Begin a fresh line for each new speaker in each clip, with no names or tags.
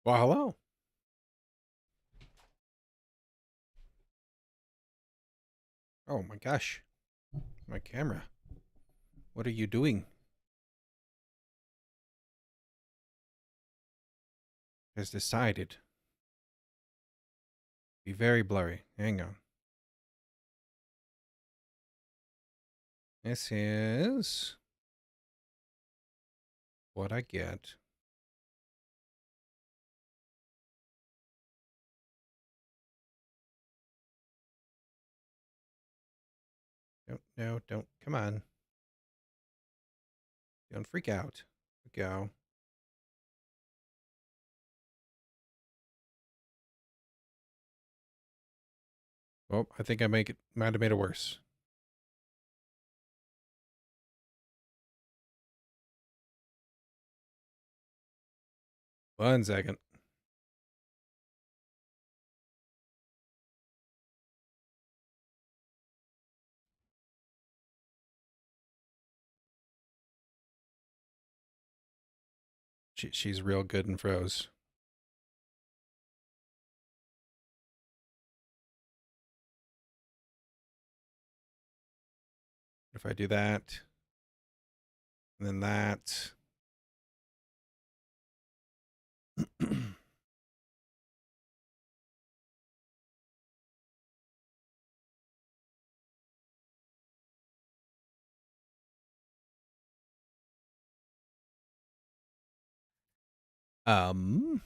Well, hello. Oh my gosh. My camera. What are you doing? Has decided. Be very blurry. Hang on. This is what I get. No, don't. Come on. Don't freak out. Go. Oh, I think might have made it worse. One second. She's real good and froze. If I do that, and then that. um.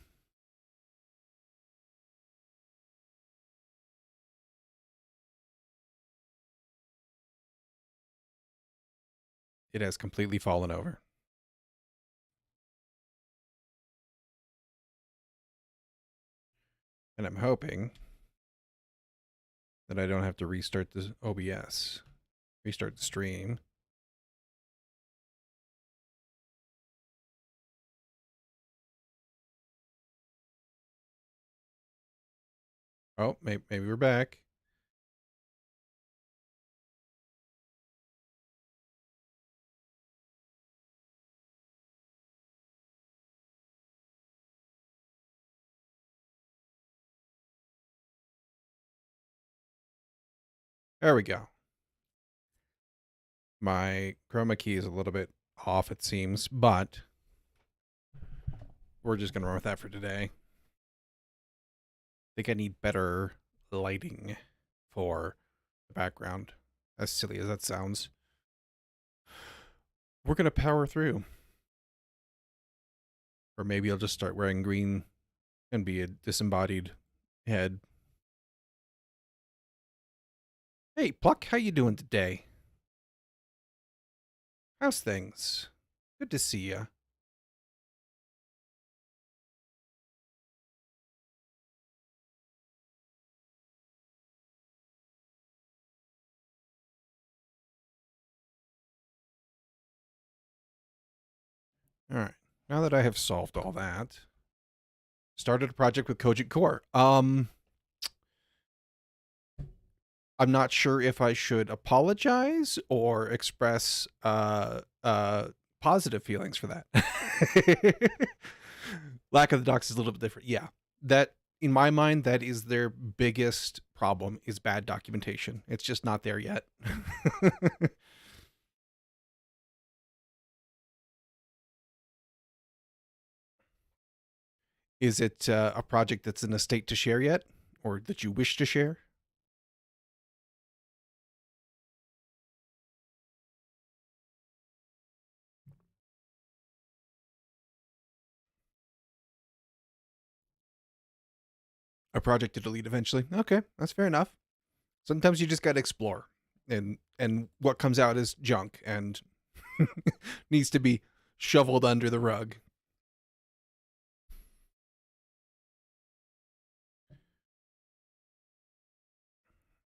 It has completely fallen over. And I'm hoping that I don't have to restart the OBS. Restart the stream. Oh, maybe we're back. There we go. My chroma key is a little bit off, it seems, but we're just going to run with that for today. I think I need better lighting for the background, as silly as that sounds. We're going to power through. Or maybe I'll just start wearing green and be a disembodied head. Hey, Pluck, how you doing today? How's things? Good to see ya. All right. Now that I have solved all that, started a project with Cogent Core. I'm not sure if I should apologize or express positive feelings for that. Lack of the docs is a little bit different. Yeah, that in my mind, that is their biggest problem is bad documentation. It's just not there yet. Is it a project that's in a state to share yet, or that you wish to share? A project to delete eventually. Okay, that's fair enough. Sometimes you just got to explore, and what comes out is junk and needs to be shoveled under the rug.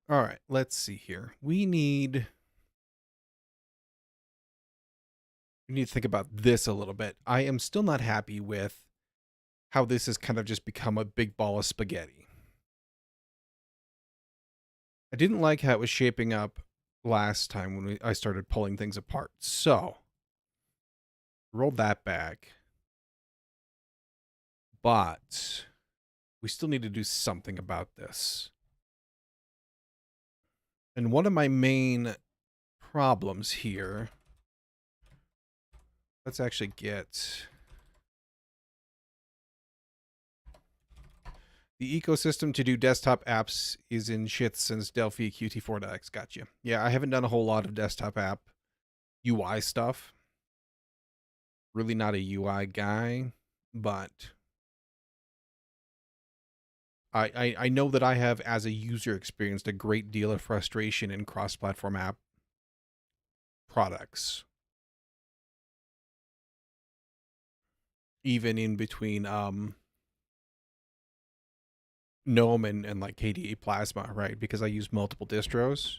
All right, let's see here. We need to think about this a little bit. I am still not happy with how this has kind of just become a big ball of spaghetti. I didn't like how it was shaping up last time when I started pulling things apart. So, roll that back. But we still need to do something about this. And one of my main problems here, let's actually get the ecosystem to do desktop apps is in shit since Delphi Qt4.x. Gotcha. Yeah, I haven't done a whole lot of desktop app UI stuff. Really not a UI guy, but I know that I have, as a user, experienced a great deal of frustration in cross-platform app products. Even in between GNOME and like KDE Plasma, right? Because I use multiple distros.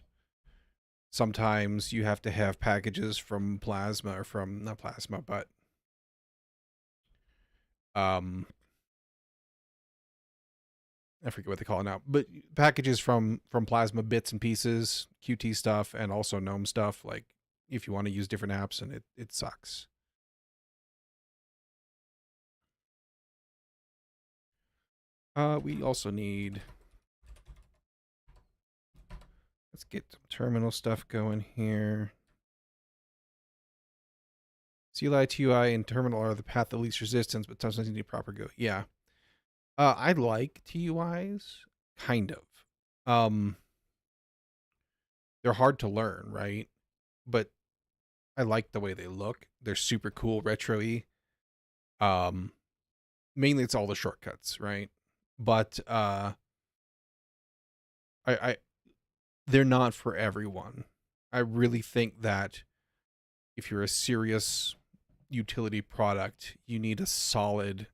Sometimes you have to have packages from Plasma or from, not Plasma, but I forget what they call it now, but packages from Plasma, bits and pieces, Qt stuff, and also GNOME stuff, like if you want to use different apps, and it sucks. We also need, let's get some terminal stuff going here. CLI, TUI, and terminal are the path of least resistance, but sometimes you need proper go. Yeah. I like TUIs, kind of. They're hard to learn, right? But I like the way they look. They're super cool, retro-y. Mainly it's all the shortcuts, right? But I they're not for everyone. I really think that if you're a serious utility product, you need a solid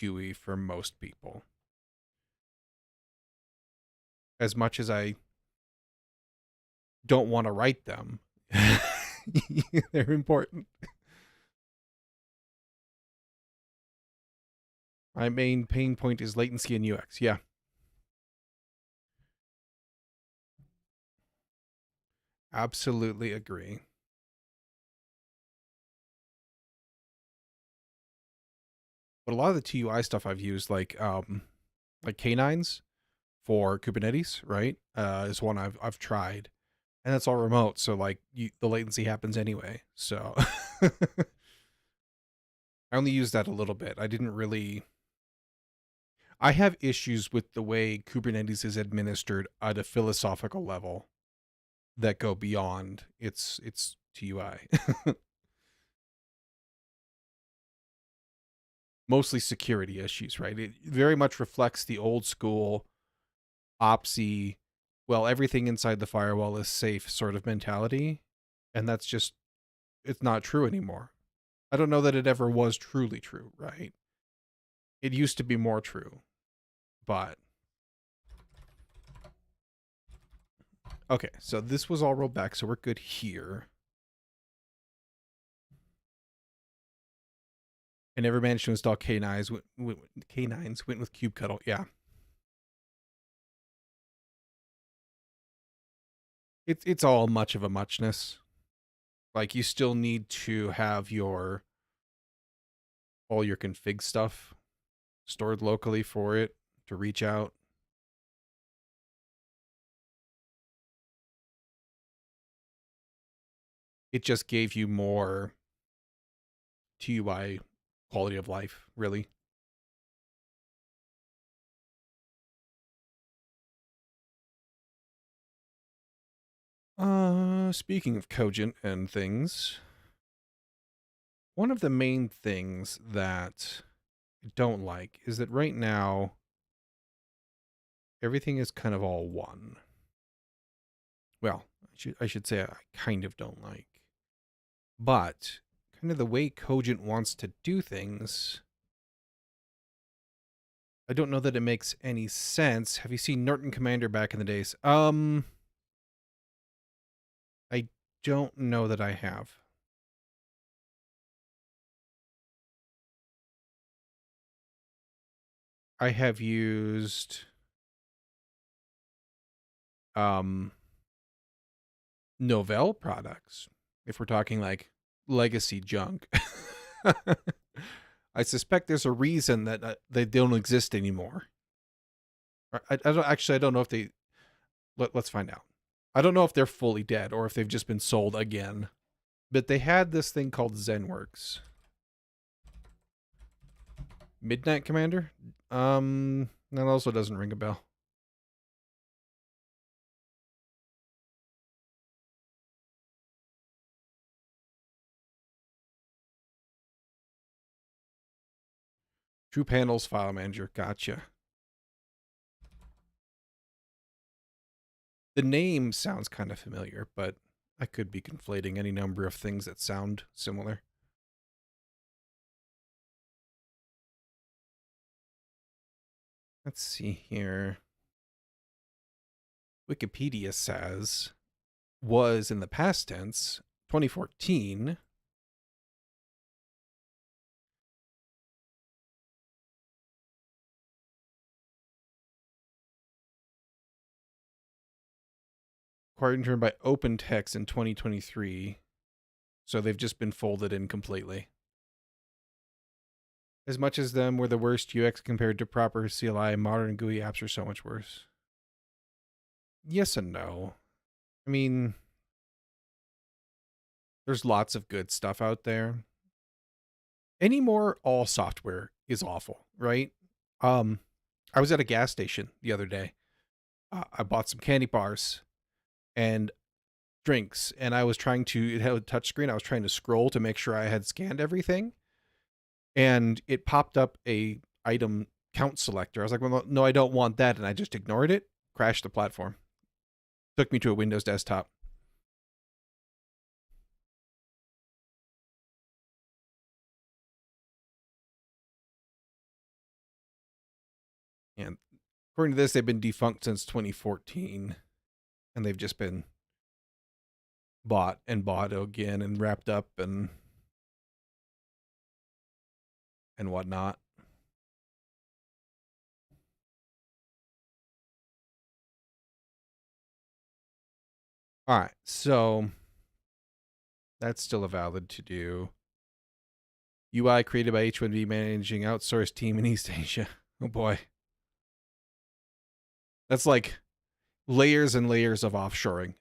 GUI for most people. As much as I don't want to write them, they're important. My main pain point is latency and UX. Yeah. Absolutely agree. But a lot of the TUI stuff I've used, like K9s for Kubernetes, right? Is one I've tried, and it's all remote, so like the latency happens anyway. So I only used that a little bit. I didn't really. I have issues with the way Kubernetes is administered at a philosophical level that go beyond its TUI. Mostly security issues, right? It very much reflects the old school OPSI, well, everything inside the firewall is safe sort of mentality. And that's just, it's not true anymore. I don't know that it ever was truly true, right? It used to be more true, but. Okay, so this was all rolled back, so we're good here. I never managed to install K9s. K9s went with kubectl. Yeah. It's all much of a muchness. Like, you still need to have all your config stuff stored locally for it to reach out. It just gave you more TUI quality of life, really. Speaking of Cogent and things, one of the main things that I don't like is that right now everything is kind of all one. Well, I should say I kind of don't like. But kind of the way Cogent wants to do things, I don't know that it makes any sense. Have you seen Norton Commander back in the days? I don't know that I have. I have used Novell products, if we're talking like legacy junk. I suspect there's a reason that they don't exist anymore. I don't actually. I don't know if they. Let's find out. I don't know if they're fully dead or if they've just been sold again. But they had this thing called ZenWorks. Midnight Commander? That also doesn't ring a bell. True Panels File Manager. Gotcha. The name sounds kind of familiar, but I could be conflating any number of things that sound similar. Let's see here. Wikipedia says was in the past tense 2014. Acquired and turned by OpenText in 2023. So they've just been folded in completely. As much as them were the worst UX compared to proper CLI, modern GUI apps are so much worse. Yes and no. I mean, there's lots of good stuff out there. Anymore, all software is awful, right? I was at a gas station the other day. I bought some candy bars and drinks, and I was trying to, it had a touch screen. I was trying to scroll to make sure I had scanned everything. And it popped up a item count selector. I was like, well, no, I don't want that. And I just ignored it, crashed the platform. Took me to a Windows desktop. And according to this, they've been defunct since 2014. And they've just been bought again and wrapped up and whatnot. All right, so that's still a valid to do. UI created by H1B managing outsourced team in East Asia. Oh boy. That's like layers and layers of offshoring.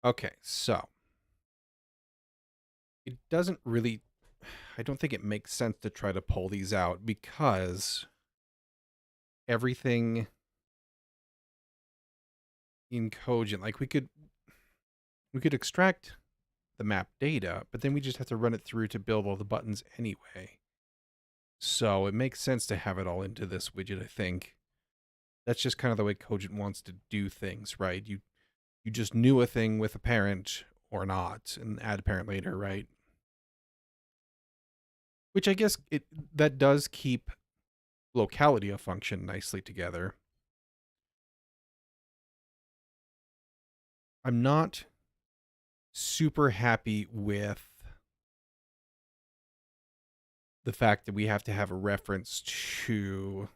Okay, so it doesn't really, I don't think it makes sense to try to pull these out because everything in Cogent, like we could extract the map data, but then we just have to run it through to build all the buttons anyway. So it makes sense to have it all into this widget, I think. That's just kind of the way Cogent wants to do things, right? You just knew a thing with a parent or not and add a parent later, right? Which I guess that does keep locality of function nicely together. I'm not super happy with the fact that we have to have a reference to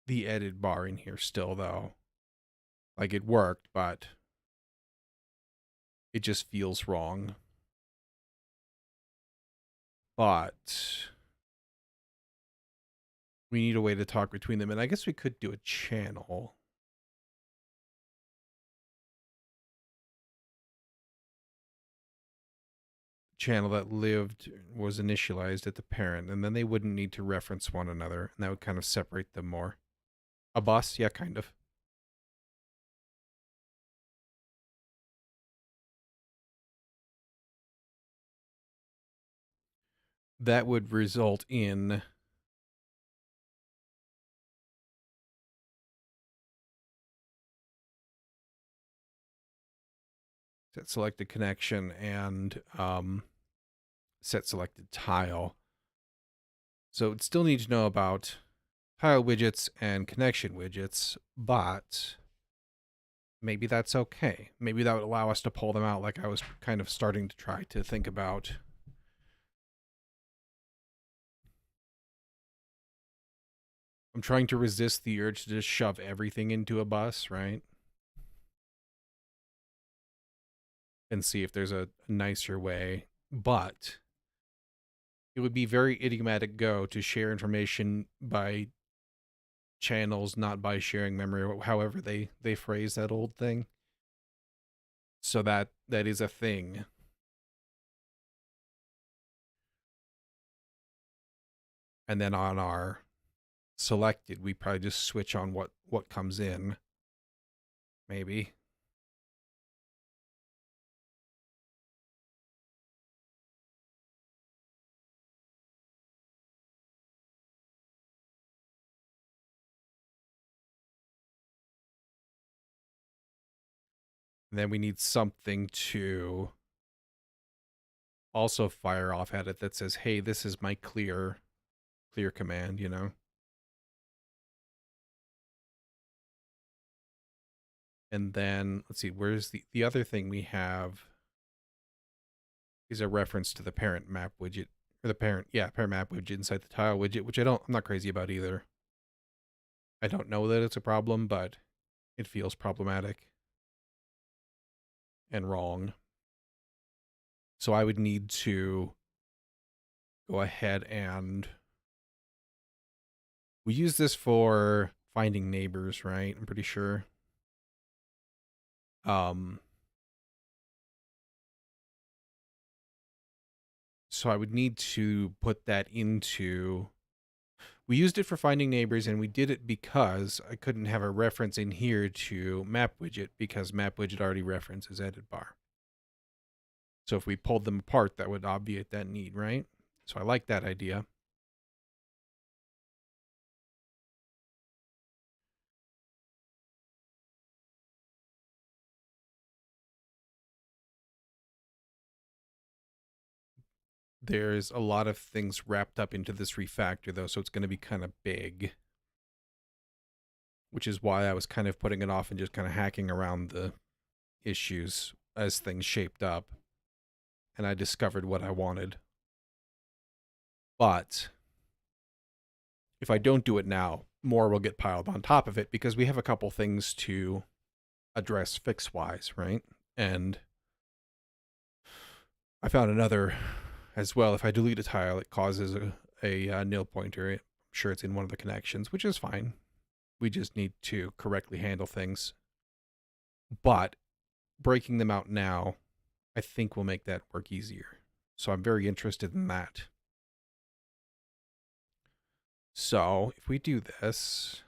the edit bar in here still, though. Like, it worked, but it just feels wrong. But we need a way to talk between them, and I guess we could do a channel. Channel that was initialized at the parent, and then they wouldn't need to reference one another, and that would kind of separate them more. A bus? Yeah, kind of. That would result in set selected connection and set selected tile. So it still need to know about tile widgets and connection widgets, but maybe that's okay. Maybe that would allow us to pull them out like I was kind of starting to try to think about. I'm trying to resist the urge to just shove everything into a bus, right? And see if there's a nicer way. But it would be very idiomatic go to share information by channels, not by sharing memory, however they phrase that old thing. So that is a thing. And then on our selected, we probably just switch on what comes in. Maybe. And then we need something to also fire off at it that says, hey, this is my clear command, you know? And then let's see, where's the other thing we have is a reference to the parent map widget, or the parent map widget inside the tile widget, which I'm not crazy about either. I don't know that it's a problem, but it feels problematic and wrong. So I would need to go ahead and we use this for finding neighbors, right? I'm pretty sure. So I would need to put that into. We used it for finding neighbors, and we did it because I couldn't have a reference in here to map widget because map widget already references edit bar. So if we pulled them apart, that would obviate that need, right? So I like that idea. There's a lot of things wrapped up into this refactor, though, so it's going to be kind of big. Which is why I was kind of putting it off and just kind of hacking around the issues as things shaped up. And I discovered what I wanted. But if I don't do it now, more will get piled on top of it because we have a couple things to address fix-wise, right? And I found another as well. If I delete a tile, it causes a nil pointer. I'm sure it's in one of the connections, which is fine. We just need to correctly handle things. But breaking them out now, I think will make that work easier. So I'm very interested in that. So if we do this,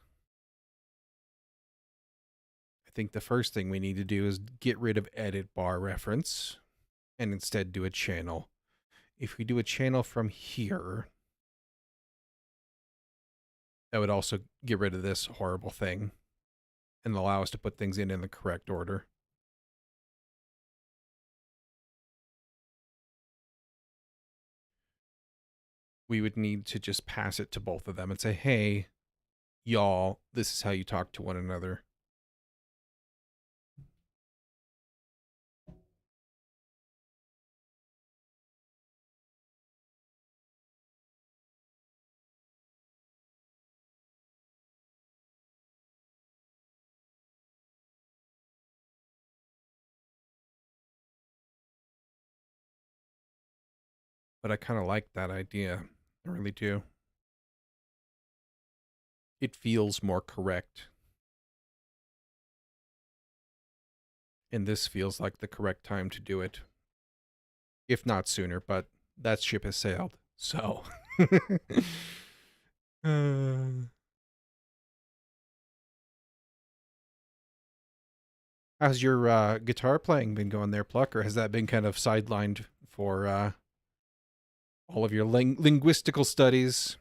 I think the first thing we need to do is get rid of edit bar reference and instead do a channel. If we do a channel from here, that would also get rid of this horrible thing and allow us to put things in the correct order. We would need to just pass it to both of them and say, hey, y'all, this is how you talk to one another. But I kind of like that idea. I really do. It feels more correct. And this feels like the correct time to do it. If not sooner, but that ship has sailed. So. How's your guitar playing been going there, Pluck? Or has that been kind of sidelined for all of your linguistical studies?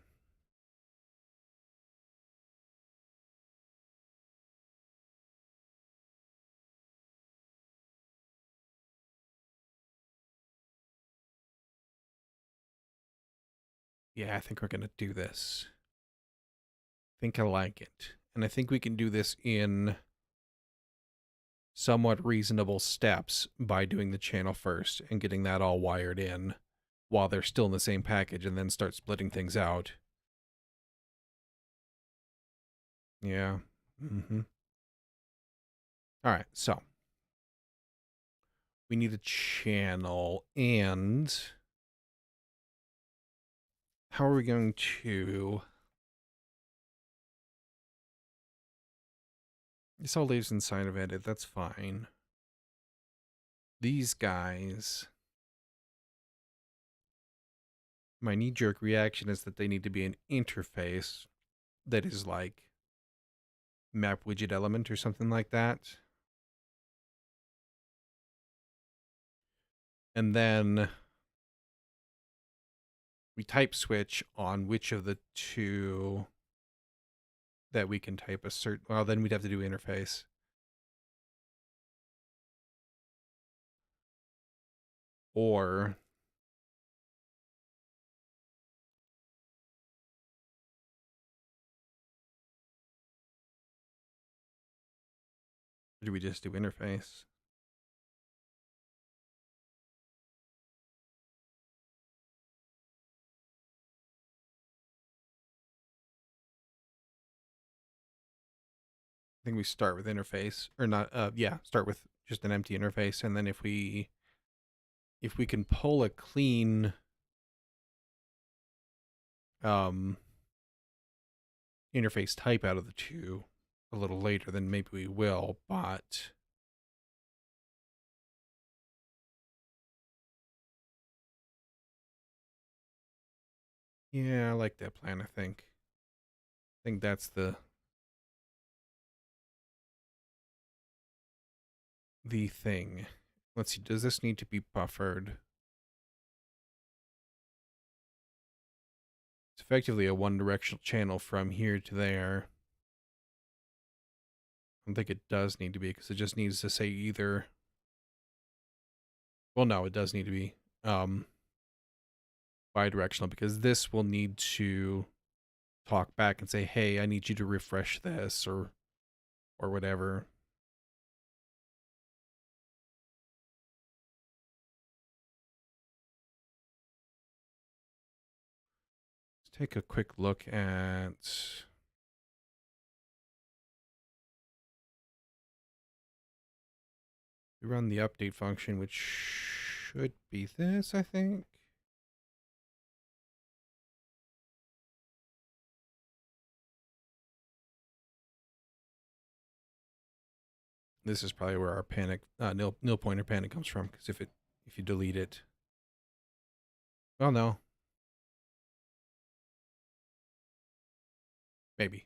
Yeah, I think we're going to do this. I think I like it. And I think we can do this in somewhat reasonable steps by doing the channel first and getting that all wired in while they're still in the same package, and then start splitting things out. Yeah. Mm-hmm. All right, so we need a channel, and how are we going to... This all lives inside of edit, that's fine. These guys... My knee-jerk reaction is that they need to be an interface that is like map widget element or something like that. And then we type switch on which of the two that we can type a certain... Well, then we'd have to do interface. Or... do we just do interface? I think we start with interface, or not, start with just an empty interface, and then if we can pull a clean interface type out of the two a little later, then maybe we will, but yeah, I like that plan, I think. I think that's the thing. Let's see, does this need to be buffered? It's effectively a one-directional channel from here to there. I don't think it does need to be, because it just needs to say either... Well, no, it does need to be bi-directional, because this will need to talk back and say, hey, I need you to refresh this, or whatever. Let's take a quick look at... We run the update function, which should be this, I think. This is probably where our panic, nil pointer panic comes from, because if you delete it... Well, no. Maybe.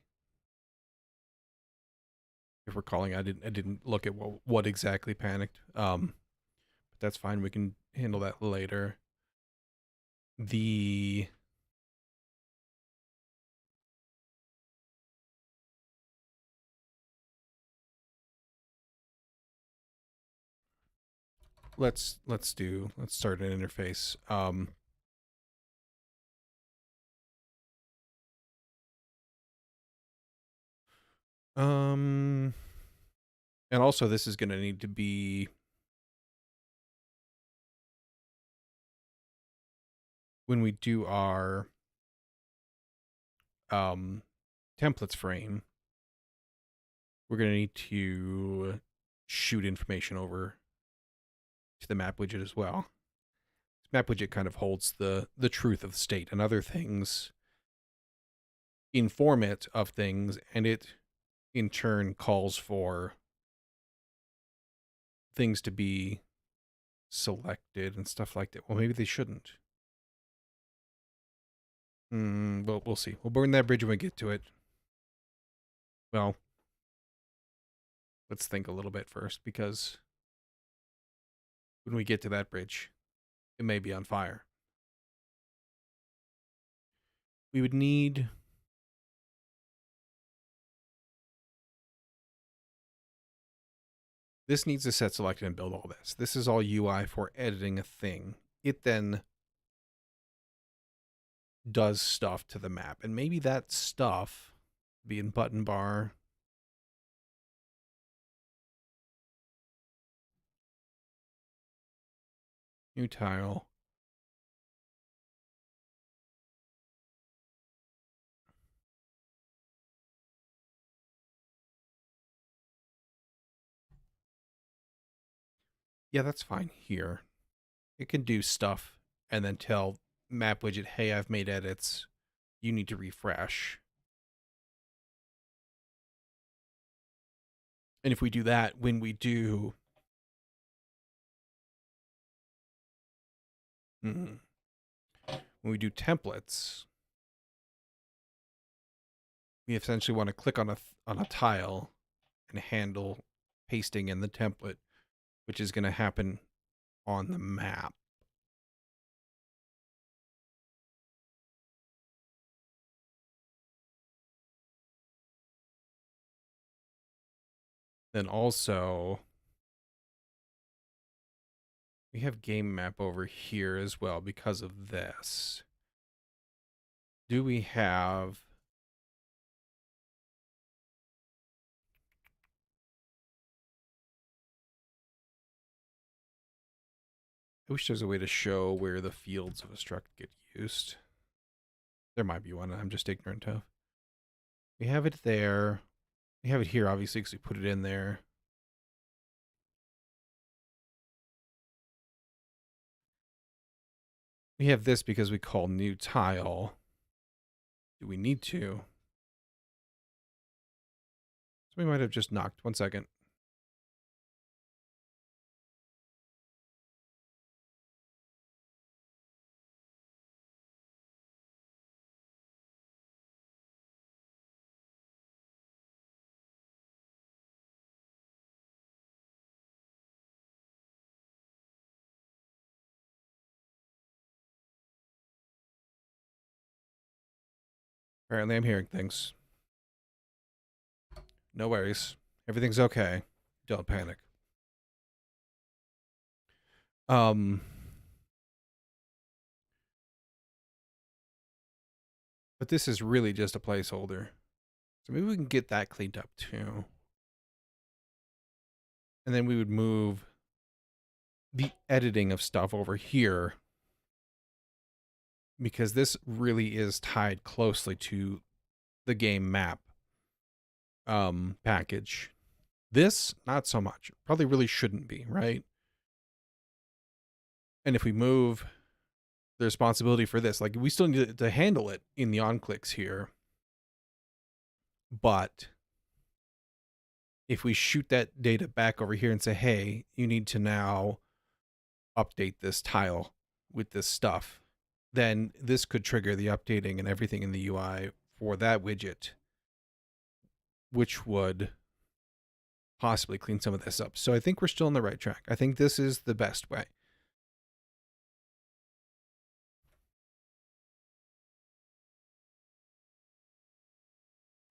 If we're calling, I didn't look at what exactly panicked. But that's fine. We can handle that later. Let's start an interface. And also this is going to need to be... When we do our templates frame, we're going to need to shoot information over to the map widget as well. This map widget kind of holds the truth of the state, and other things inform it of things, and it in turn calls for things to be selected and stuff like that. Well, maybe they shouldn't. Well, we'll see. We'll burn that bridge when we get to it. Well, let's think a little bit first, because when we get to that bridge, it may be on fire. We would need... This needs to set selected and build all this. This is all UI for editing a thing. It then does stuff to the map, and maybe that stuff be in button bar. New tile. Yeah, that's fine here. It can do stuff and then tell map widget, hey, I've made edits. You need to refresh. And if we do that, when we do when we do templates, we essentially want to click on a tile and handle pasting in the template, which is going to happen on the map. Then also, we have game map over here as well because of this. Do we have... I wish there's a way to show where the fields of a struct get used. There might be one I'm just ignorant of. We have it there. We have it here, obviously, because we put it in there. We have this because we call new tile. Do we need to? So we might have just knocked. 1 second. Apparently I'm hearing things. No worries. Everything's okay. Don't panic. But this is really just a placeholder. So maybe we can get that cleaned up too. And then we would move the editing of stuff over here, because this really is tied closely to the game map package. This, not so much. Probably really shouldn't be, right? And if we move the responsibility for this, like we still need to handle it in the on-clicks here. But if we shoot that data back over here and say, hey, you need to now update this tile with this stuff, then this could trigger the updating and everything in the UI for that widget, which would possibly clean some of this up. So I think we're still on the right track. I think this is the best way.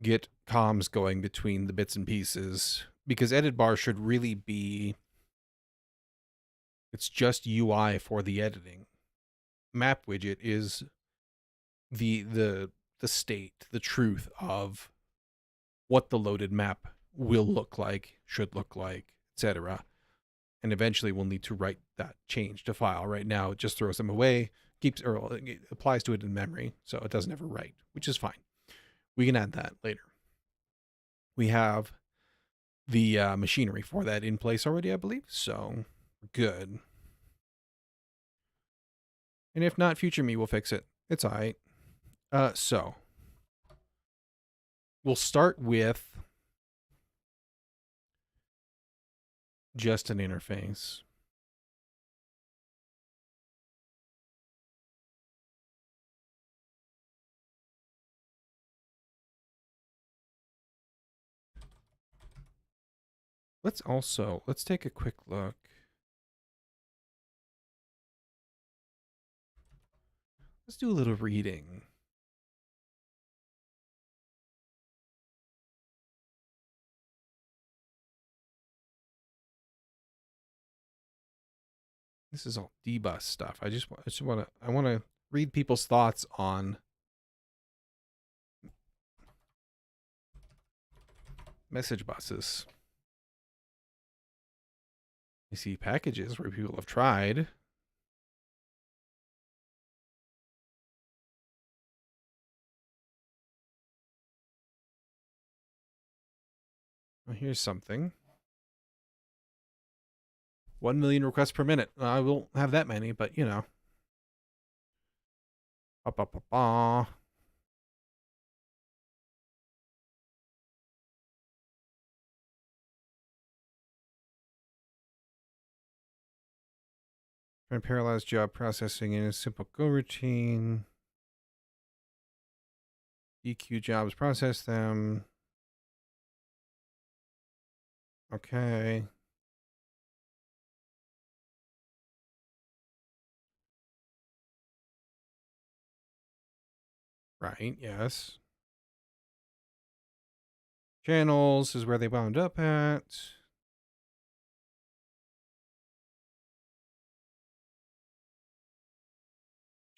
Get comms going between the bits and pieces, because edit bar should really be, it's just UI for the editing. Map widget is the state, the truth of what the loaded map will look like, should look like, etc. And eventually we'll need to write that change to file. Right now it just throws them away, keeps, or it applies to it in memory, so it doesn't ever write, which is fine. We can add that later. We have the machinery for that in place already, I believe, so good. And if not, future me will fix it. It's all right. So we'll start with just an interface. Let's take a quick look. Let's do a little reading. This is all dbus stuff. I want to read people's thoughts on message buses. I see packages where people have tried. Well, here's something. 1 million requests per minute. I won't have that many, but you know. Ba, ba, ba, ba. And parallelize job processing in a simple Go routine. EQ jobs, process them. Okay. Right, yes. Channels is where they wound up at.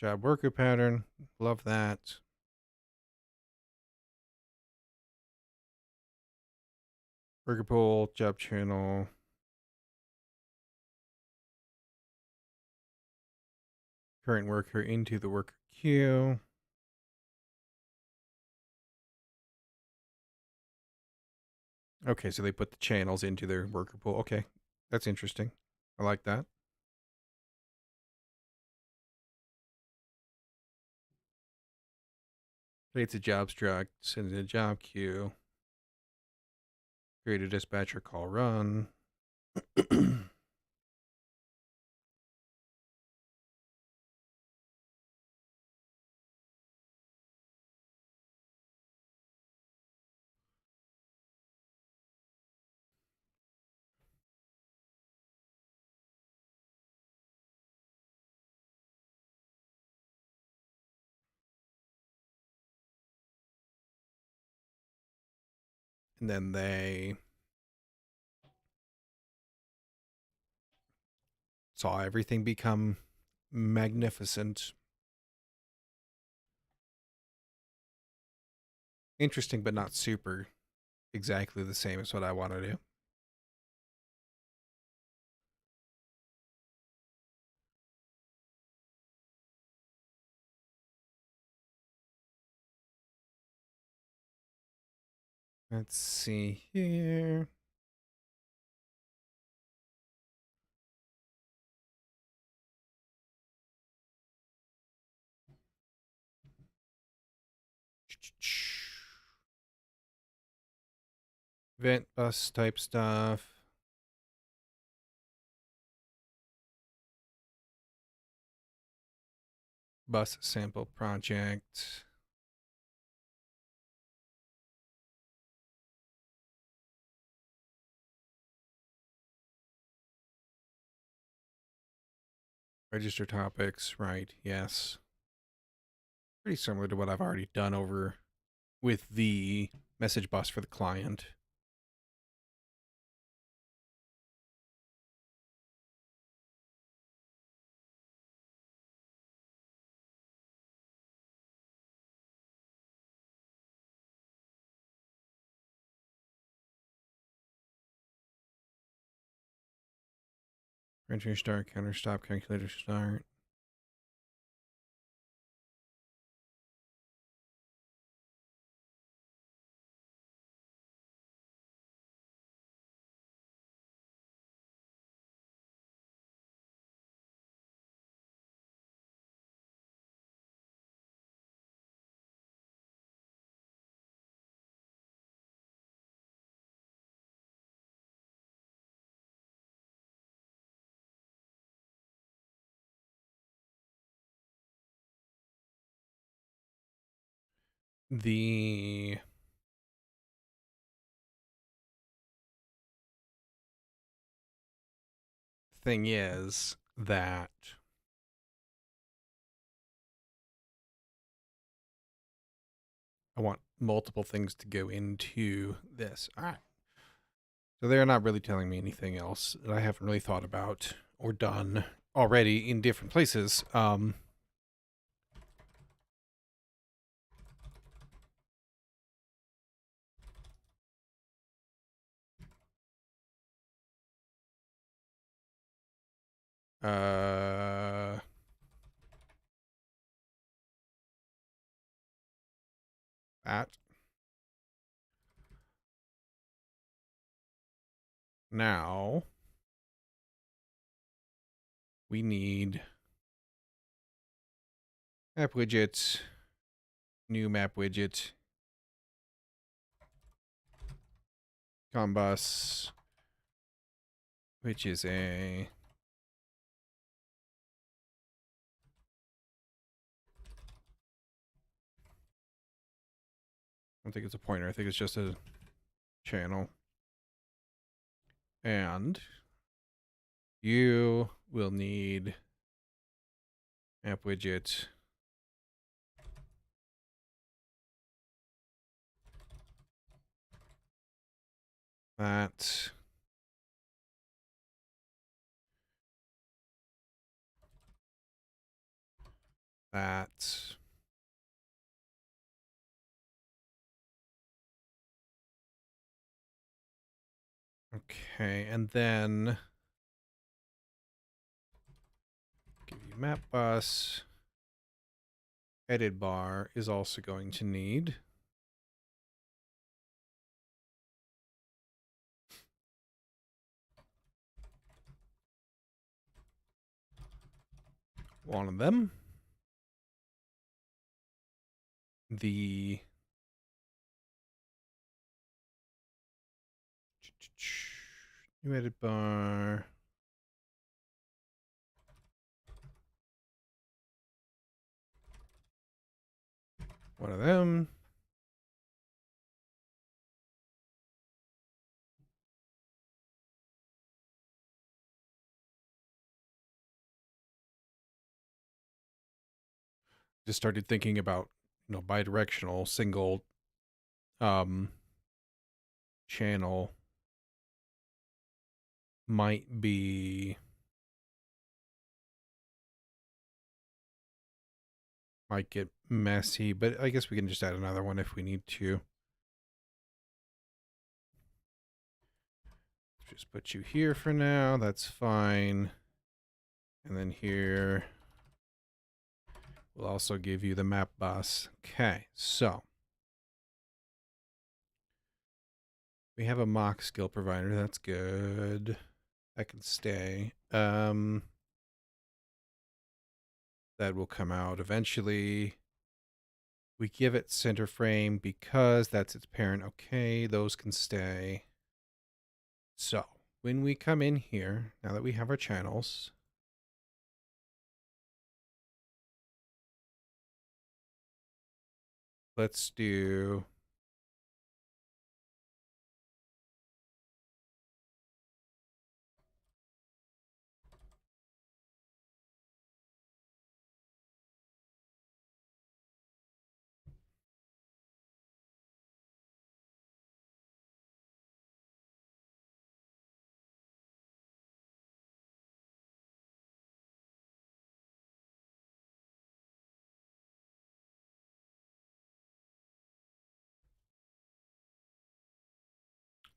Job worker pattern. Love that. Worker pool, job channel. Current worker into the worker queue. Okay, so they put the channels into their worker pool. Okay, that's interesting. I like that. Creates a job struct, sends in a job queue. Create a dispatcher call run. And then they saw everything become magnificent. Interesting, but not super exactly the same as what I want to do. Let's see here. Vent bus type stuff. Bus sample project. Register topics, right, yes. Pretty similar to what I've already done over with the message bus for the client. Printer start, counter stop, calculator start. The thing is that I want multiple things to go into this. All right. So they're not really telling me anything else that I haven't really thought about or done already in different places. Uh, that Now we need map widget, new map widget, combus, which is a I don't think it's a pointer. I think it's just a channel. And you will need map widget that that okay, and then give you map bus. Edit bar is also going to need one of them. The new edit bar. One of them. Just started thinking about, bidirectional single channel might get messy, but I guess we can just add another one if we need to. Just put you here for now. That's fine. And then here, we'll also give you the map bus. Okay, so we have a mock skill provider. That's good. That can stay. That will come out eventually. We give it center frame because that's its parent. Okay, those can stay. So when we come in here, now that we have our channels, let's do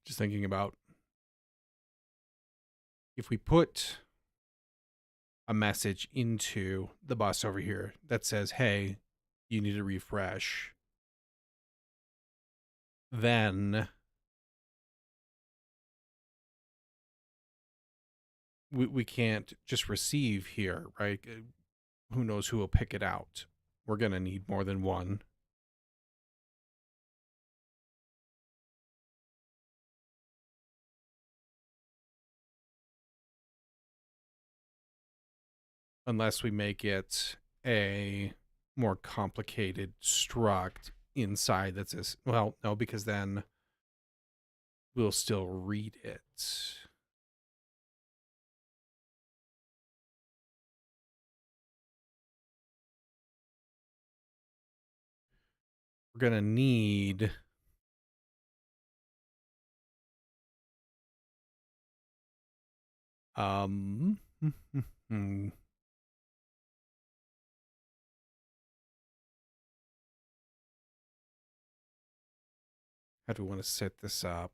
just thinking about if we put a message into the bus over here that says, hey, you need to refresh, then we can't just receive here, right? Who knows who will pick it out? We're going to need more than one. Unless we make it a more complicated struct inside that says, well, no, because then we'll still read it. We're going to need how do we want to set this up?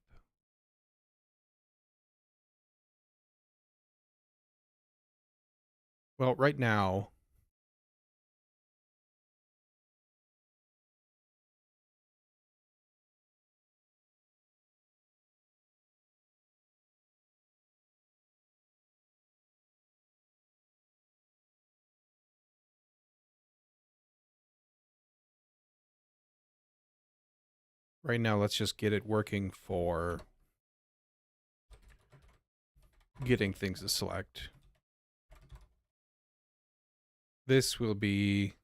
Well, right now, Right now, let's just get it working for getting things to select. This will be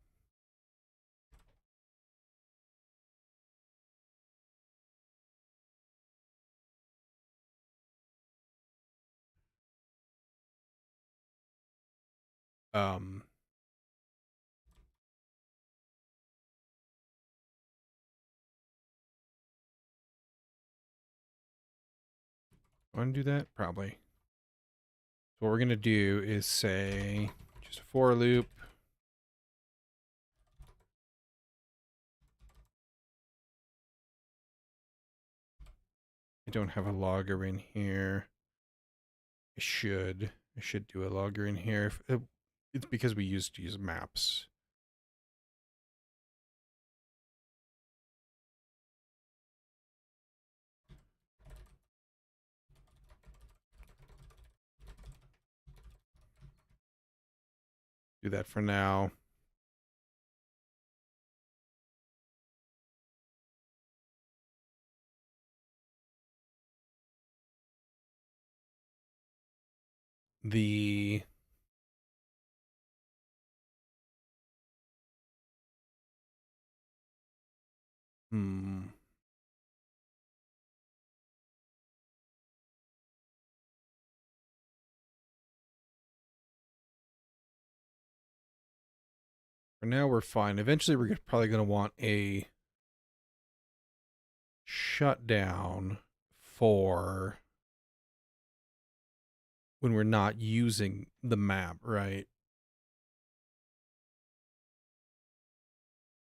um want to do that? Probably. So what we're going to do is say just a for loop. I don't have a logger in here. I should do a logger in here. It's because we used to use maps. Do that for now. The for now we're fine. Eventually we're probably going to want a shutdown for when we're not using the map, right?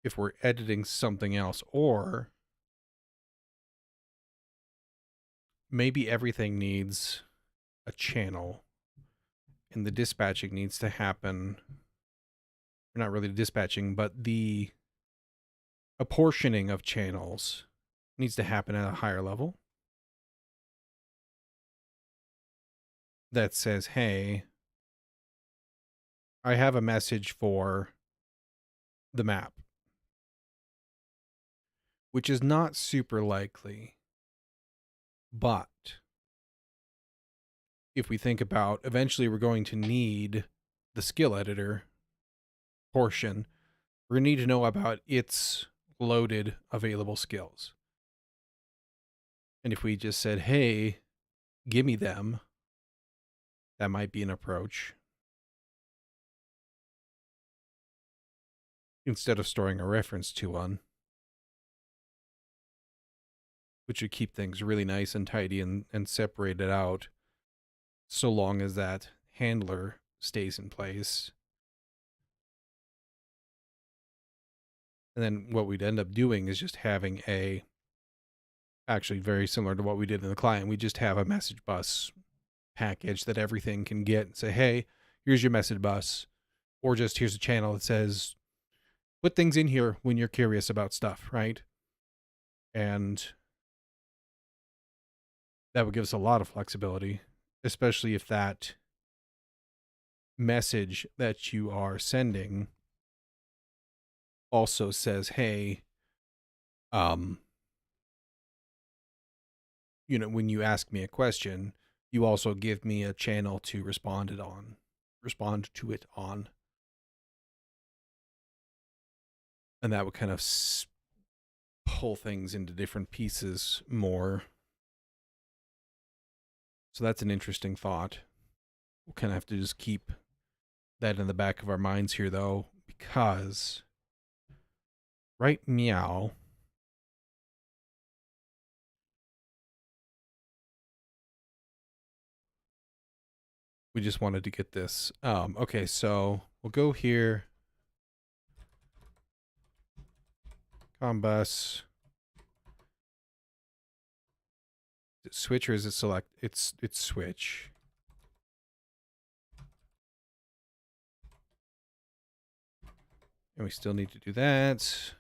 If we're editing something else, or maybe everything needs a channel and the dispatching needs to happen. Or not really dispatching, but the apportioning of channels needs to happen at a higher level. That says, hey, I have a message for the map, which is not super likely. But if we think about eventually we're going to need the skill editor portion, we're going to need to know about its loaded available skills. And if we just said, hey, give me them, that might be an approach. Instead of storing a reference to one, which would keep things really nice and tidy and separated out, so long as that handler stays in place. And then what we'd end up doing is just having actually very similar to what we did in the client, we just have a message bus package that everything can get and say, hey, here's your message bus, or just here's a channel that says, put things in here when you're curious about stuff, right? And that would give us a lot of flexibility, especially if that message that you are sending also says, hey, when you ask me a question, you also give me a channel to respond to it on. And that would kind of pull things into different pieces more. So that's an interesting thought. We'll kind of have to just keep that in the back of our minds here, though, because right meow, we just wanted to get this. Okay, so we'll go here. Combus. Is it switch or is it select? It's switch. And we still need to do that.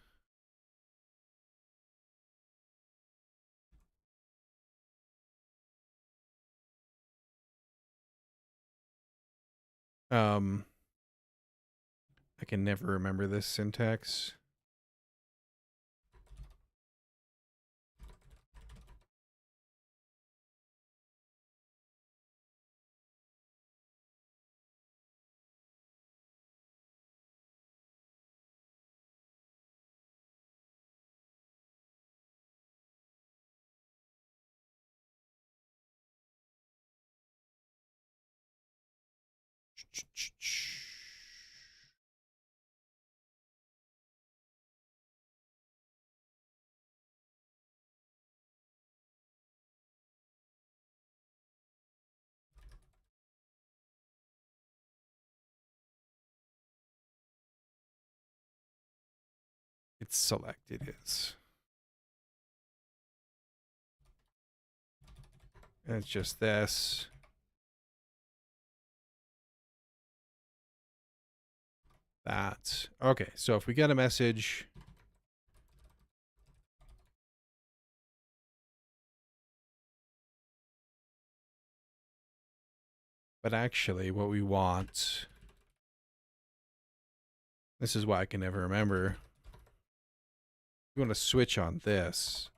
I can never remember this syntax. It's selected is. And it's just this. That. Okay, so if we get a message, but actually what we want, this is why I can never remember. We want to switch on this.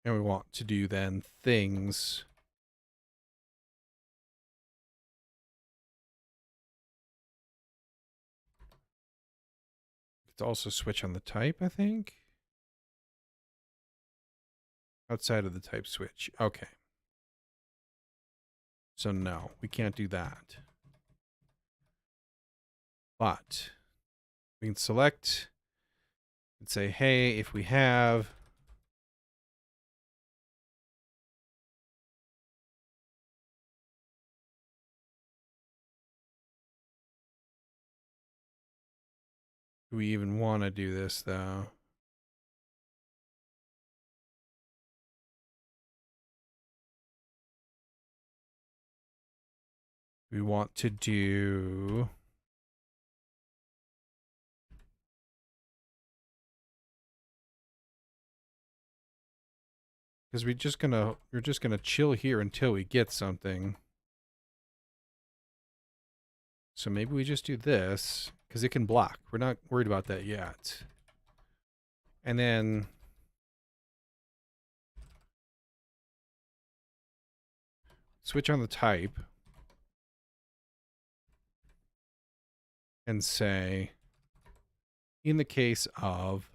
And we want to do then things. It's also switch on the type, I think. Outside of the type switch. Okay. So no, we can't do that. But we can select and say, hey, if we have do we even want to do this though? We want to do because we're just gonna chill here until we get something. So maybe we just do this because it can block. We're not worried about that yet. And then switch on the type and say, in the case of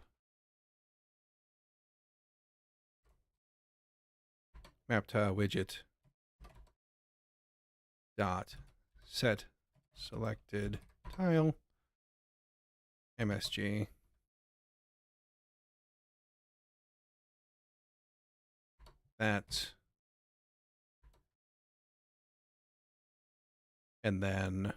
map tile widget dot set selected tile MSG that, and then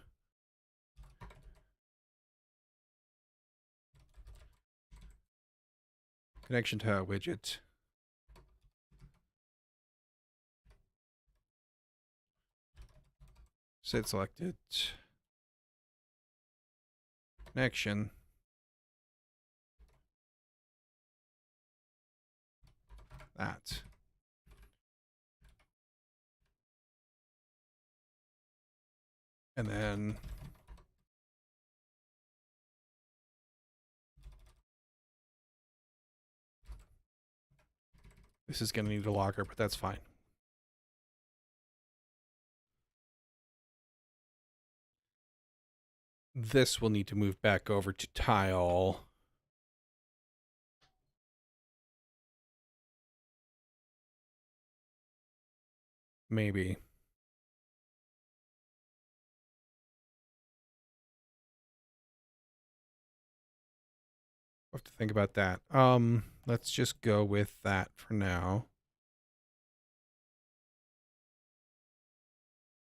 connection tile widget set selected connection that. And then this is going to need a logger, but that's fine. This will need to move back over to tile. Maybe. We'll have to think about that. Let's just go with that for now.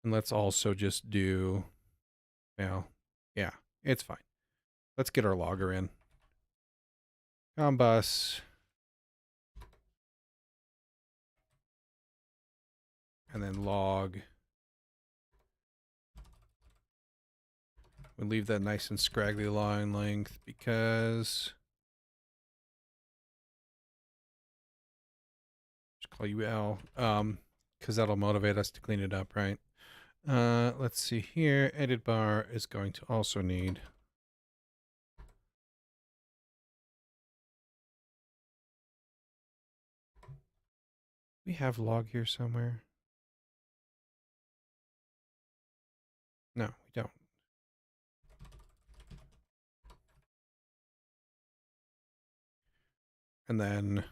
And let's also just do, well, yeah, it's fine. Let's get our logger in. Combus. And then log. We'll leave that nice and scraggly line length because just call you L. Because that'll motivate us to clean it up, right? Let's see here. Edit bar is going to also need we have log here somewhere. No, we don't. And then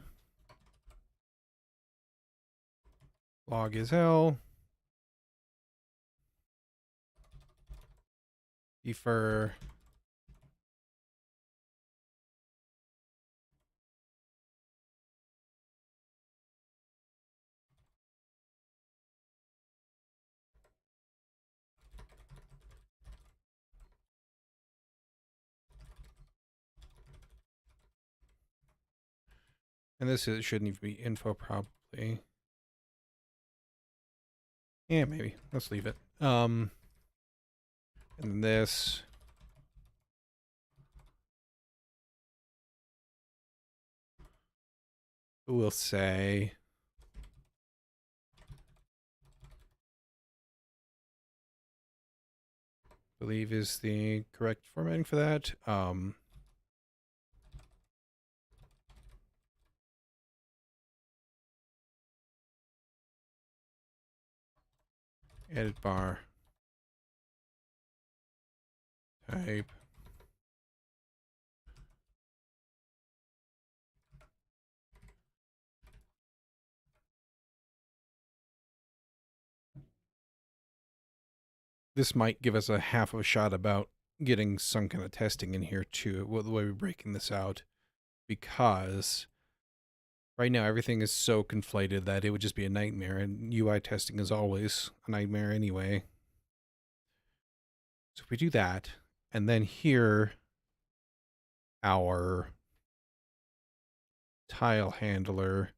Log is L. Defer. And this shouldn't even be info probably. Yeah, maybe. Let's leave it. And this. We'll say. Believe is the correct formatting for that. Edit bar. Type. This might give us a half of a shot about getting some kind of testing in here too, the way we're breaking this out, because right now everything is so conflated that it would just be a nightmare, and UI testing is always a nightmare anyway. So if we do that, and then here our tile handler,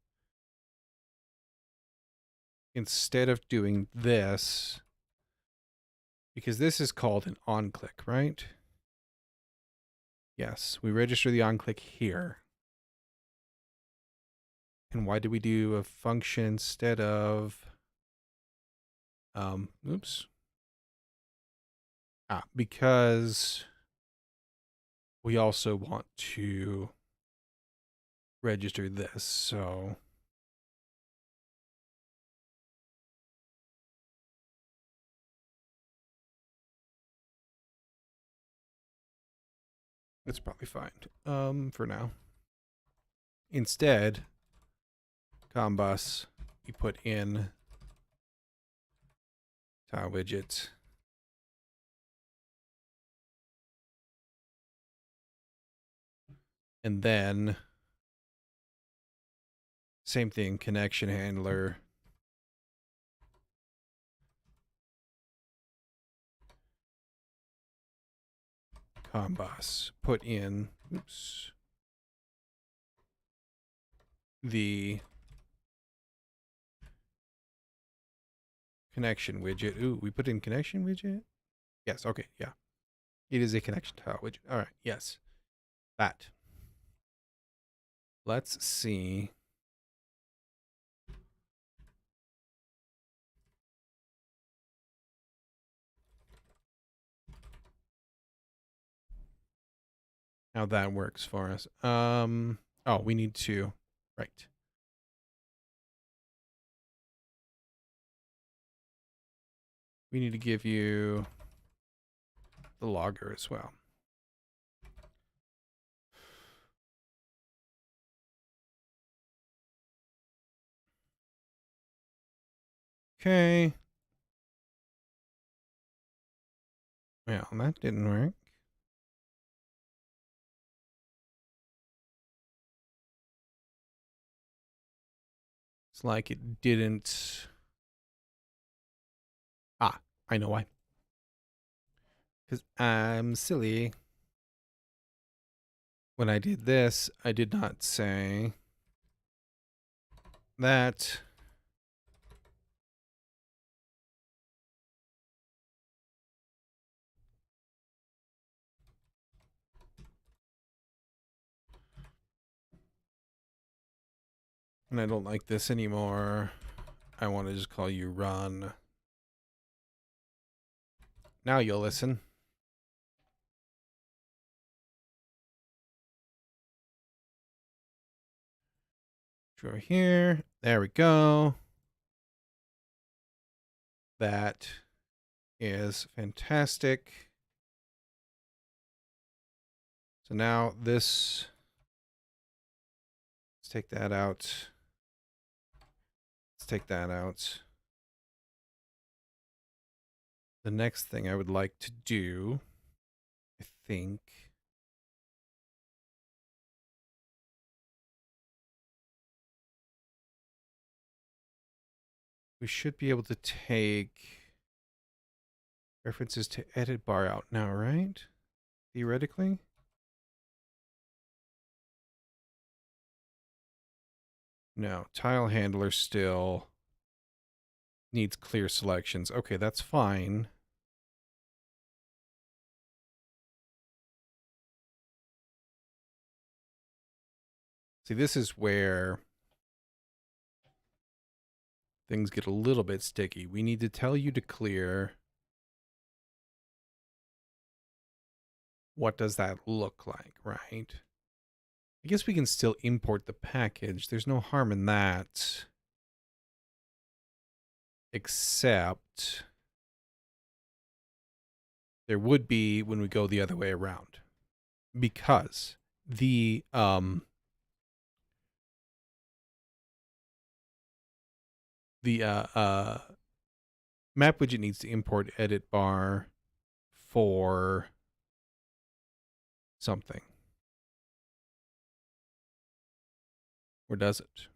instead of doing this, because this is called an on-click, right? Yes, we register the on-click here. And why did we do a function instead of, oops. Because we also want to register this, so it's probably fine for now. Instead, combus, you put in tile widget. And then same thing, connection handler. Combus, put in, oops, the connection widget. Ooh, we put in connection widget? Yes, okay, yeah. It is a connection tile widget. All right, yes. That. Let's see. How that works for us. Oh, we need to, right. We need to give you the logger as well. Okay. Well, that didn't work. It's like it didn't. Ah, I know why. Because I'm silly. When I did this, I did not say that. And I don't like this anymore. I want to just call you run. Now you'll listen. Over here. There we go. That is fantastic. So now this, let's take that out. take that out. The next thing I would like to do, I think, we should be able to take references to edit bar out now, right? Theoretically? No, tile handler still needs clear selections. Okay, that's fine. See, this is where things get a little bit sticky. We need to tell you to clear. What does that look like, right? I guess we can still import the package. There's no harm in that. Except there would be when we go the other way around. Because the map widget needs to import edit bar for something. Or does it?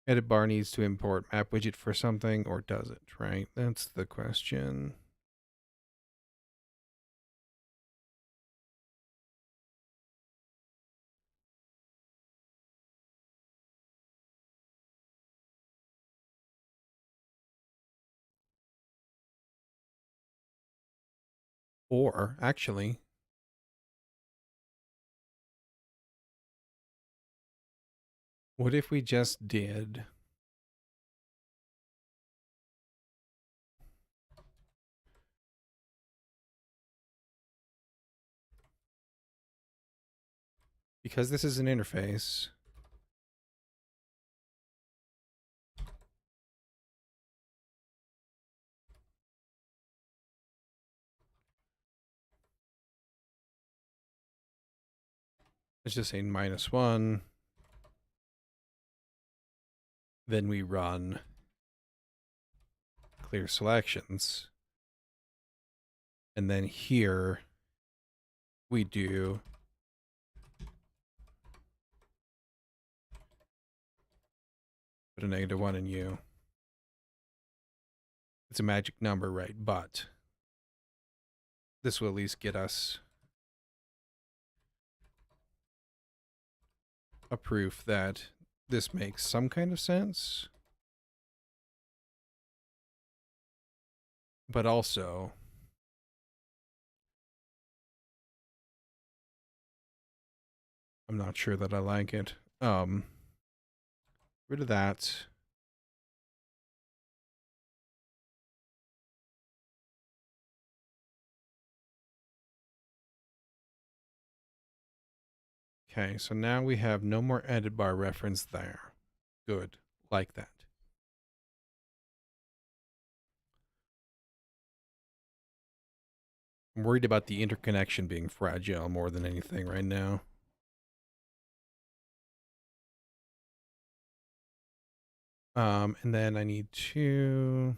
Edit bar needs to import map widget for something, or does it, right? That's the question. Or, actually, what if we just did... Because this is an interface... Let's just say -1. Then we run clear selections. And then here we do put a -1 in U. It's a magic number, right? But this will at least get us a proof that this makes some kind of sense. But also, I'm not sure that I like it. Rid of that. Okay, so now we have no more edit bar reference there. Good, like that. I'm worried about the interconnection being fragile more than anything right now. And then I need to...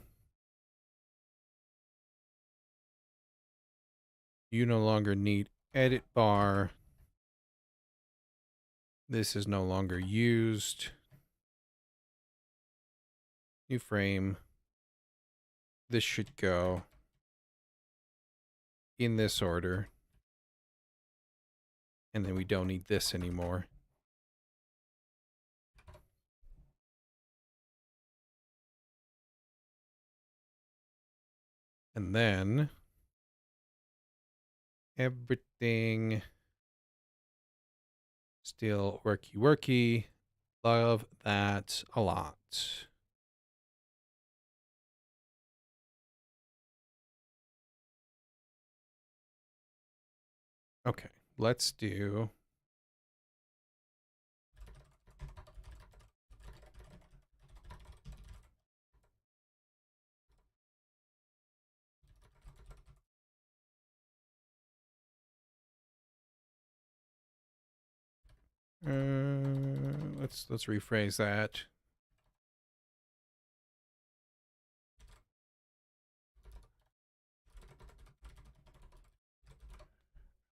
You no longer need edit bar. This is no longer used. New frame. This should go in this order. And then we don't need this anymore. And then everything still worky. Love that a lot. Okay, let's do... let's rephrase that.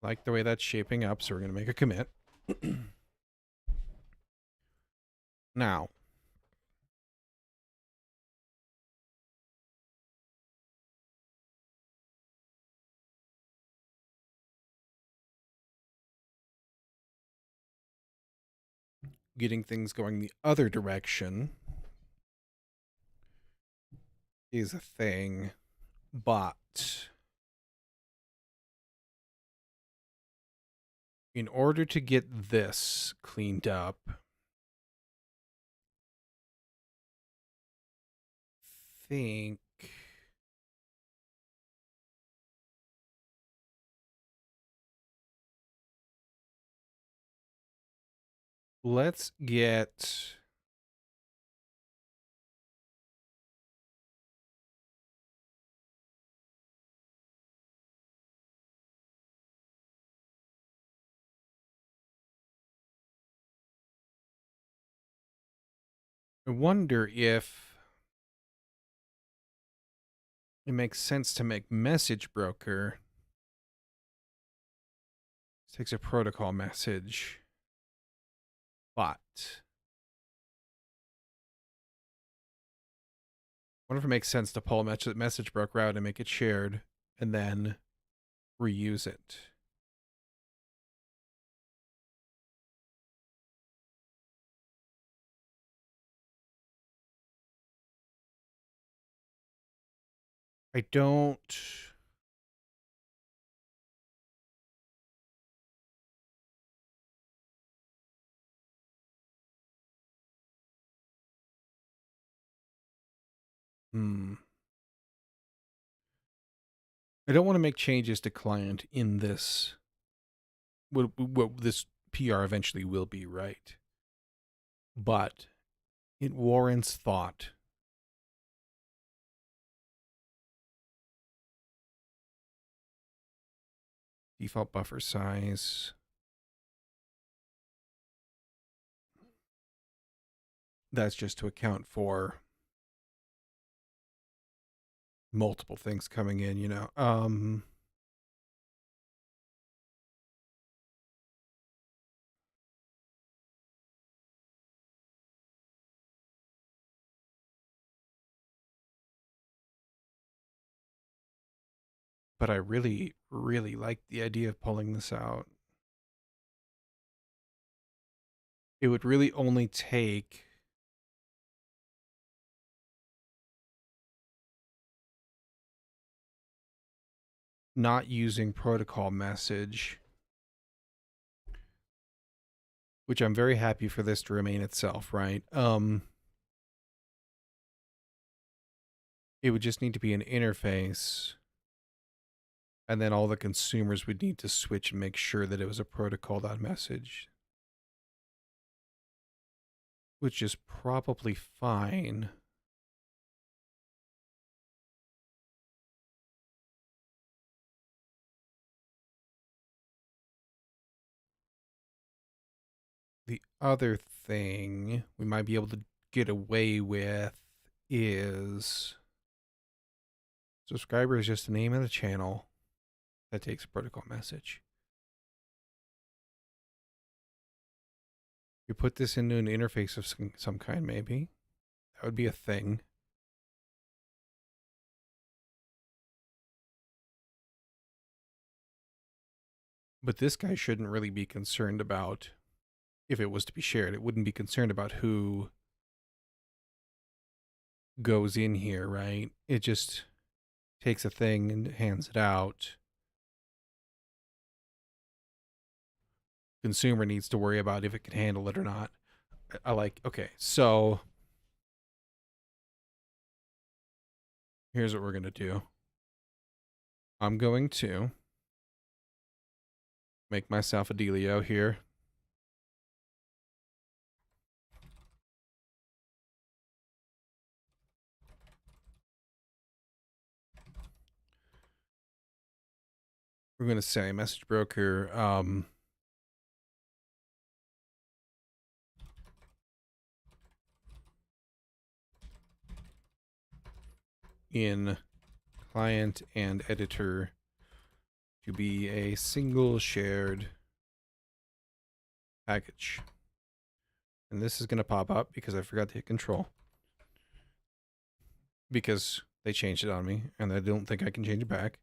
Like the way that's shaping up, so we're going to make a commit. Now, getting things going the other direction is a thing, but in order to get this cleaned up, think let's get I wonder if it makes sense to make message broker. This takes a protocol message, but I wonder if it makes sense to pull a message broker out and make it shared and then reuse it. I don't. I don't want to make changes to client in this. What this PR eventually will be, right? But it warrants thought. Default buffer size. That's just to account for multiple things coming in, you know. But I really, really like the idea of pulling this out. It would really only take not using protocol message, which I'm very happy for this to remain itself, right? It would just need to be an interface, and then all the consumers would need to switch and make sure that it was a protocol.message, which is probably fine. The other thing we might be able to get away with is subscriber is just the name of the channel that takes a protocol message. You put this into an interface of some kind, maybe. That would be a thing. But this guy shouldn't really be concerned about if it was to be shared. It wouldn't be concerned about who goes in here, right? It just takes a thing and hands it out. Consumer needs to worry about if it can handle it or not. I like, okay, so here's what we're going to do. I'm going to make myself a dealio here. We're going to say message broker, in client and editor to be a single shared package. And this is going to pop up because I forgot to hit control. Because they changed it on me and I don't think I can change it back.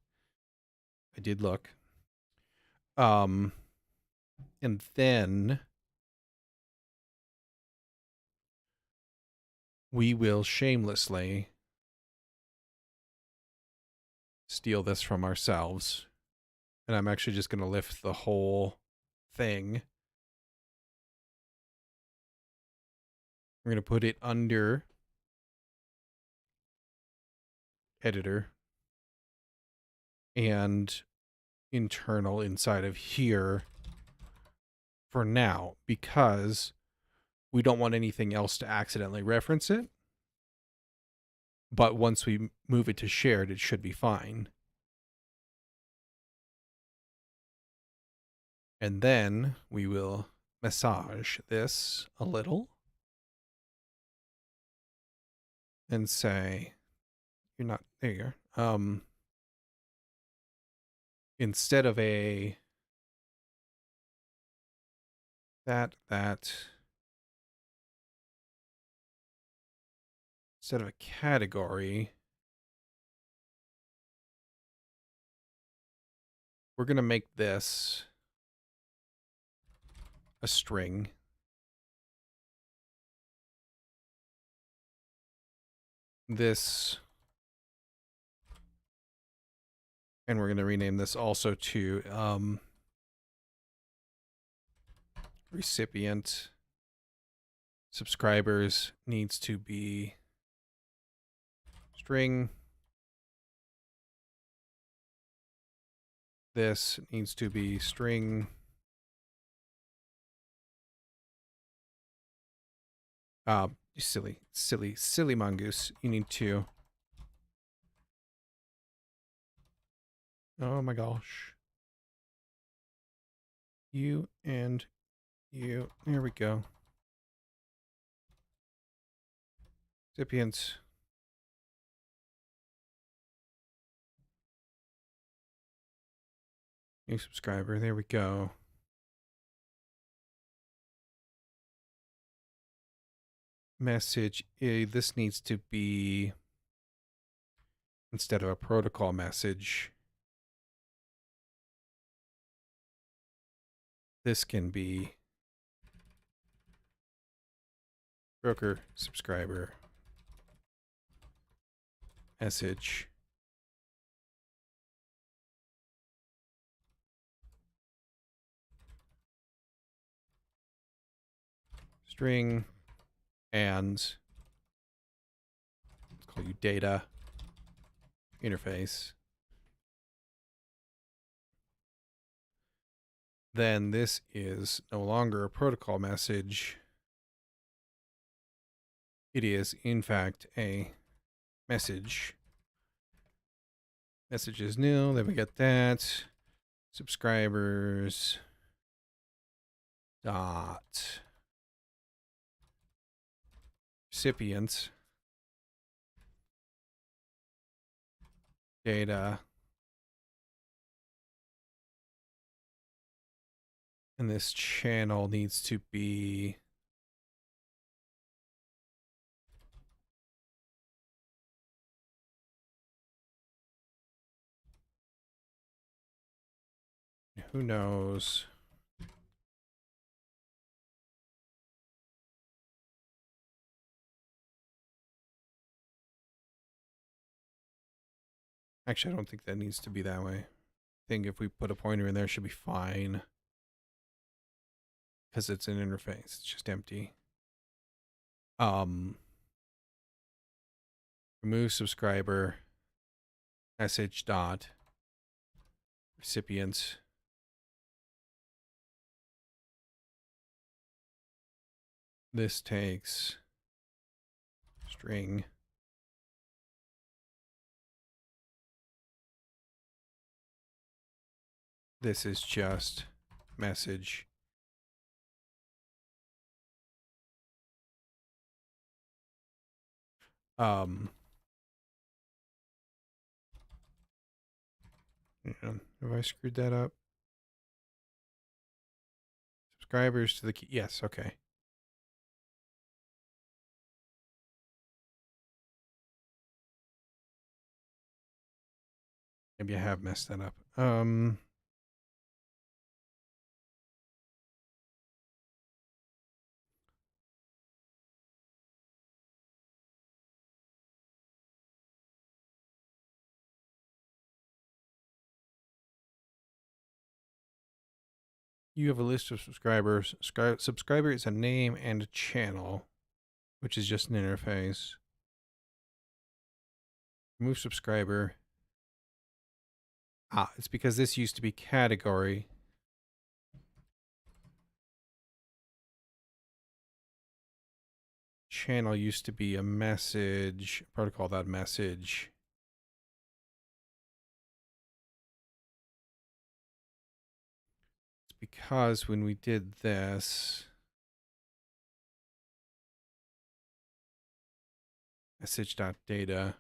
I did look. And then we will shamelessly steal this from ourselves. And I'm actually just going to lift the whole thing. We're going to put it under editor and internal inside of here for now, because we don't want anything else to accidentally reference it. But once we move it to shared, it should be fine. And then we will massage this a little and say, you're not, there you are. Instead of a, that, instead of a category, we're going to make this a string. This, and we're going to rename this also to recipient subscribers needs to be string. This needs to be string. Silly mongoose. You need to. Oh my gosh. You and you. There we go. Recipients. New subscriber. There we go. Message. This needs to be, instead of a protocol message, this can be broker subscriber message. String, and let's call you data interface. Then this is no longer a protocol message. It is, in fact, a message. Message is new. Then we got that. Subscribers dot recipient data. And this channel needs to be who knows? Actually, I don't think that needs to be that way. I think if we put a pointer in there, it should be fine. Because it's an interface. It's just empty. Remove subscriber message dot recipient. This takes string. This is just message. Yeah. Have I screwed that up? Subscribers to the key. Yes, okay. Maybe I have messed that up. You have a list of subscribers. Subscriber is a name and a channel, which is just an interface. Remove subscriber. Ah, it's because this used to be category. Channel used to be a message, protocol.message. It's because when we did this, message.data,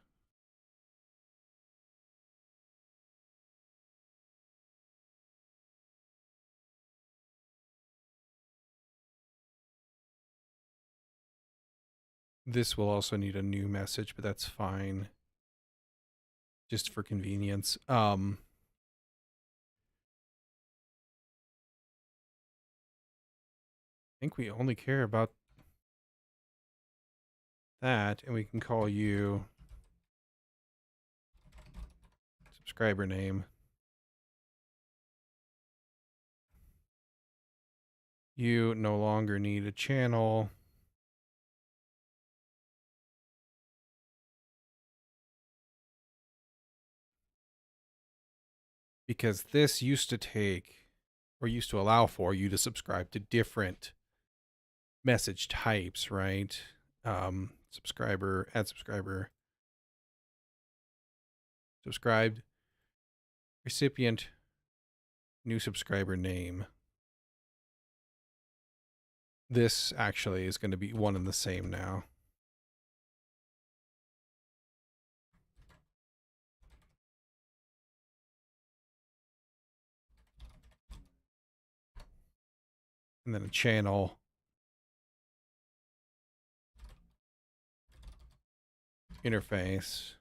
this will also need a new message, but that's fine. Just for convenience. I think we only care about that, and we can call you subscriber name. You no longer need a channel. Because this used to take, or used to allow for you to subscribe to different message types, right? Subscriber, add subscriber, subscribed, recipient, new subscriber name. This actually is going to be one and the same now. And then a channel. Interface.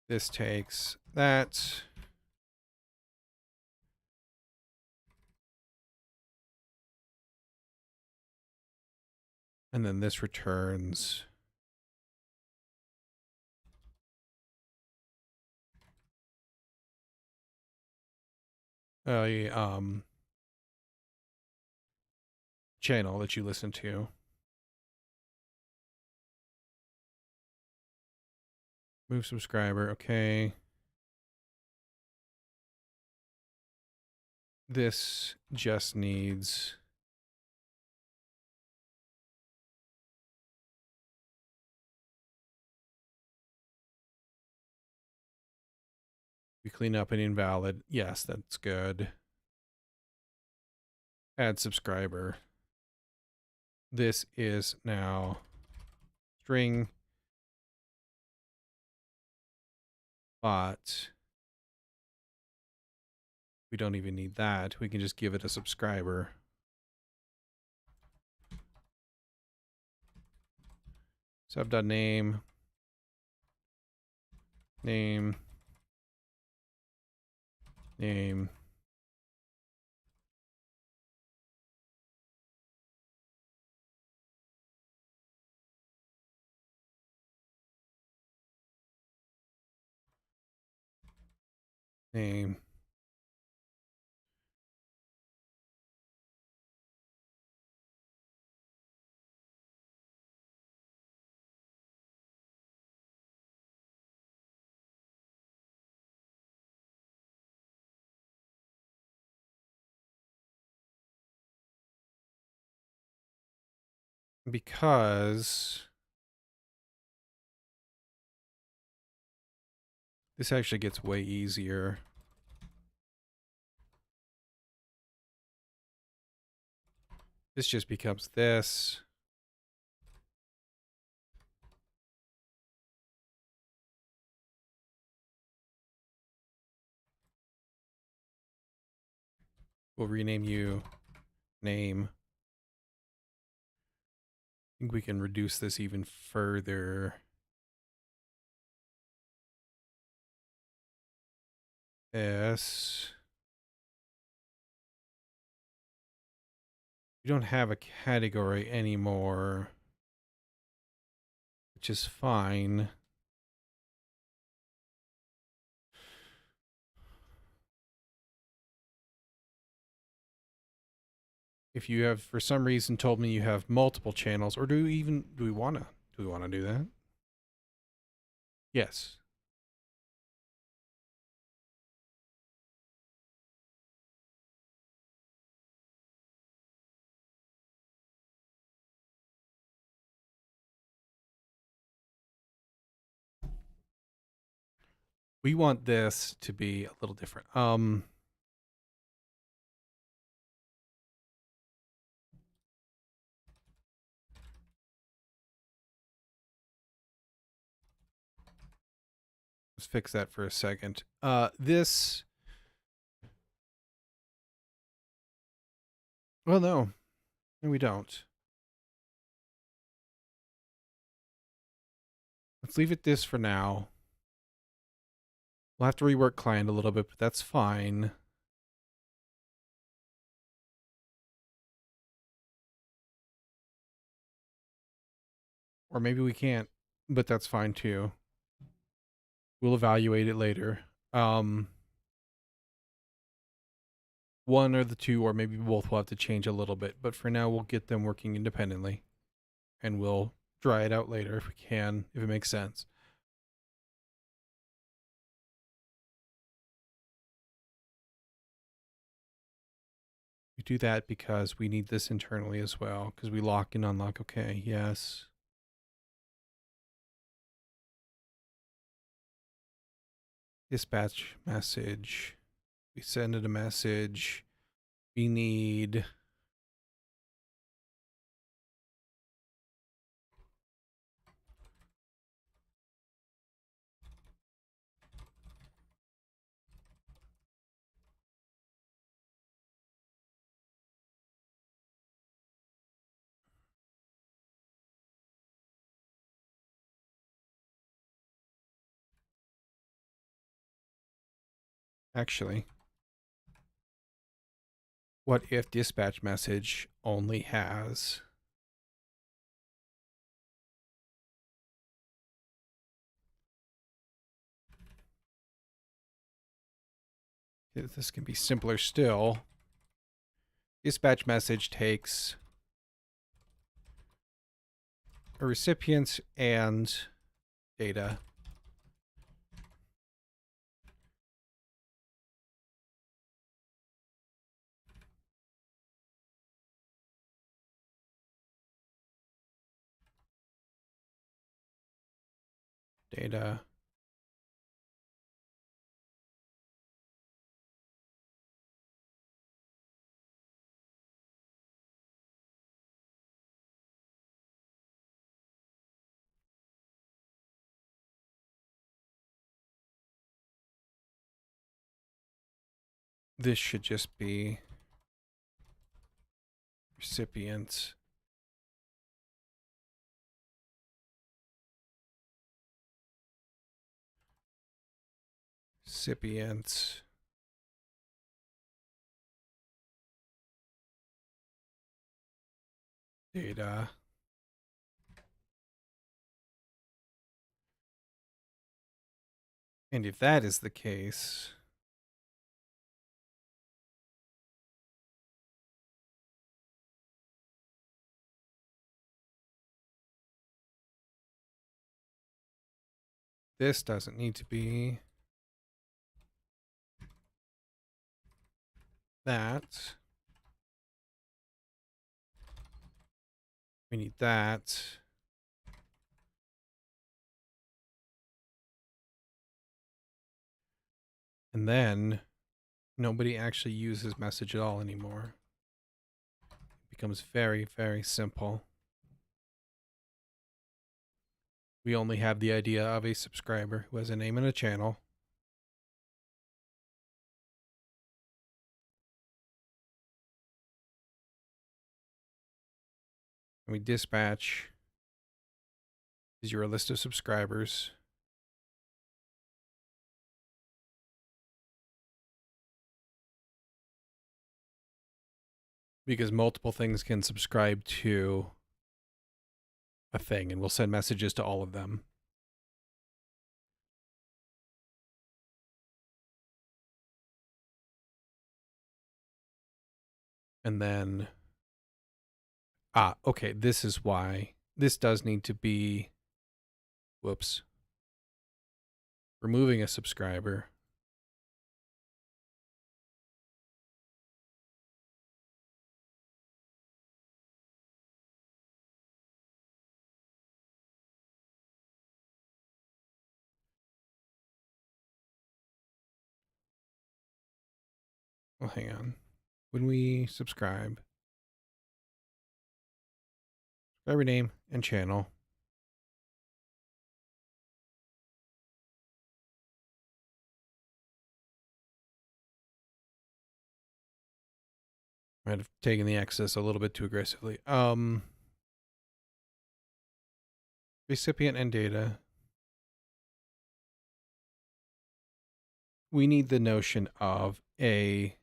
This takes that. And then this returns a channel that you listen to. Move subscriber, okay. This just needs we clean up an invalid. Yes, that's good. Add subscriber. This is now string, but we don't even need that. We can just give it a subscriber. Sub.name, name, name. Name. Because this actually gets way easier. This just becomes this. We'll rename you name. I think we can reduce this even further. S. We don't have a category anymore, which is fine. If you have, for some reason, told me you have multiple channels, or do we want to do that? Yes. We want this to be a little different. Let's fix that for a second. This. Well, no, we don't. Let's leave it this for now. We'll have to rework client a little bit, but that's fine. Or maybe we can't, but that's fine too. We'll evaluate it later. One or the two, or maybe both will have to change a little bit, but for now we'll get them working independently. And we'll dry it out later if we can, if it makes sense. We do that because we need this internally as well, because we lock and unlock. Okay, yes. Dispatch message. We send it a message. We need actually. What if dispatch message only has this can be simpler still. Dispatch message takes a recipient and data. Data. This should just be recipient. Recipient. Data. And if that is the case, this doesn't need to be that. We need that. And then nobody actually uses message at all anymore. It becomes very, very simple. We only have the idea of a subscriber who has a name and a channel. And we dispatch is your list of subscribers. Because multiple things can subscribe to a thing, and we'll send messages to all of them. And then, okay, this is why this does need to be, whoops, removing a subscriber. Well, hang on. When we subscribe, subscriber name and channel. Might have taken the access a little bit too aggressively. Recipient and data. We need the notion of a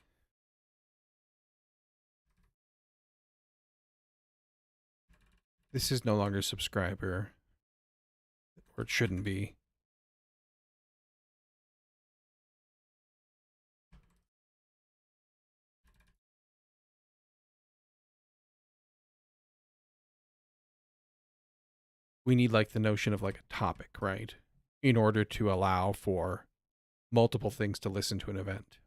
this is no longer subscriber, or it shouldn't be. We need like the notion of like a topic, right? In order to allow for multiple things to listen to an event.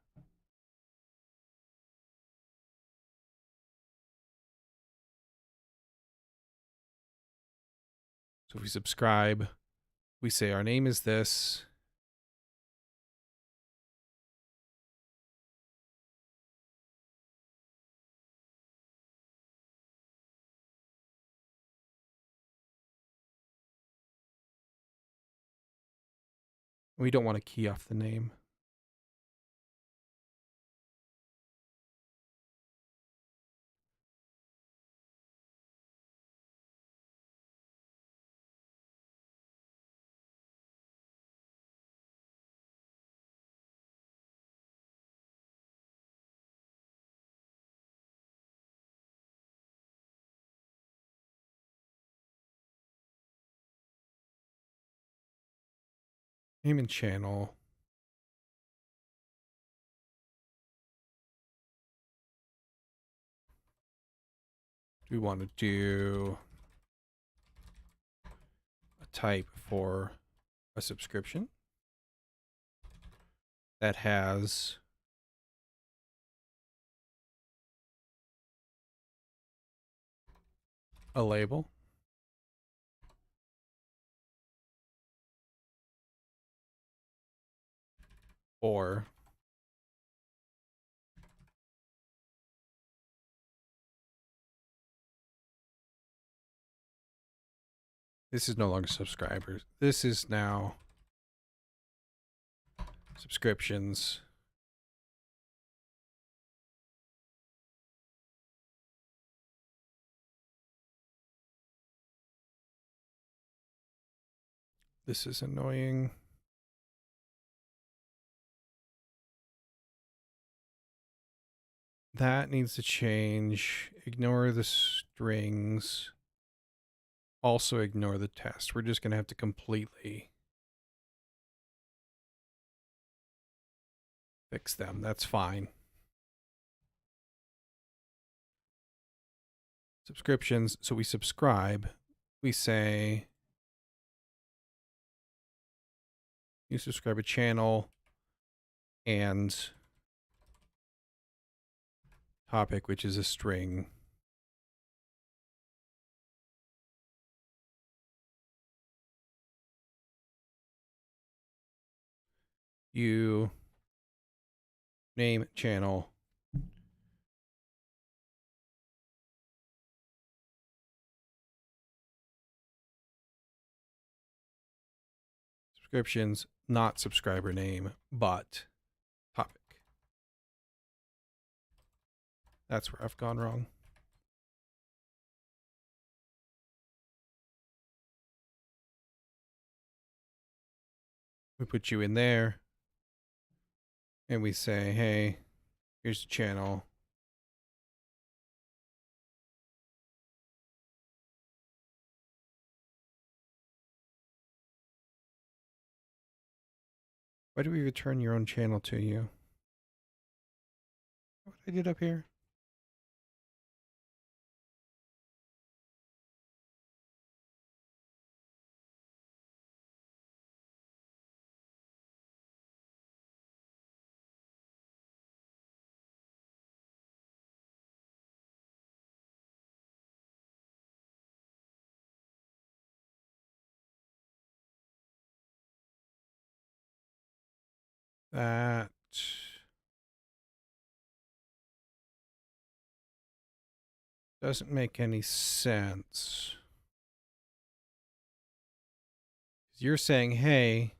So if we subscribe, we say our name is this. We don't want to key off the name. Name and channel. We want to do a type for a subscription that has a label. Or this is no longer subscribers. This is now subscriptions. This is annoying. That needs to change. Ignore the strings. Also ignore the test. We're just going to have to completely fix them. That's fine. Subscriptions. So we subscribe. We say you subscribe a channel and topic, which is a string. You name channel. Subscriptions, not subscriber name, but topic. That's where I've gone wrong. We put you in there. And we say, hey, here's the channel. Why do we return your own channel to you? What I did up here? That doesn't make any sense. You're saying, hey,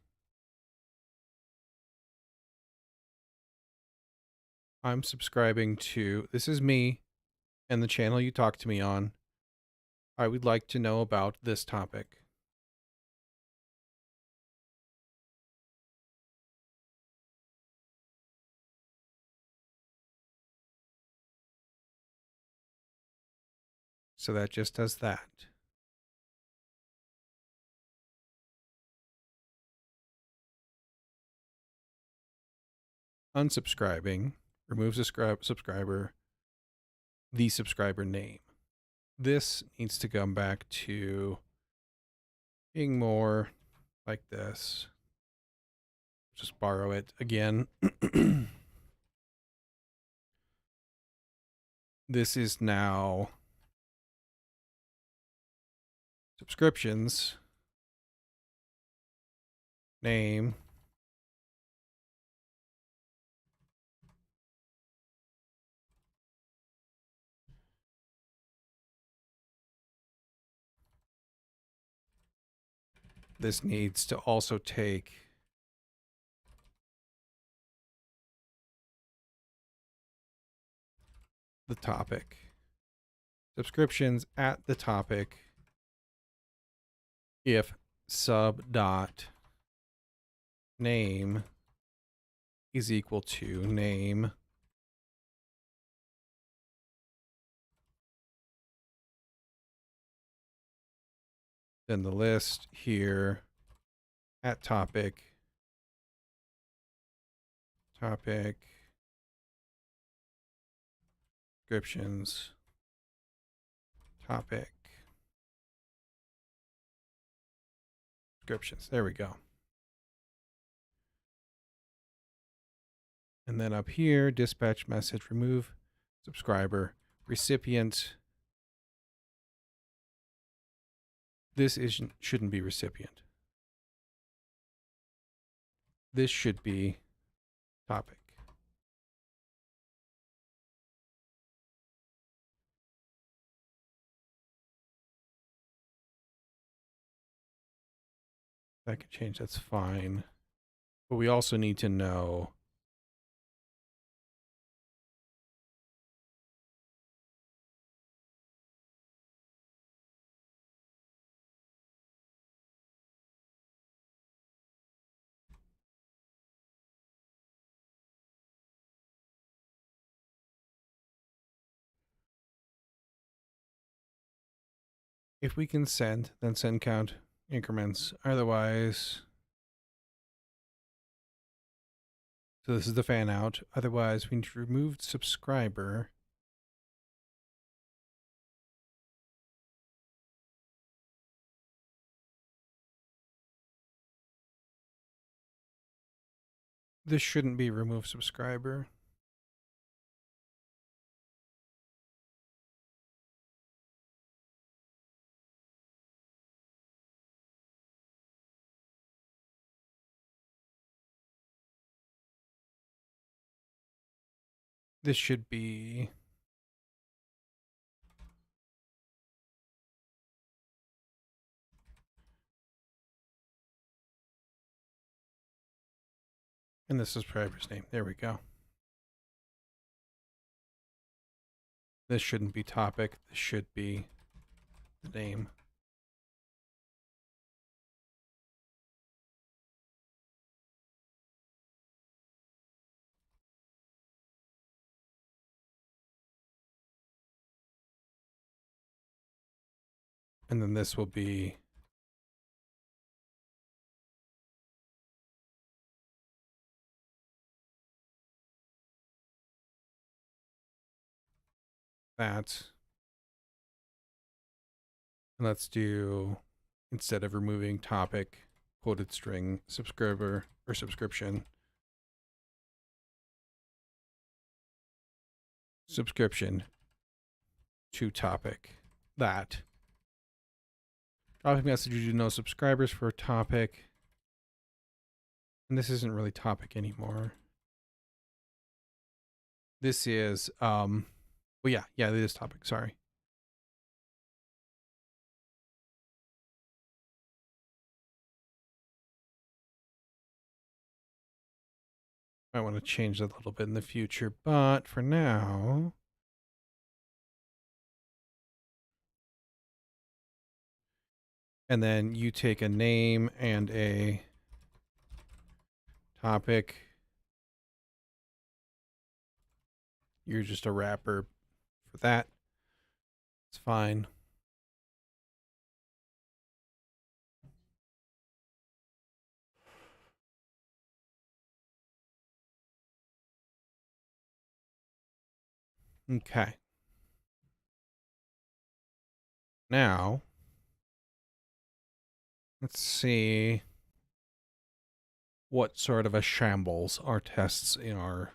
I'm subscribing to, this is me and the channel you talk to me on. I would like to know about this topic. So that just does that. Unsubscribing removes a subscriber, the subscriber name. This needs to come back to being more like this. Just borrow it again. This is now subscriptions, name, this needs to also take the topic. Subscriptions at the topic if sub dot name is equal to name then the list here at topic descriptions topic descriptions. There we go. And then up here, dispatch message, remove subscriber, recipient. This shouldn't be recipient. This should be topic. That could change, that's fine. But we also need to know if we can send, then send count increments. Otherwise, so this is the fan out. Otherwise, we need to remove subscriber. This shouldn't be remove subscriber. This should be and the subscriber's name. There we go. This shouldn't be topic. This should be the name. And then this will be that. And let's do, instead of removing topic, quoted string, subscriber or subscription, subscription to topic, that. Topic message, you do no subscribers for topic. And this isn't really topic anymore. This is, well, yeah, it is topic, sorry. I want to change that a little bit in the future, but for now, and then you take a name and a topic. You're just a wrapper for that. It's fine. Okay. Now, let's see what sort of a shambles our tests are.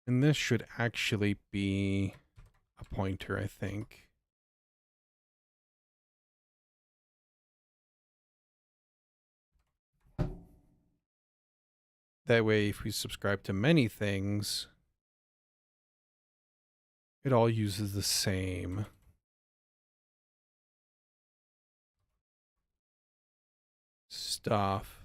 And this should actually be a pointer, I think. That way, if we subscribe to many things, it all uses the same stuff.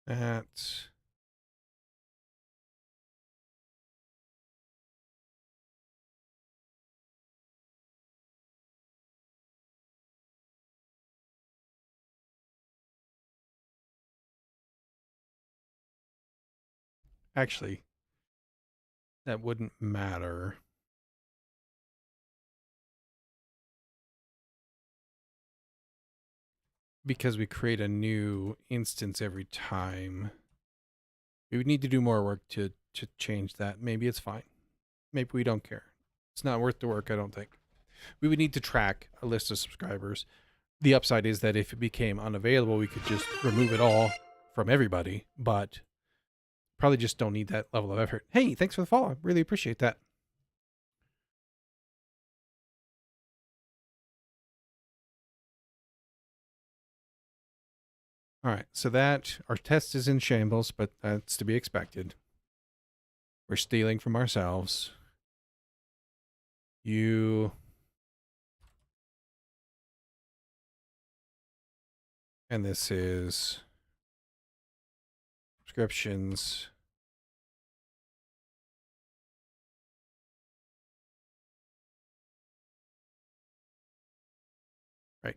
That. Actually, that wouldn't matter. Because we create a new instance every time. We would need to do more work to change that. Maybe it's fine. Maybe we don't care. It's not worth the work, I don't think. We would need to track a list of subscribers. The upside is that if it became unavailable, we could just remove it all from everybody, but probably just don't need that level of effort. Hey, thanks for the follow. I really appreciate that. All right, so that our test is in shambles, but that's to be expected. We're stealing from ourselves. You and this is subscriptions. Right.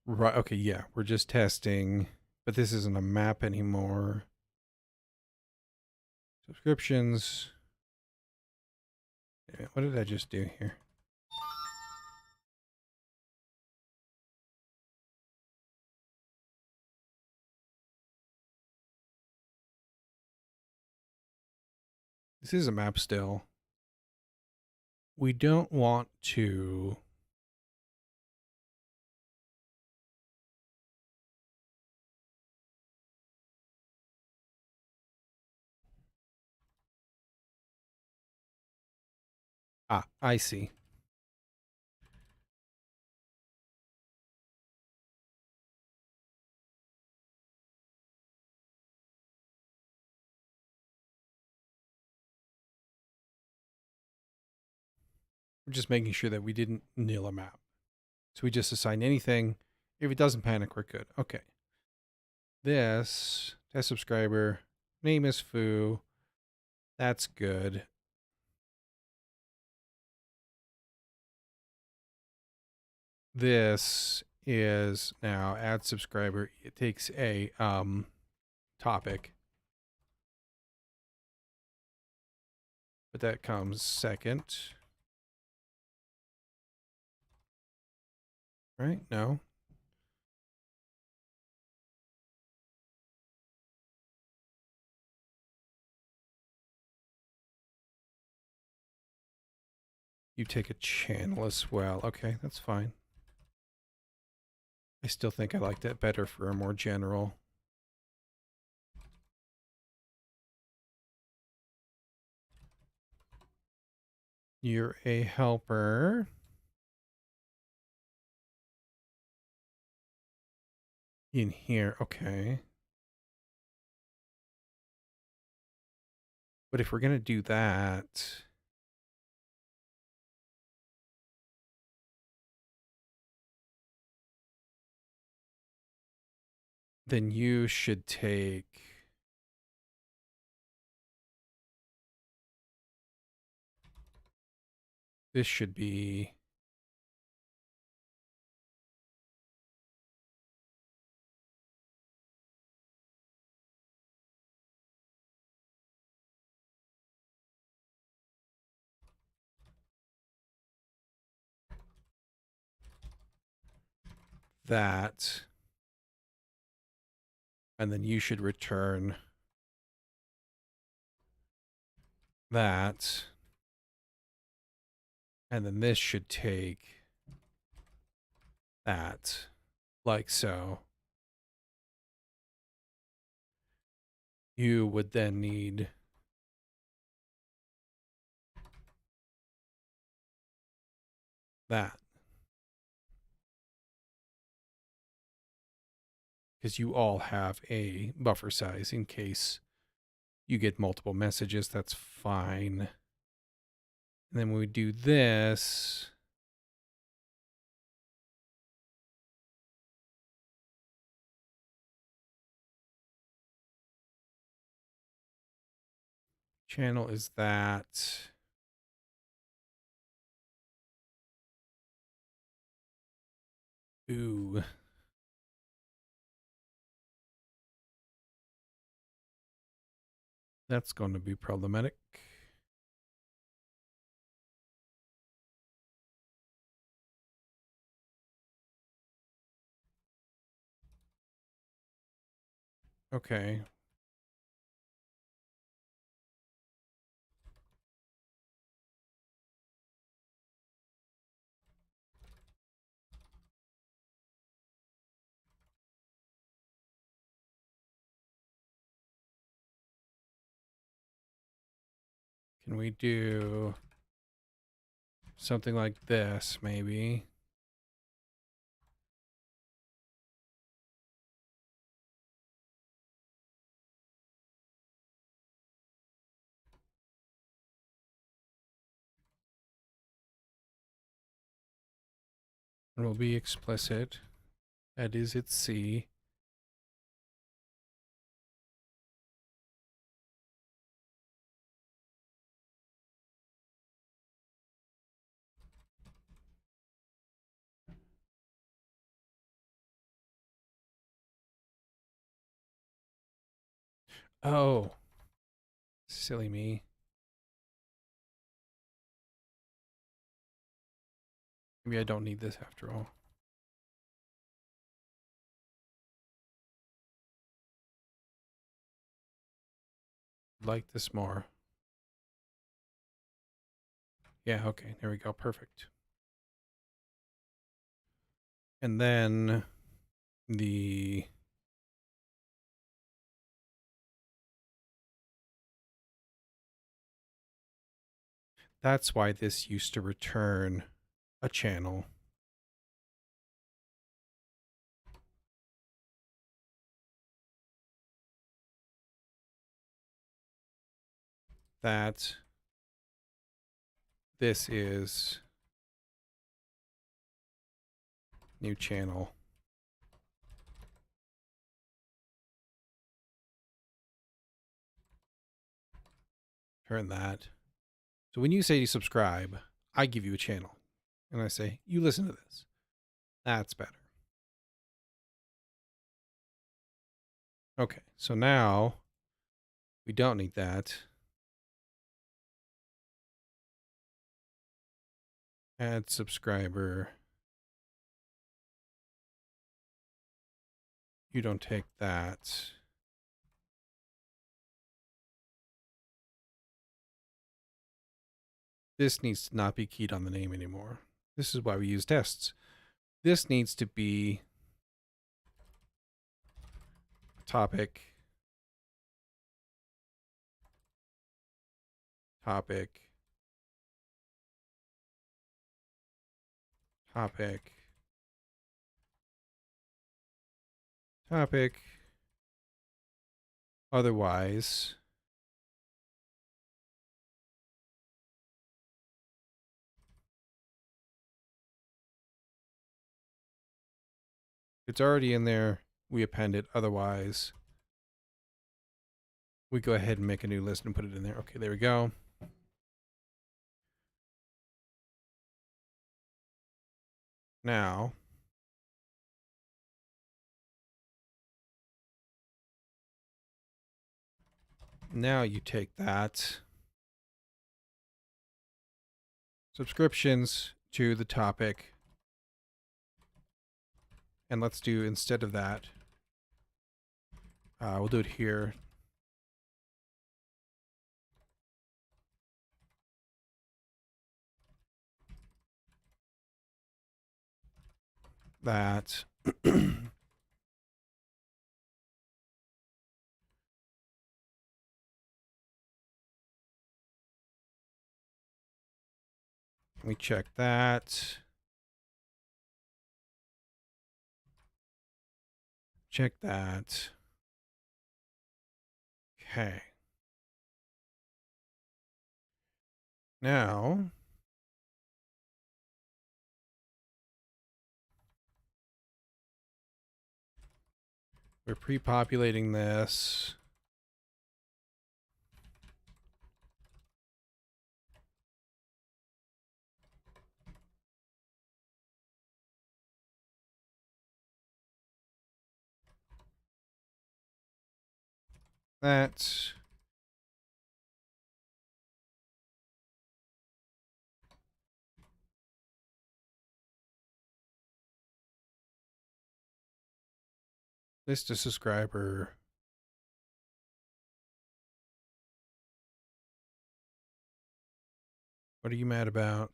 Right. Okay. Yeah. We're just testing, but this isn't a map anymore. Subscriptions. What did I just do here? This is a map still. We don't want to. Ah, I see. We're just making sure that we didn't nil a map. So we just assign anything If it doesn't panic, we're good. Okay. This test subscriber name is Foo. That's good. This is now add subscriber. It takes a topic, but that comes second. Right? No. You take a channel as well. Okay, that's fine. I still think I like that better for a more general. You're a helper. In here, okay. But if we're going to do that, then you should take this should be that, and then you should return that, and then this should take that, like so. You would then need that. Because you all have a buffer size in case you get multiple messages. That's fine. And then when we do this, channel is that. Ooh. That's going to be problematic. Okay. Can we do something like this, maybe? It will be explicit. That is its C. Oh. Silly me. Maybe I don't need this after all. Like this more. Yeah, okay, there we go. Perfect. And then the that's why this used to return a channel. That this is new channel. turn that. So when you say you subscribe, I give you a channel. And I say, you listen to this. That's better. Okay, so now we don't need that. Add subscriber. You don't take that. This needs to not be keyed on the name anymore. This is why we use tests. This needs to be topic, topic, topic, topic. Otherwise, it's already in there. We append it. Otherwise, we go ahead and make a new list and put it in there. Okay, there we go. Now, you take that subscriptions to the topic, and let's do, instead of that, we'll do it here. That we check that. Check that. Okay. Now, we're pre-populating this. That. List a subscriber. What are you mad about?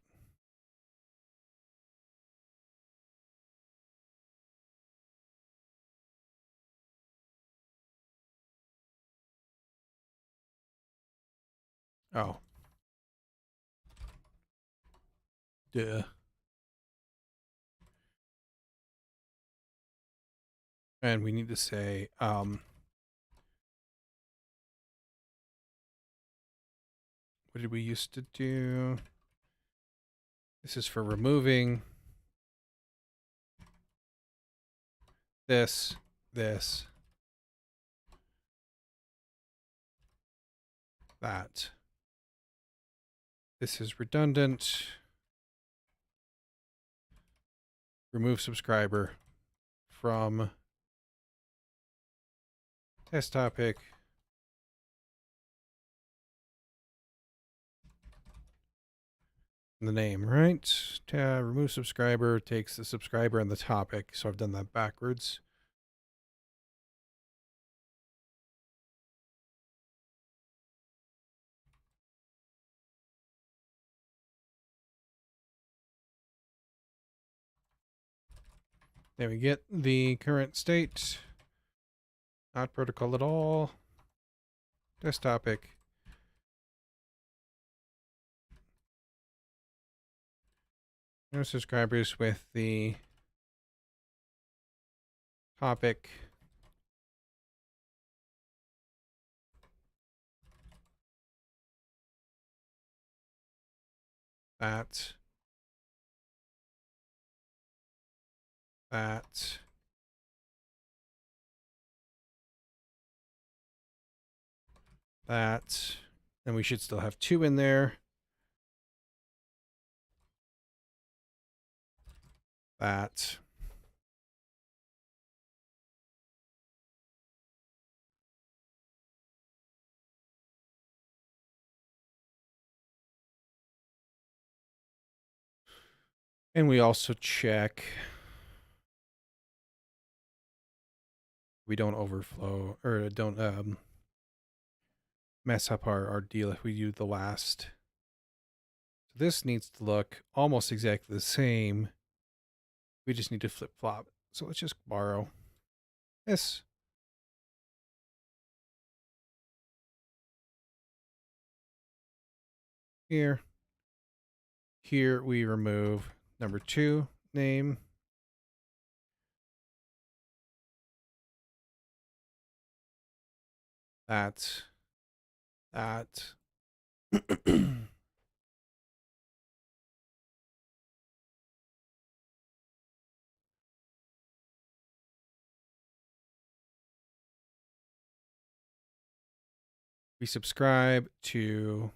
Oh. Duh. And we need to say, what did we used to do? This is for removing this, that. This is redundant. Remove subscriber from test topic. The name, right? Remove subscriber takes the subscriber and the topic. So I've done that backwards. There we get the current state. Not protocol at all. Test topic. No subscribers with the topic. That. That. That. And we should still have 2 in there. That. And we also check we don't overflow or don't mess up our deal if we do the last. So this needs to look almost exactly the same. We just need to flip flop. So let's just borrow this. Here. Here we remove number 2 name. That. We subscribe to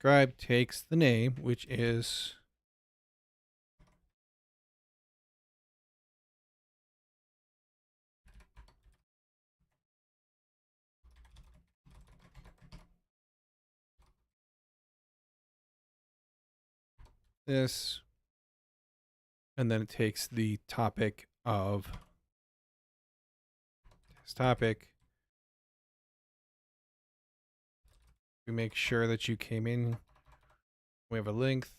subscribe takes the name, which is this, and then it takes the topic of this topic. We make sure that you came in. We have a length,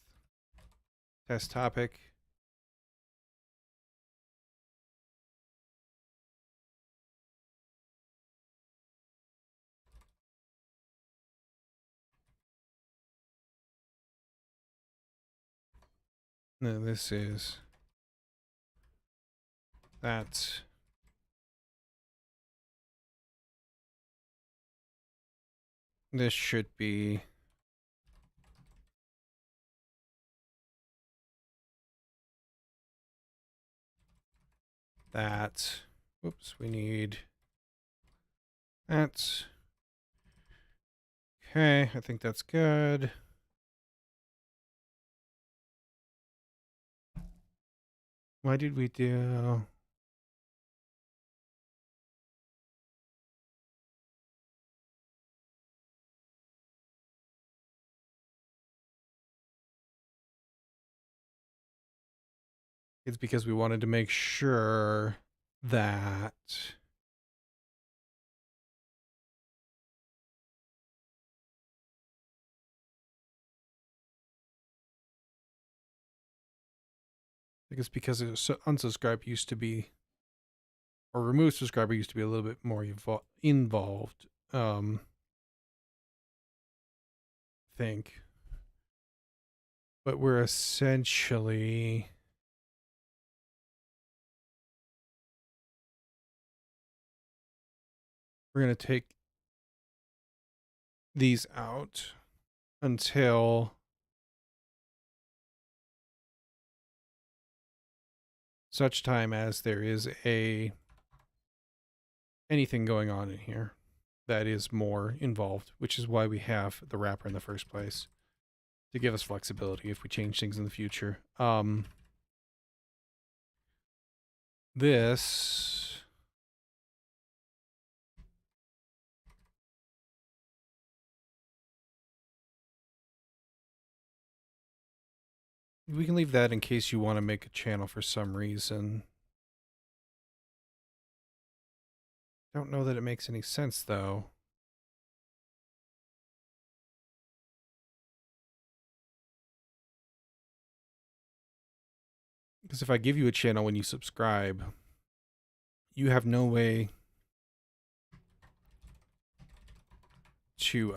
test topic. No, this is that. This should be that. Whoops, we need that. Okay, I think that's good. Why did we do... It's because we wanted to make sure that because it was so unsubscribe used to be, or remove subscriber used to be a little bit more involved. Think, but we're essentially we're gonna take these out until such time as there is anything going on in here that is more involved, which is why we have the wrapper in the first place, to give us flexibility if we change things in the future. This we can leave that in case you want to make a channel for some reason. Don't know that it makes any sense though. Because if I give you a channel when you subscribe, you have no way to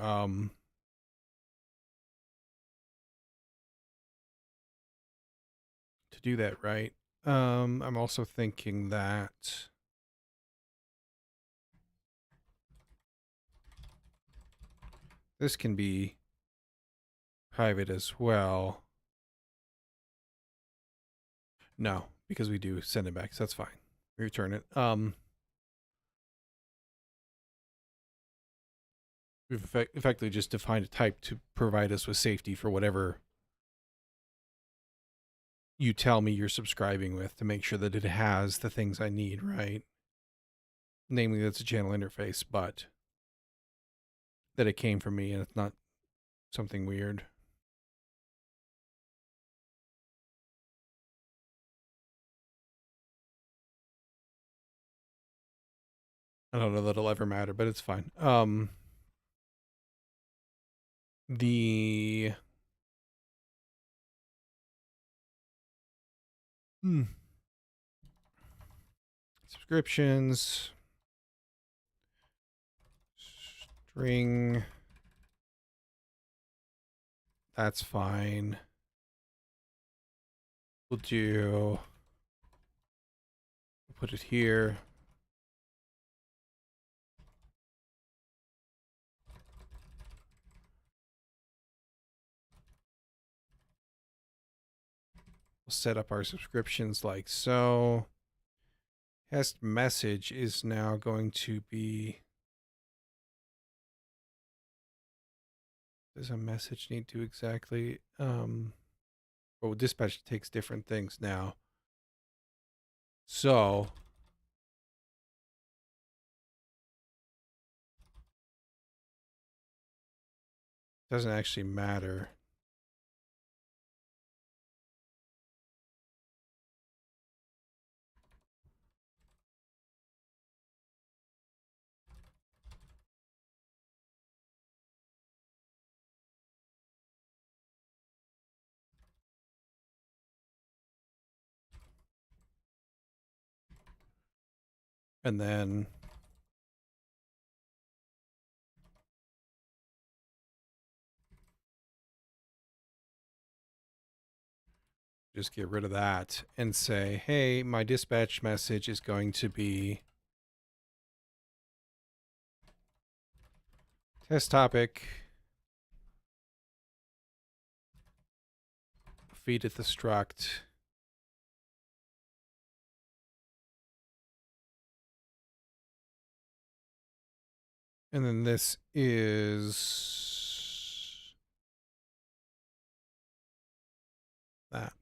do that, right? I'm also thinking that This can be private as well. No, because we do send it back, so that's fine. We return it. We've effectively just defined a type to provide us with safety for whatever you tell me you're subscribing with, to make sure that it has the things I need, right? Namely, that's a channel interface, but that it came from me and it's not something weird. I don't know that it'll ever matter, but it's fine. The subscriptions string, that's fine. We'll put it here. We'll set up our subscriptions like so. Test message is now going to be, does a message need to exactly, well, dispatch takes different things now. So doesn't actually matter. And then just get rid of that and say, hey, my dispatch message is going to be test topic, feed it the struct, and then this is that.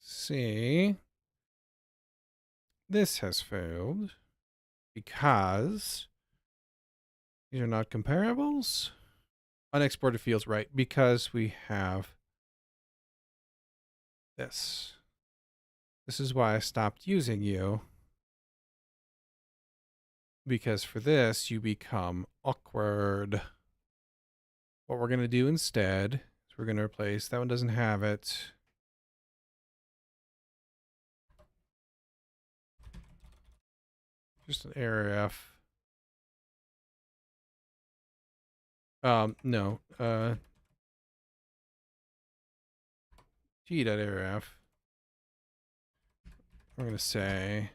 See, this has failed because these are not comparables. Unexported fields, right? Because we have this. This is why I stopped using you. Because for this, you become awkward. What we're going to do instead is we're going to replace, that one doesn't have it. Just an arrf. No. G.arf. We're going to say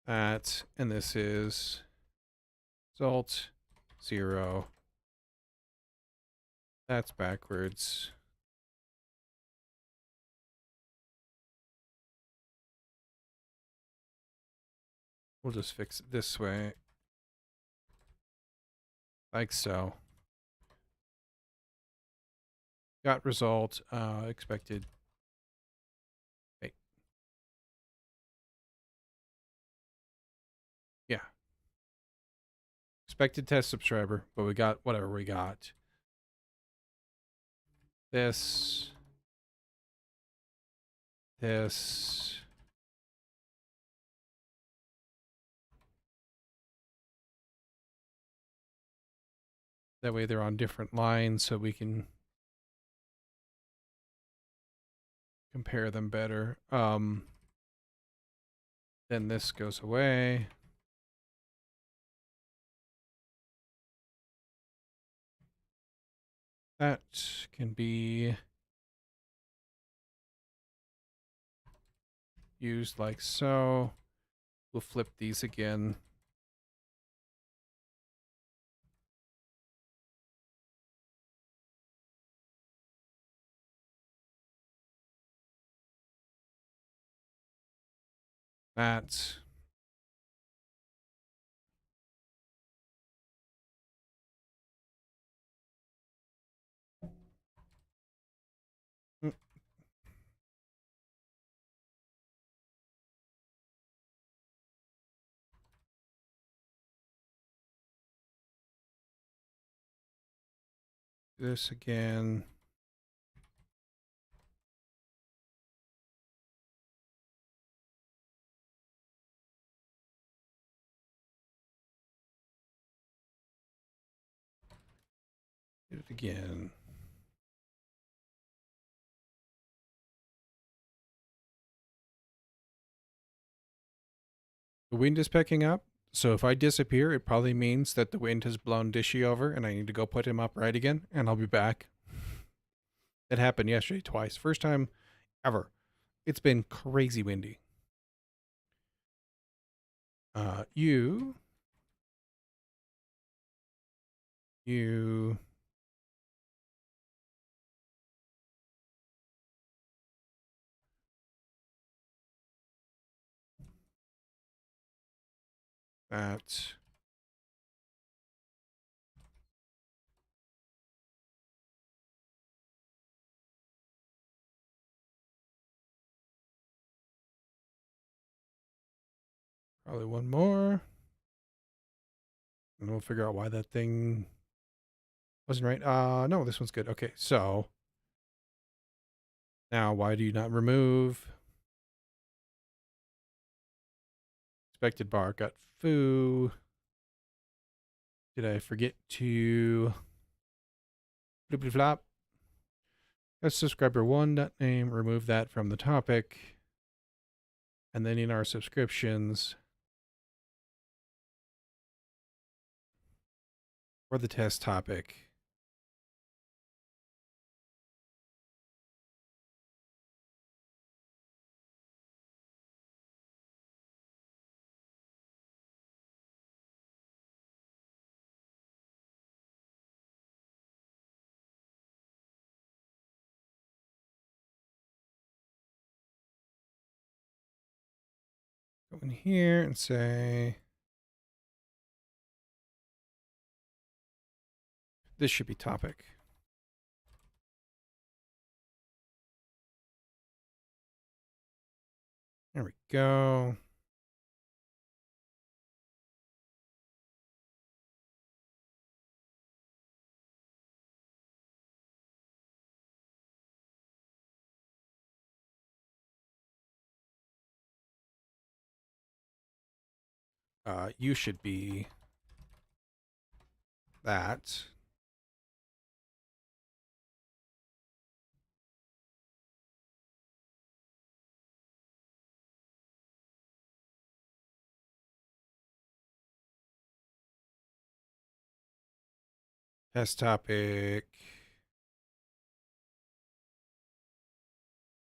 that, and this is result 0. That's backwards. We'll just fix it this way. Like so. Got result, expected. Wait. Yeah. Expected test subscriber, but we got whatever we got. This. That way they're on different lines so we can compare them better. Then this goes away. That can be used like so. We'll flip these again. That. Mm, this again. Do it again. The wind is picking up, so if I disappear, it probably means that the wind has blown Dishy over and I need to go put him upright again, and I'll be back. It happened yesterday twice. First time ever. It's been crazy windy. You, that, probably one more. And we'll figure out why that thing wasn't right. No, this one's good. Okay, so now why do you not remove expected bar? Got foo. Did I forget to bloop flop? That's subscriber one name. Remove that from the topic. And then in our subscriptions, for the test topic, go in here and say, this should be topic. There we go. You should be that. Test topic.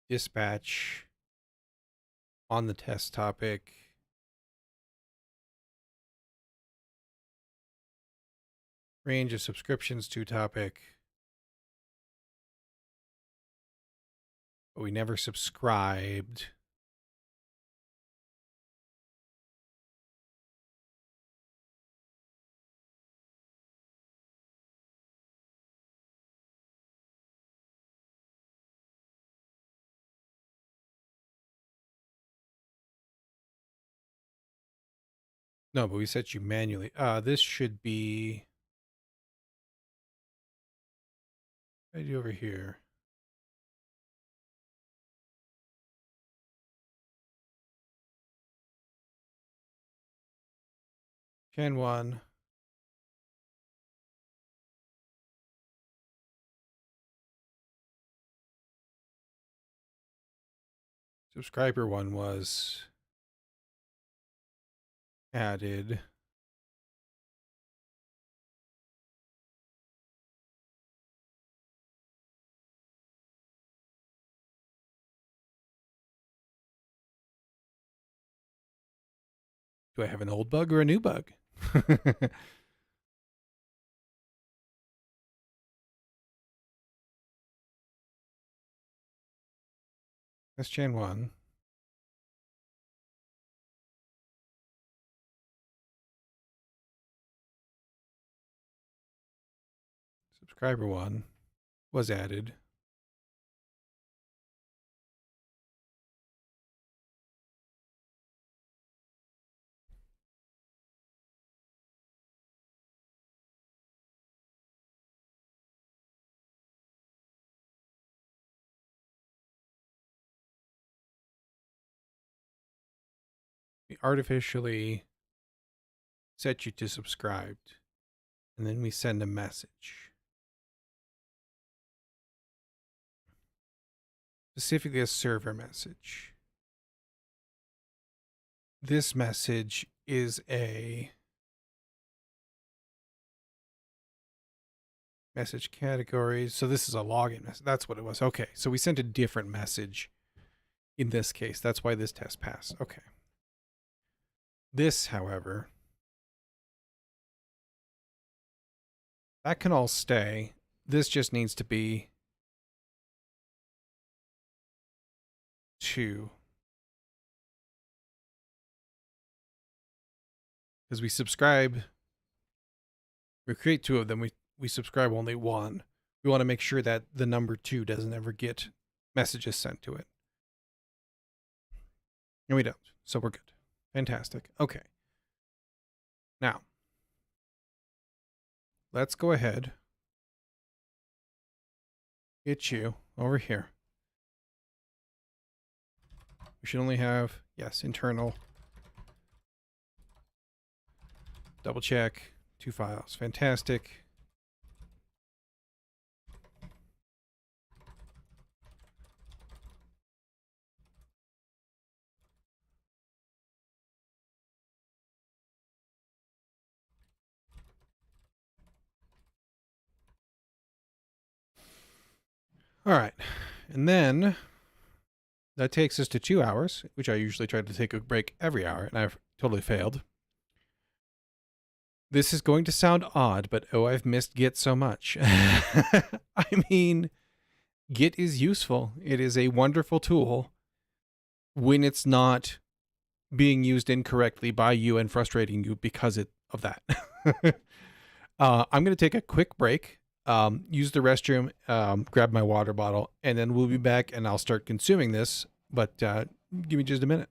Dispatch on the test topic. Range of subscriptions to topic. But we never subscribed. No, but we set you manually. This should be. What do I do over here? Can one. Subscriber one was added. Do I have an old bug or a new bug? That's Chan 1. Subscriber 1 was added. We artificially set you to subscribed, and then we send a message. Specifically a server message. This message is a message category. So this is a login message. That's what it was. Okay, so we sent a different message in this case. That's why this test passed. Okay. This, however, that can all stay. This just needs to be 2. Because we subscribe, we create 2 of them. We subscribe only 1. We want to make sure that the number 2 doesn't ever get messages sent to it. And we don't. So we're good. Fantastic. Okay. Now, let's go ahead. Get you over here. We should only have, yes, internal. Double check. 2 files. Fantastic. All right. And then that takes us to 2 hours, which I usually try to take a break every hour, and I've totally failed. This is going to sound odd, but oh, I've missed Git so much. I mean, Git is useful. It is a wonderful tool when it's not being used incorrectly by you and frustrating you because of that. I'm going to take a quick break, use the restroom, grab my water bottle, and then we'll be back and I'll start consuming this. But give me just a minute.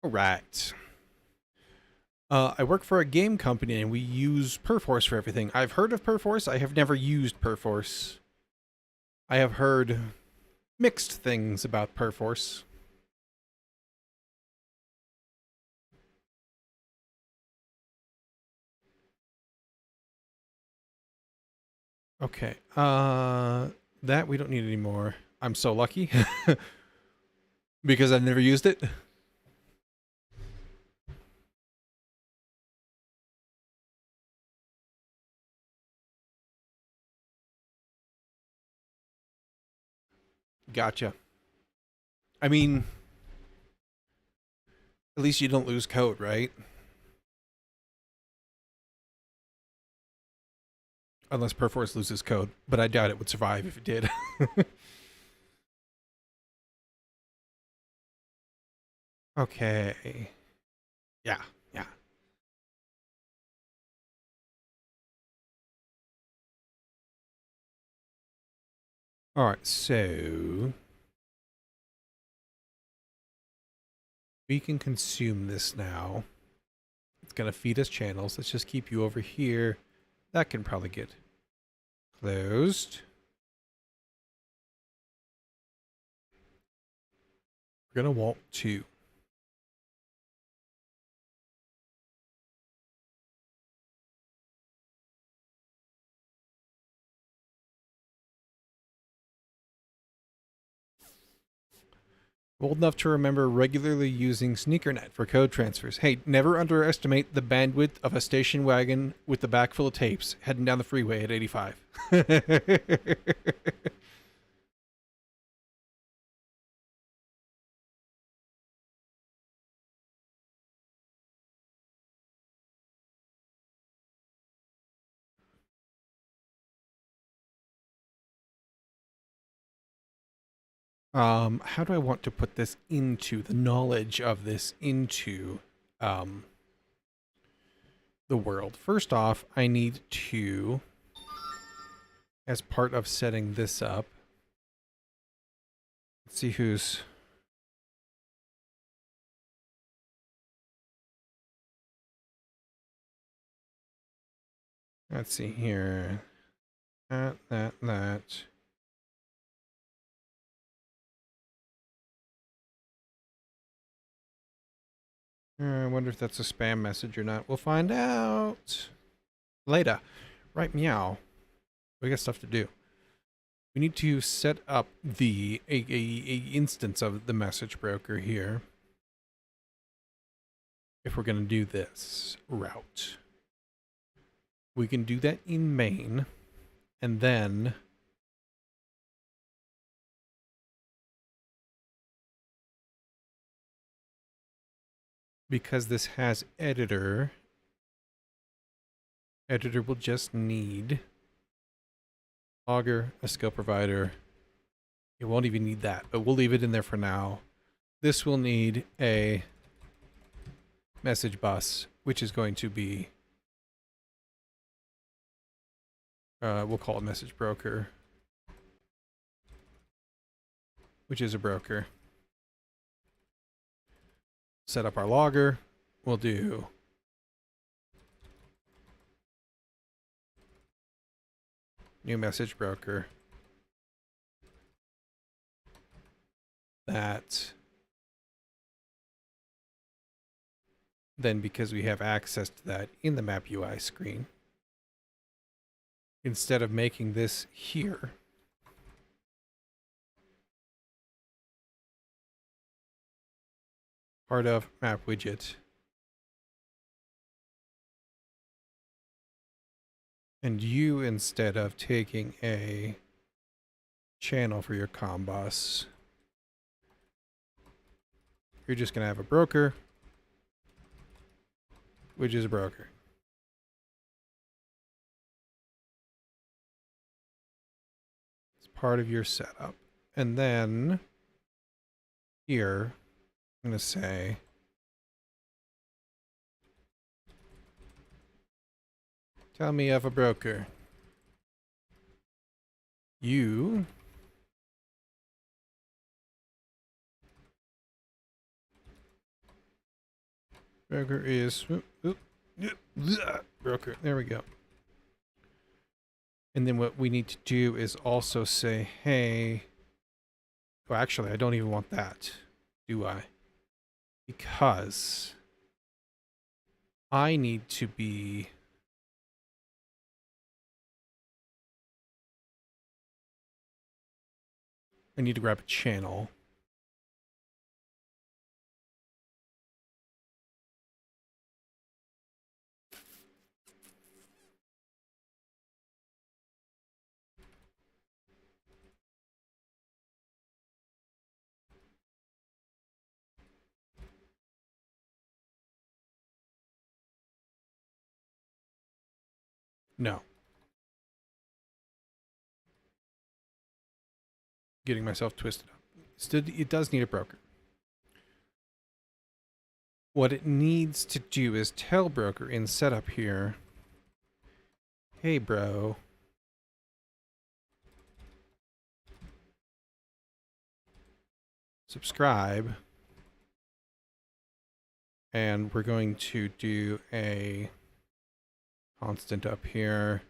All right. I work for a game company and we use Perforce for everything. I've heard of Perforce. I have never used Perforce. I have heard mixed things about Perforce. Okay. That we don't need anymore. I'm so lucky because I've never used it. Gotcha. I mean, at least you don't lose code, right? Unless Perforce loses code, but I doubt it would survive if it did. Okay. Yeah, yeah. All right, so we can consume this now. It's going to feed us channels. Let's just keep you over here. That can probably get closed. We're going to want to. Old enough to remember regularly using SneakerNet for code transfers. Hey, never underestimate the bandwidth of a station wagon with the back full of tapes heading down the freeway at 85. How do I want to put this into the knowledge of this into um, the world? First off, I need to, as part of setting this up, let's see who's. Let's see here. That. I wonder if that's a spam message or not. We'll find out later. Right, meow. We got stuff to do. We need to set up the a instance of the message broker here. If we're going to do this route, we can do that in main, and then because this has editor will just need logger, a skill provider. It won't even need that, but we'll leave it in there for now. This will need a message bus, which is going to be, we'll call it message broker, which is a broker. Set up our logger. We'll do new message broker. That. Then because we have access to that in the map UI screen, instead of making this here, part of map widget, and you, instead of taking a channel for your comm bus, you're just going to have a broker, which is a broker. It's part of your setup. And then here, I'm going to say tell me of a broker. You broker is broker. There we go. And then what we need to do is also say, hey, well, actually, I don't even want that, do I? Because I need to be I need to grab a channel. No. Getting myself twisted up. It does need a broker. What it needs to do is tell broker in setup here, hey bro, subscribe, and we're going to do a constant up here.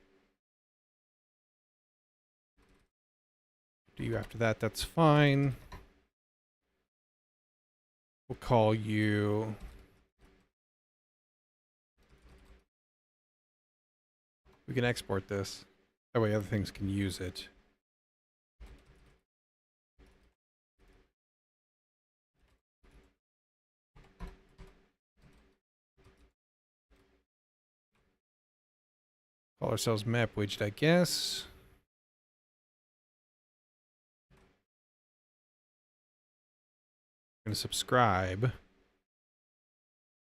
Do you after that, that's fine. We'll call you we can export this. That way other things can use it. Call ourselves map widget, I guess. We're going to subscribe.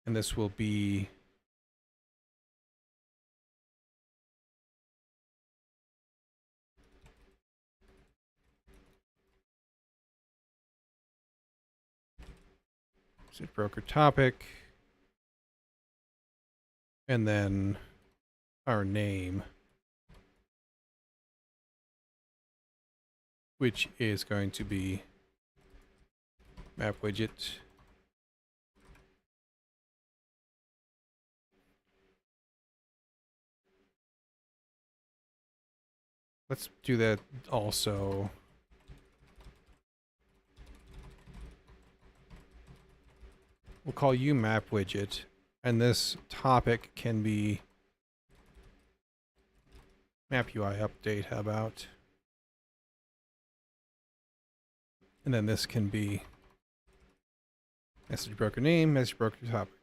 And this will be set broker topic. And then our name, which is going to be map widget. Let's do that also. We'll call you map widget, and this topic can be map UI update. How about? And then this can be message broker name, message broker topic.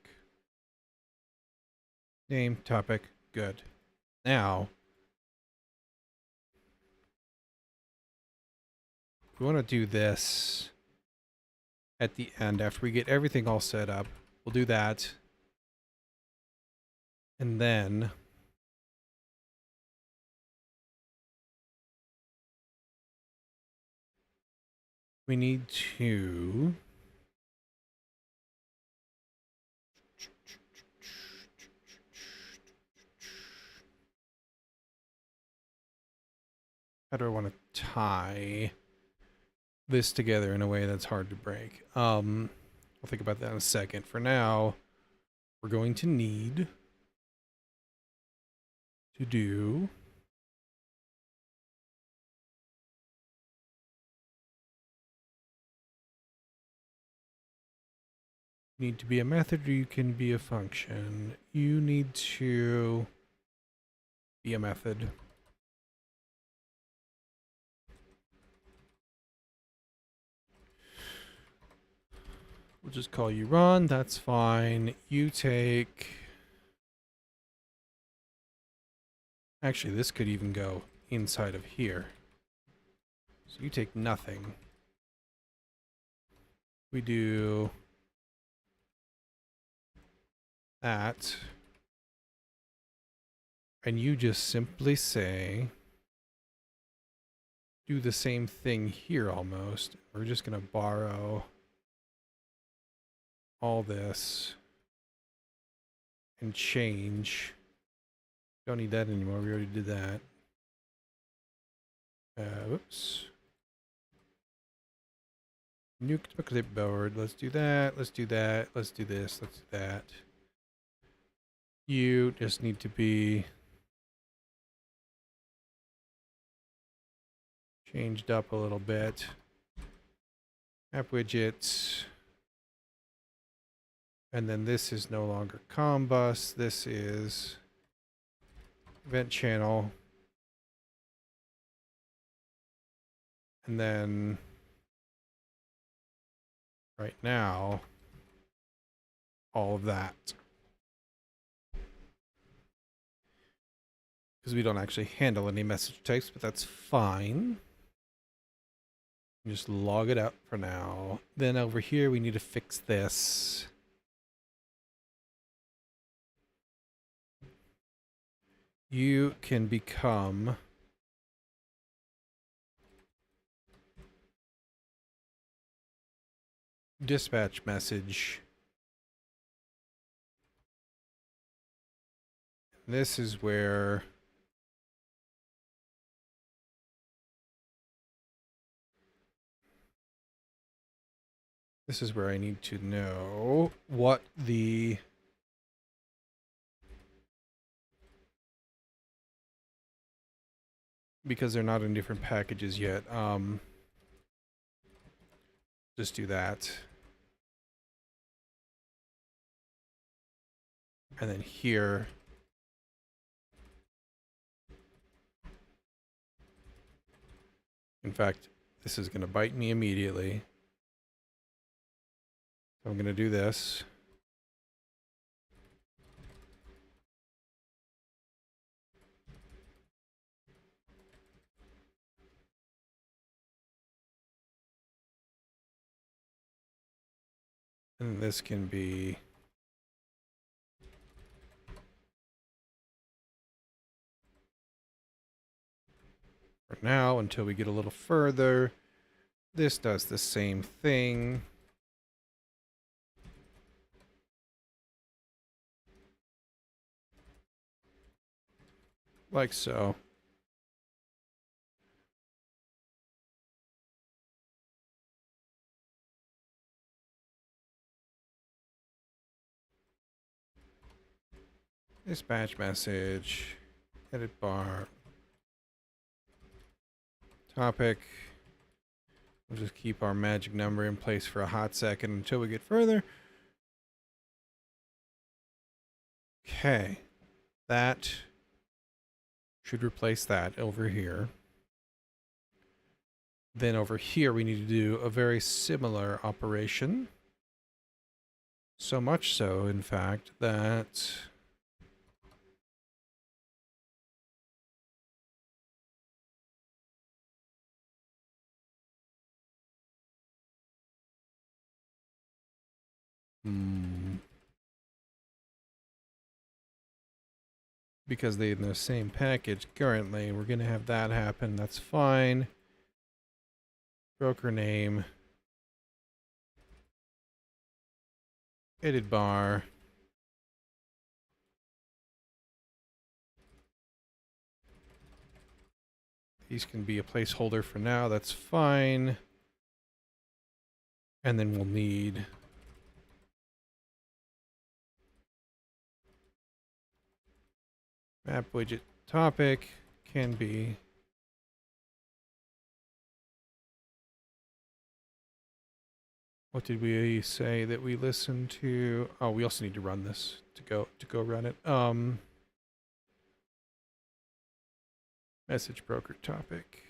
Name, topic, good. Now, we want to do this at the end after we get everything all set up. We'll do that. And then we need to how do I want to tie this together in a way that's hard to break? I'll think about that in a second. For now, we're going to need to do need to be a method, or you can be a function. You need to be a method. We'll just call you Ron, that's fine. You take... Actually, this could even go inside of here. So you take nothing. We do that. And you just simply say, do the same thing here almost. We're just going to borrow all this and change. Don't need that anymore. We already did that. Whoops. Nuke to clipboard. Let's do that. Let's do that. Let's do this. Let's do that. You just need to be changed up a little bit. App widgets. And then this is no longer Combus. This is event channel. And then right now all of that. Because we don't actually handle any message types, but that's fine. Just log it out for now. Then over here, we need to fix this. You can become dispatch message. This is where I need to know what the because they're not in different packages yet. Just do that. And then here, in fact, this is going to bite me immediately. So I'm going to do this. And this can be for now until we get a little further. This does the same thing. Like so. Dispatch message, edit bar, topic. We'll just keep our magic number in place for a hot second until we get further. Okay. That should replace that over here. Then over here, we need to do a very similar operation. So much so, in fact, that because they're in the same package currently, we're going to have that happen. That's fine. Broker name. Edit bar. These can be a placeholder for now. That's fine. And then we'll need map widget topic can be what did we say that we listened to? Oh, we also need to run this to go run it. Message broker topic.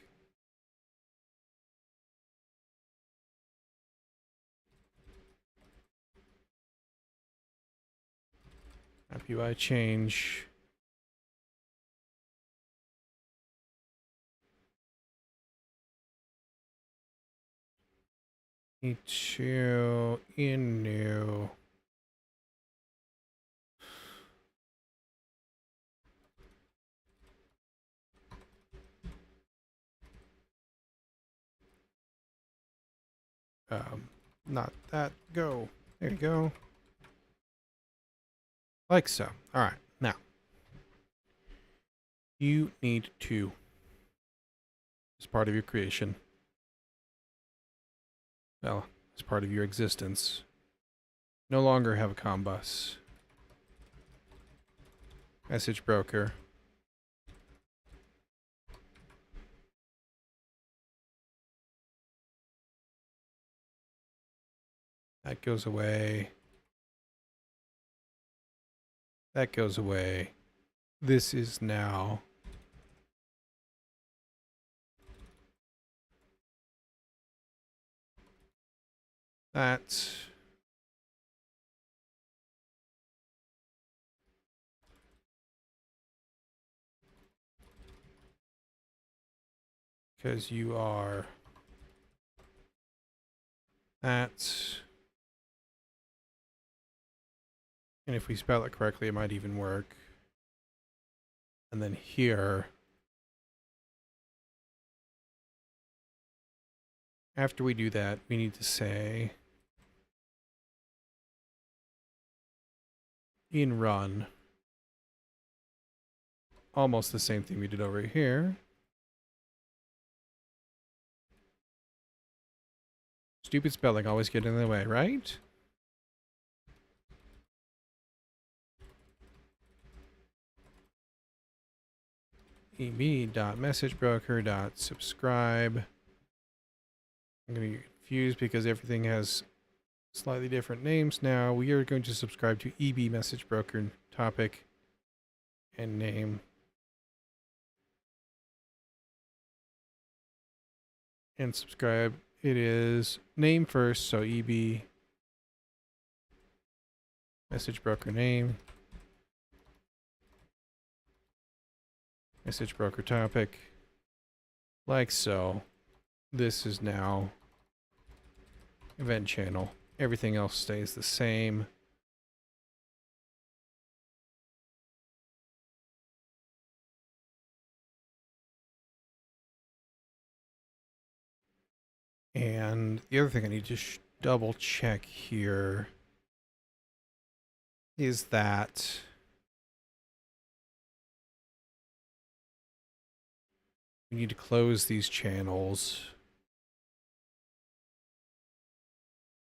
App UI change. Need to in new. Not that. Go. There you go. Like so. All right. Now, you need to, as part of your creation, well, as part of your existence, no longer have a comm bus. Message broker. That goes away. That goes away. This is now that. Because you are that. And if we spell it correctly, it might even work. And then here, after we do that, we need to say in run, almost the same thing we did over here. Stupid spelling always get in the way, right? eb.messagebroker.subscribe. I'm going to get confused because everything has slightly different names now. We are going to subscribe to EB Message Broker topic and name. And subscribe. It is name first, so EB Message Broker name. Message Broker topic. Like so. This is now event channel. Everything else stays the same. And the other thing I need to double check here is that we need to close these channels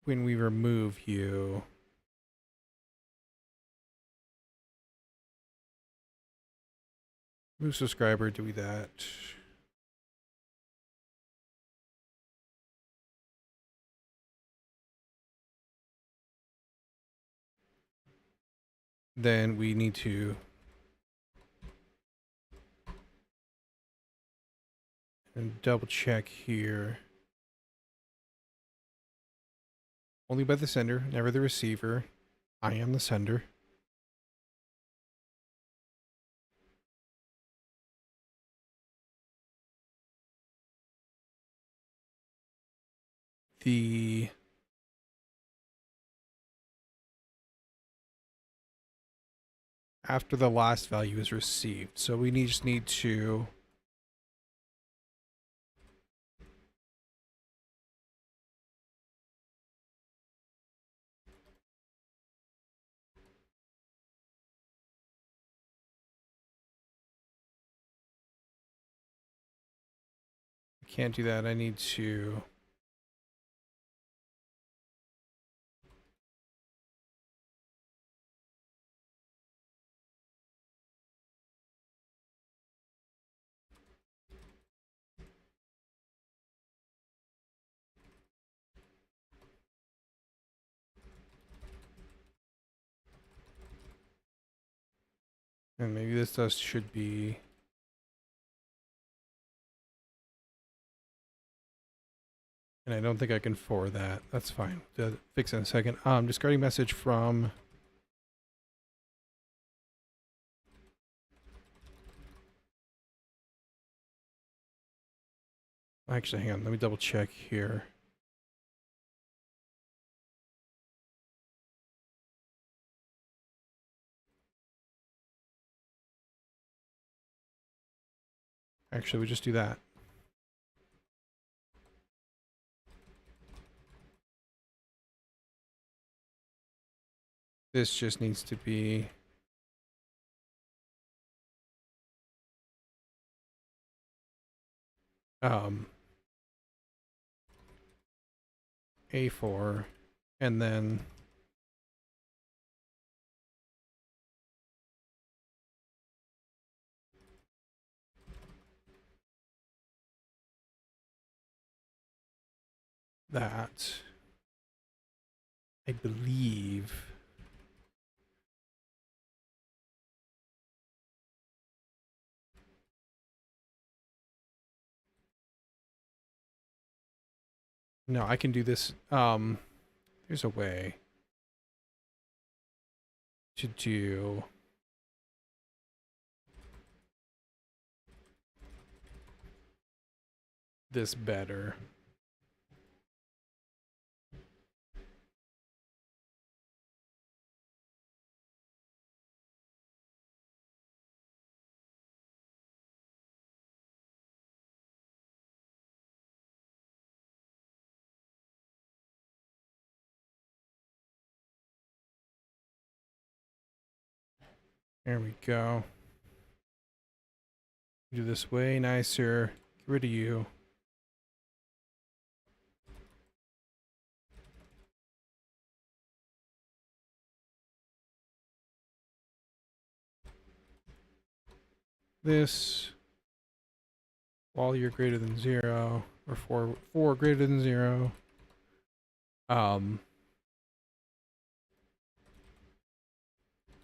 when we remove you. Move subscriber, do that. Then we need to double check here. Only by the sender, never the receiver. I am the sender. The after the last value is received. So we just need to can't do that. I need to and maybe this should be and I don't think I can forward that. That's fine. Fix it in a second. Discarding message from actually, hang on. Let me double check here. Actually, we just do that. This just needs to be A4 and then that I believe no, I can do this. Here's a way to do this better. There we go. Do this way nicer. Get rid of you. This while you're greater than 0 or four greater than 0.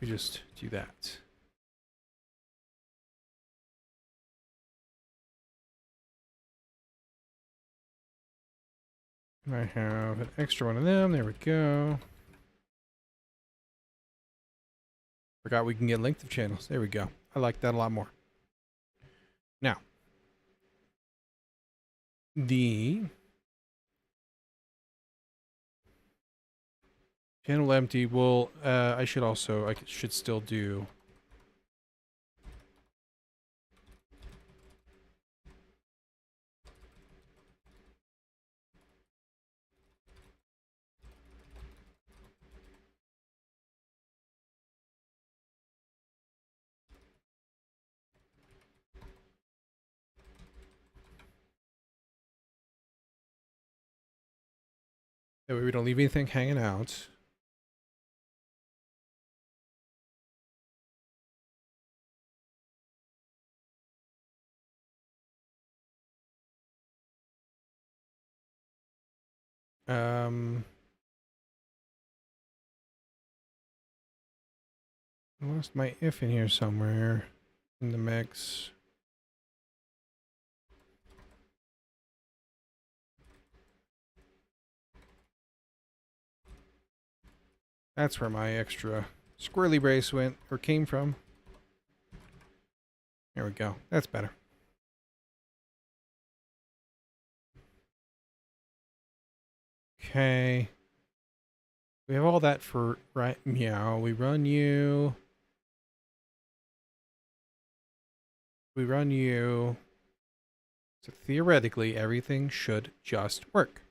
We just do that. And I have an extra one of them. There we go. Forgot we can get length of channels. There we go. I like that a lot more. Now, the channel empty will, I should still do that way we don't leave anything hanging out. I lost my if in here somewhere in the mix. That's where my extra squirrely brace went or came from. There we go. That's better. Okay. We have all that for right meow. We run you. We run you. So theoretically, everything should just work.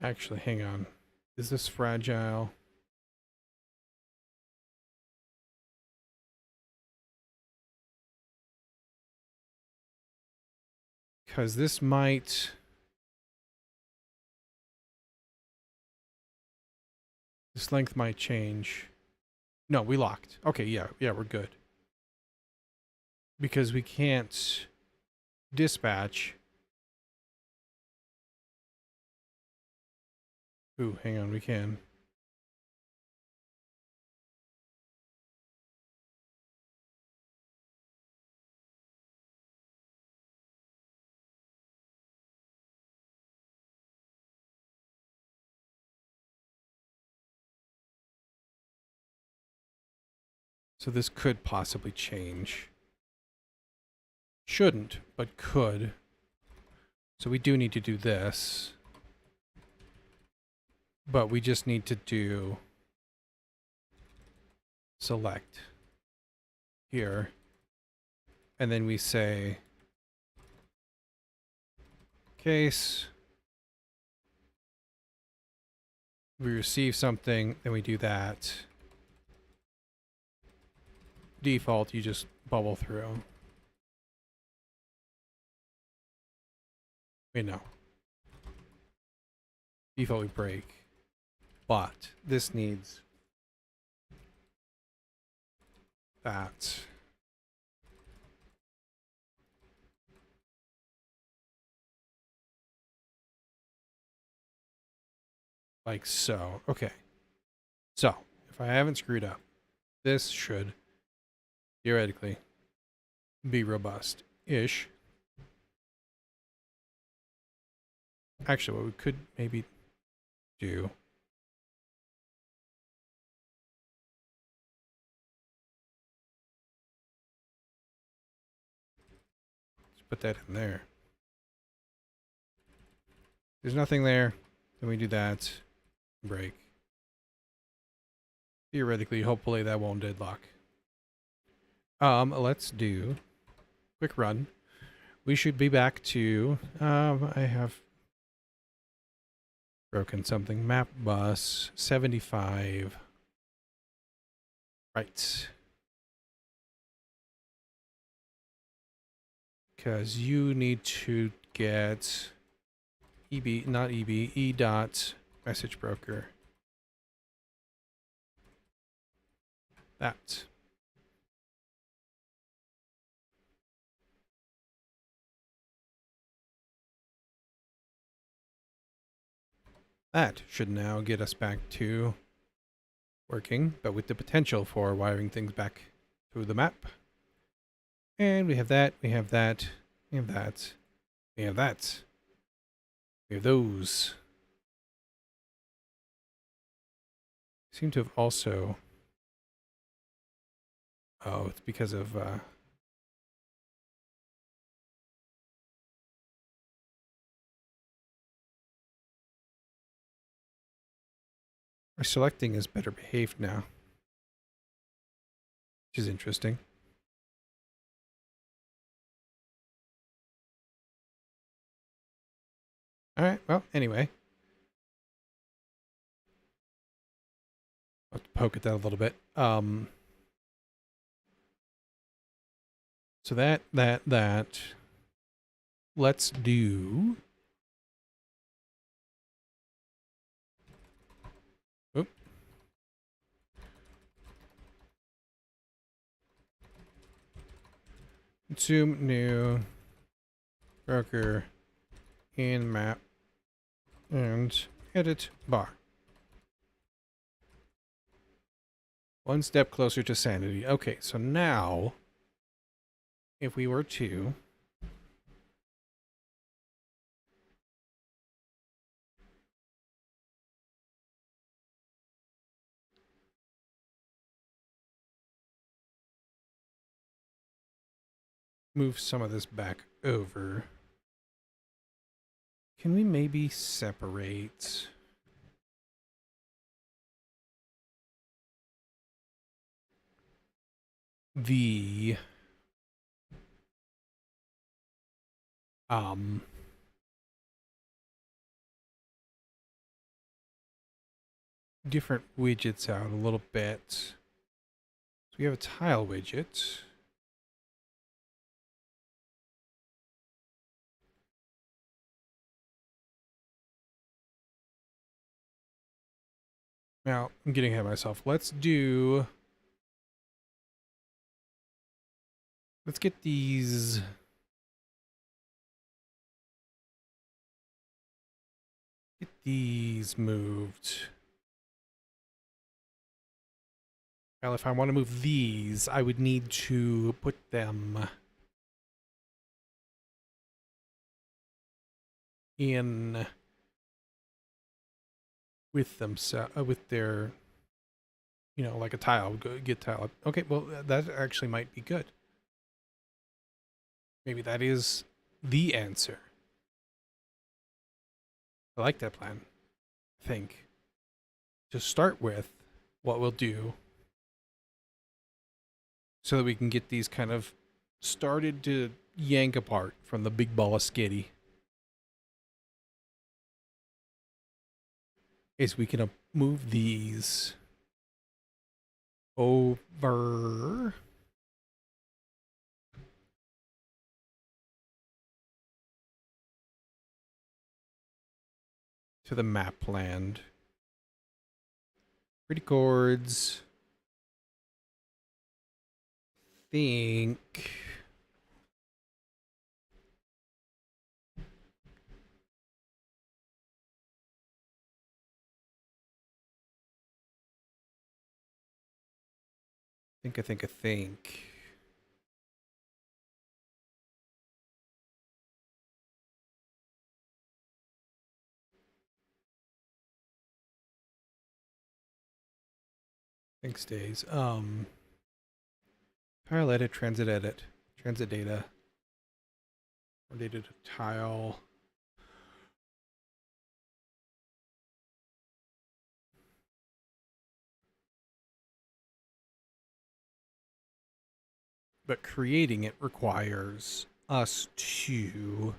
Actually, hang on. Is this fragile? Because this might... This length might change. No, we locked. Okay, yeah, we're good. Because we can't dispatch. Ooh, hang on, we can. So this could possibly change. Shouldn't, but could. So we do need to do this. But we just need to do select here. And then we say case. We receive something, then we do that. Default, you just bubble through. Wait, no. Default, we break. but this needs that. Like so. Okay. So, if I haven't screwed up, this should theoretically be robust-ish. Actually, what we could maybe do... Let's put that in there. There's nothing there. Then we do that. Break. Theoretically, hopefully that won't deadlock. Let's do quick run. We should be back to I have broken something. Map bus 75. Right. Because you need to get EB, not EB, E dot message broker. That. That should now get us back to working, but with the potential for wiring things back to the map. And we have that, we have that, we have that, we have that. We have those. Seem to have also... Oh, it's because of... My selecting is better behaved now. Which is interesting. Alright, well, anyway. I'll poke at that a little bit. So that. Let's do... Oop. Consume new broker in map and edit bar. One step closer to sanity. Okay, so now if we were to move some of this back over, can we maybe separate the different widgets out a little bit? So we have a tile widget. Now, I'm getting ahead of myself. Let's get these... Get these moved. Well, if I want to move these, I would need to put them in with with their, you know, like a tile, get tile. Okay, well, that actually might be good. Maybe that is the answer. I like that plan. I think to start with, what we'll do so that we can get these kind of started to yank apart from the big ball of skitty is we can move these over to the map land. Pretty chords. Think. I think. Think stays. Tile edit, transit data. Or data to tile. But creating it requires us to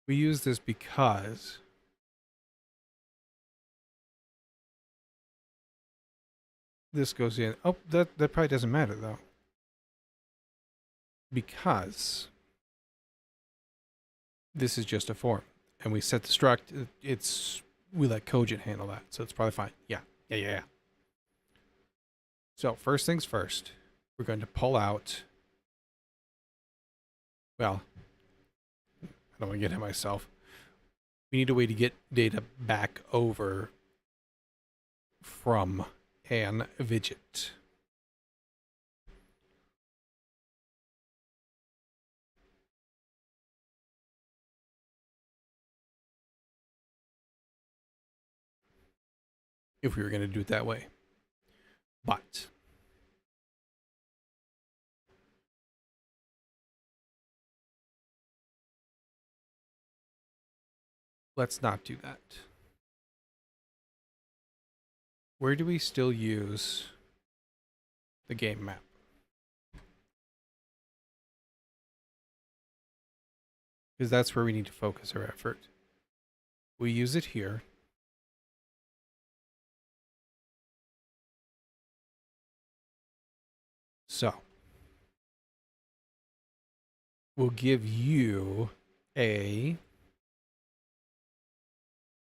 we use this because this goes in. Oh, that probably doesn't matter though. Because this is just a form. And we set the struct, we let Cogent handle that. So it's probably fine. Yeah. So first things first, we're going to pull out, well, I don't want to get ahead of myself. We need a way to get data back over from an widget. If we were going to do it that way. But let's not do that. Where do we still use the game map? Because that's where we need to focus our effort. We use it here. So we'll give you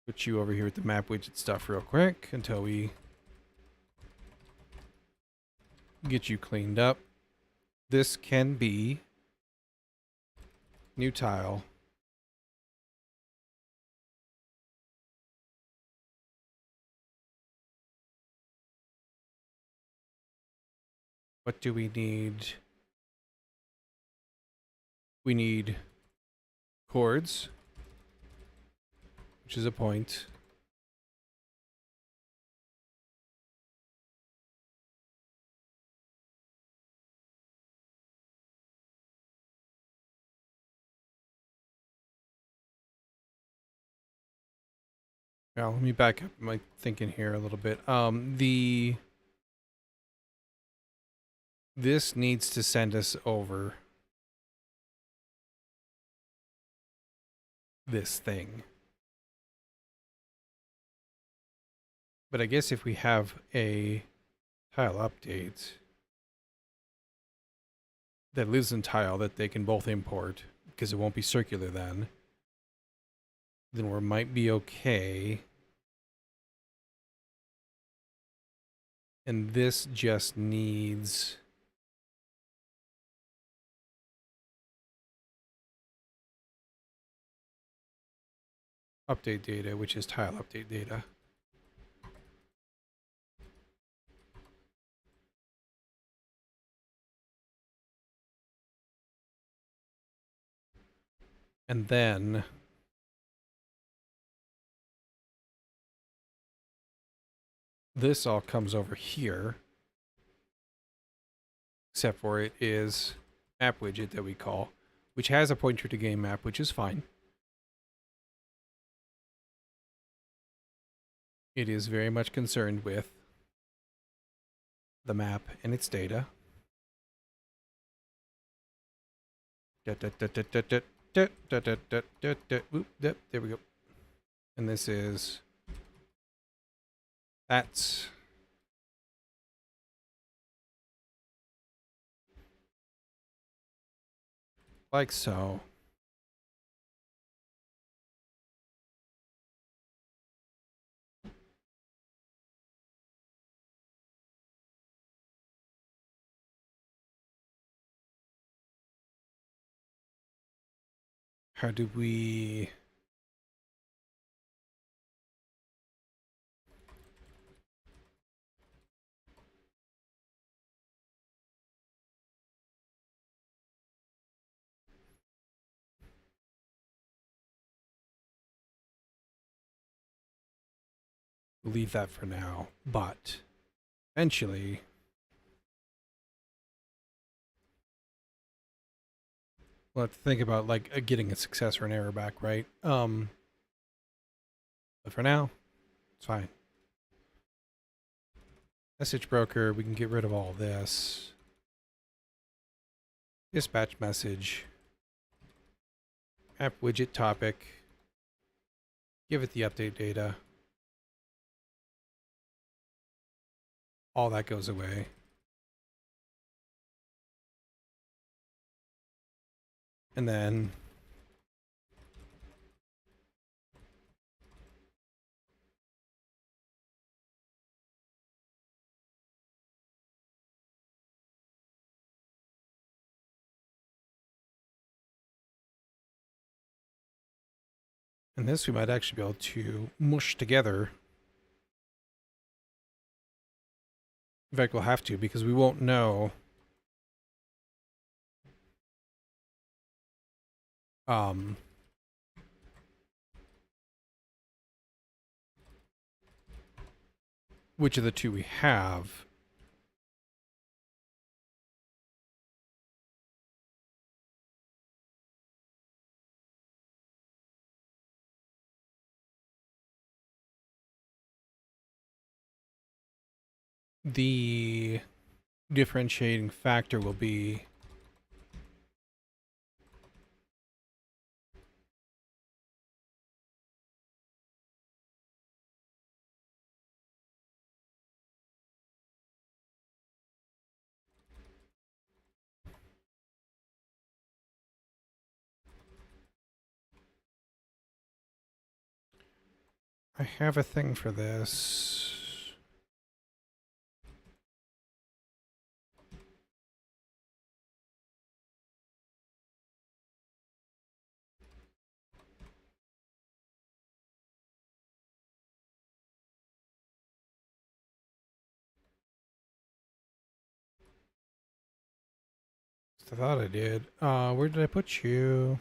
put you over here with the map widget stuff real quick until we get you cleaned up. This can be new tile. What do we need? We need chords, which is a point. Now, let me back up my thinking here a little bit. This needs to send us over this thing. But I guess if we have a tile update that lives in tile that they can both import, because it won't be circular then we might be okay. And this just needs update data, which is tile update data. And then this all comes over here, except for it is map widget that we call, which has a pointer to game map, which is fine. It is very much concerned with the map and its data. There we go. And this is that's Like so. How do we... leave that for now, but eventually we'll have to think about like getting a success or an error back, right? But for now, it's fine. Message broker, we can get rid of all this. Dispatch message. App widget topic. Give it the update data. All that goes away. And then this we might actually be able to mush together. In fact, we'll have to because we won't know which of the two we have. The differentiating factor will be I have a thing for this. I thought I did. Where did I put you?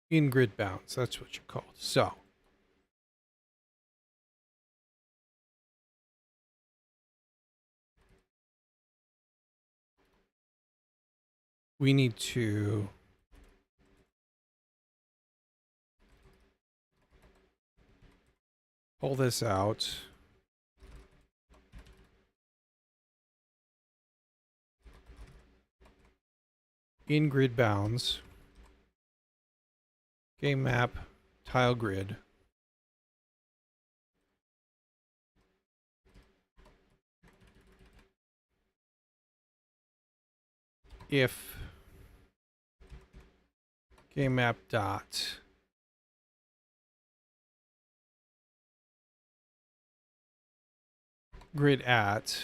In grid bounds, that's what you're called. So we need to pull this out. In grid bounds. Game map, tile grid. If game map dot grid at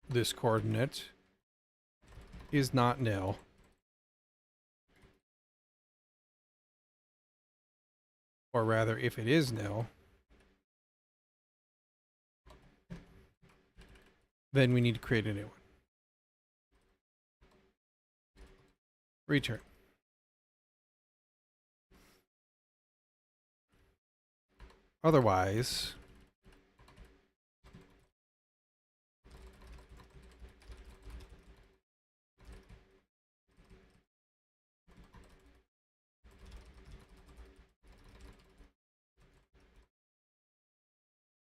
this coordinate is not nil, or rather if it is nil, then we need to create a new one. Return. Otherwise,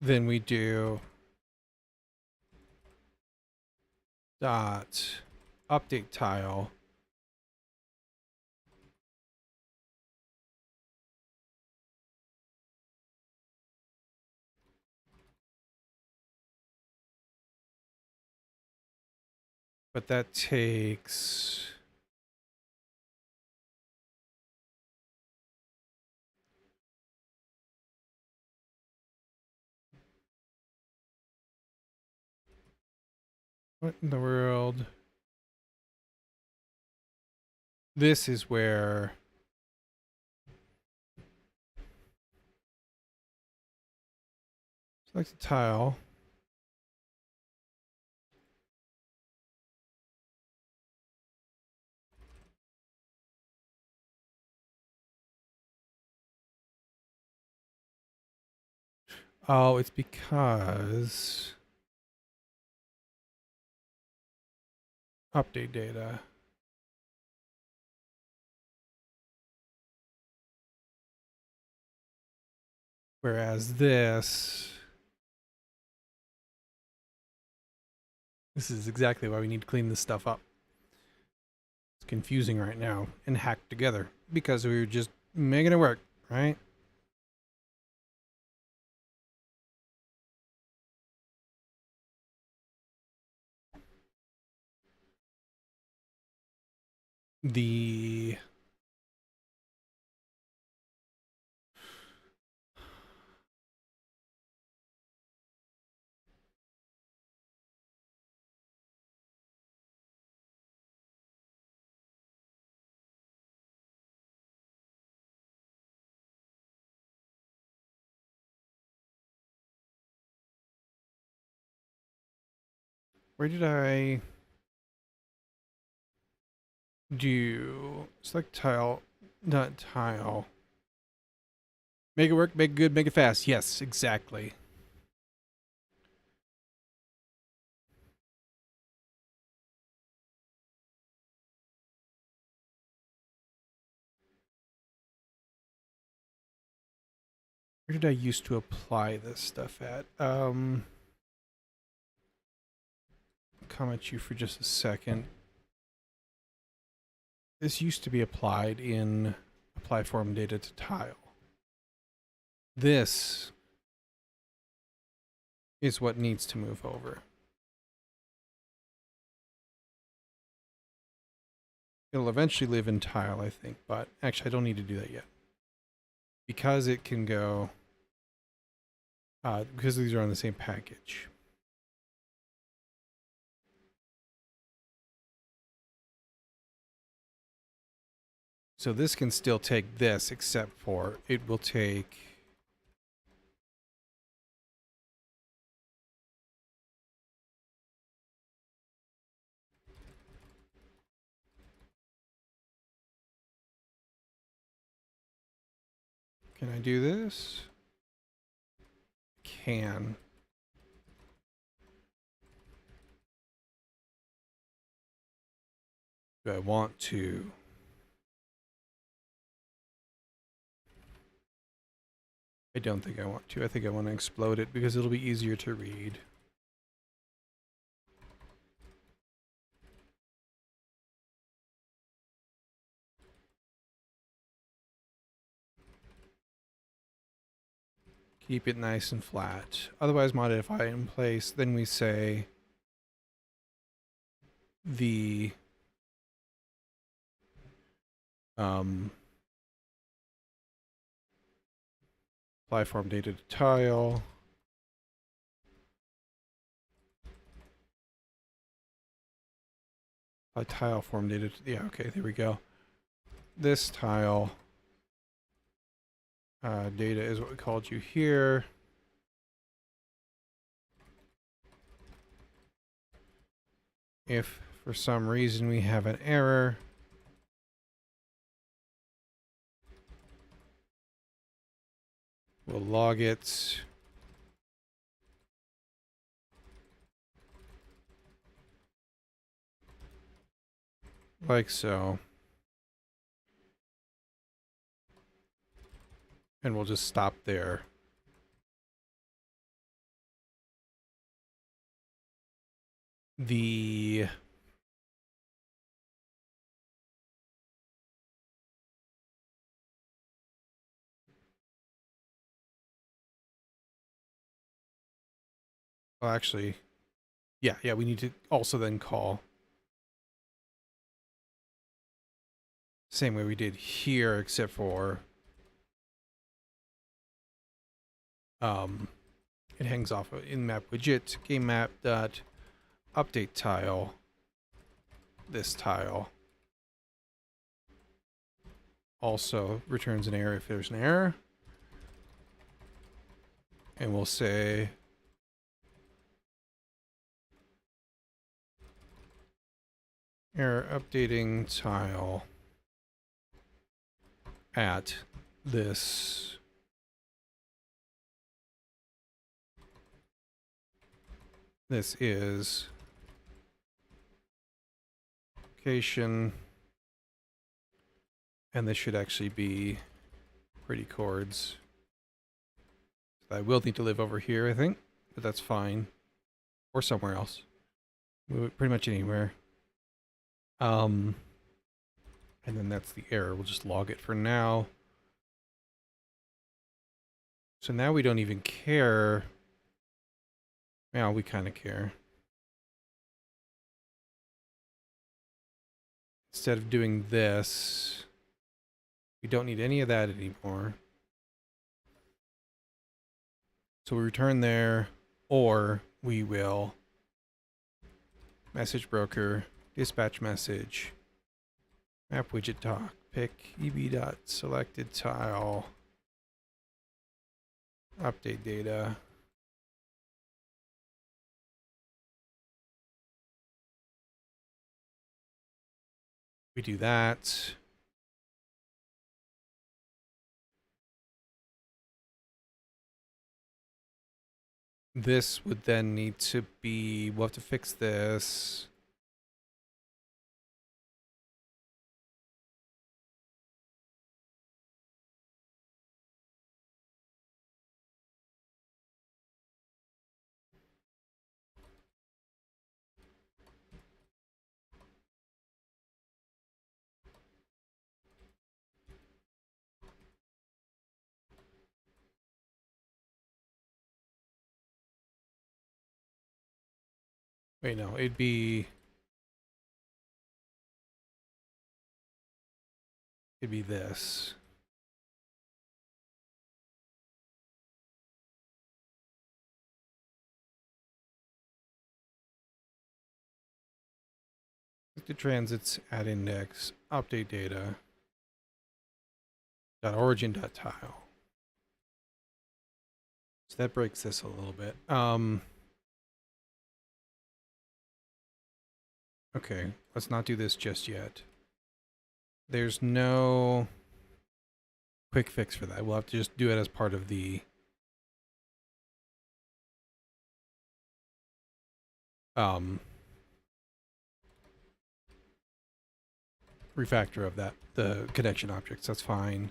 then we do dot update tile But that takes... What in the world? This is where... Select the tile. Oh, it's because... Update data. Whereas this is exactly why we need to clean this stuff up. It's confusing right now and hacked together because we were just making it work, right? The where did I do select tile, not tile. Make it work, make it good, make it fast. Yes, exactly. Where did I used to apply this stuff at? Comment you for just a second. This used to be applied in apply form data to tile. This is what needs to move over. It'll eventually live in tile, I think, but actually I don't need to do that yet. Because it can go, because these are on the same package. So this can still take this, except for it will take... Can I do this? Can. Do I want to? I don't think I want to. I think I want to explode it because it'll be easier to read. Keep it nice and flat. Otherwise, modify it in place. Then we say the apply form data to tile. Apply tile form data to, yeah, okay, there we go. This tile data is what we called you here. If for some reason we have an error, we'll log it. Like so. And we'll just stop there. The well, actually, yeah, we need to also then call Same way we did here, except for it hangs off of in-map widget, game map dot update tile, this tile. Also returns an error if there's an error. And we'll say error updating tile at this is location, and this should actually be pretty chords. I will need to live over here, I think, but that's fine. Or somewhere else. Move it pretty much anywhere. And then that's the error. We'll just log it for now. So now we don't even care. Well, we kind of care. Instead of doing this, we don't need any of that anymore. So we return there, or we will message broker, dispatch message, map widget talk, pick eb.selected tile, update data. We do that. This would then need to be, we'll have to fix this. Wait, no, it'd be this. The transits at index, update data, .origin.tile. So that breaks this a little bit. Okay, let's not do this just yet. There's no quick fix for that. We'll have to just do it as part of the refactor of that, the connection objects. That's fine.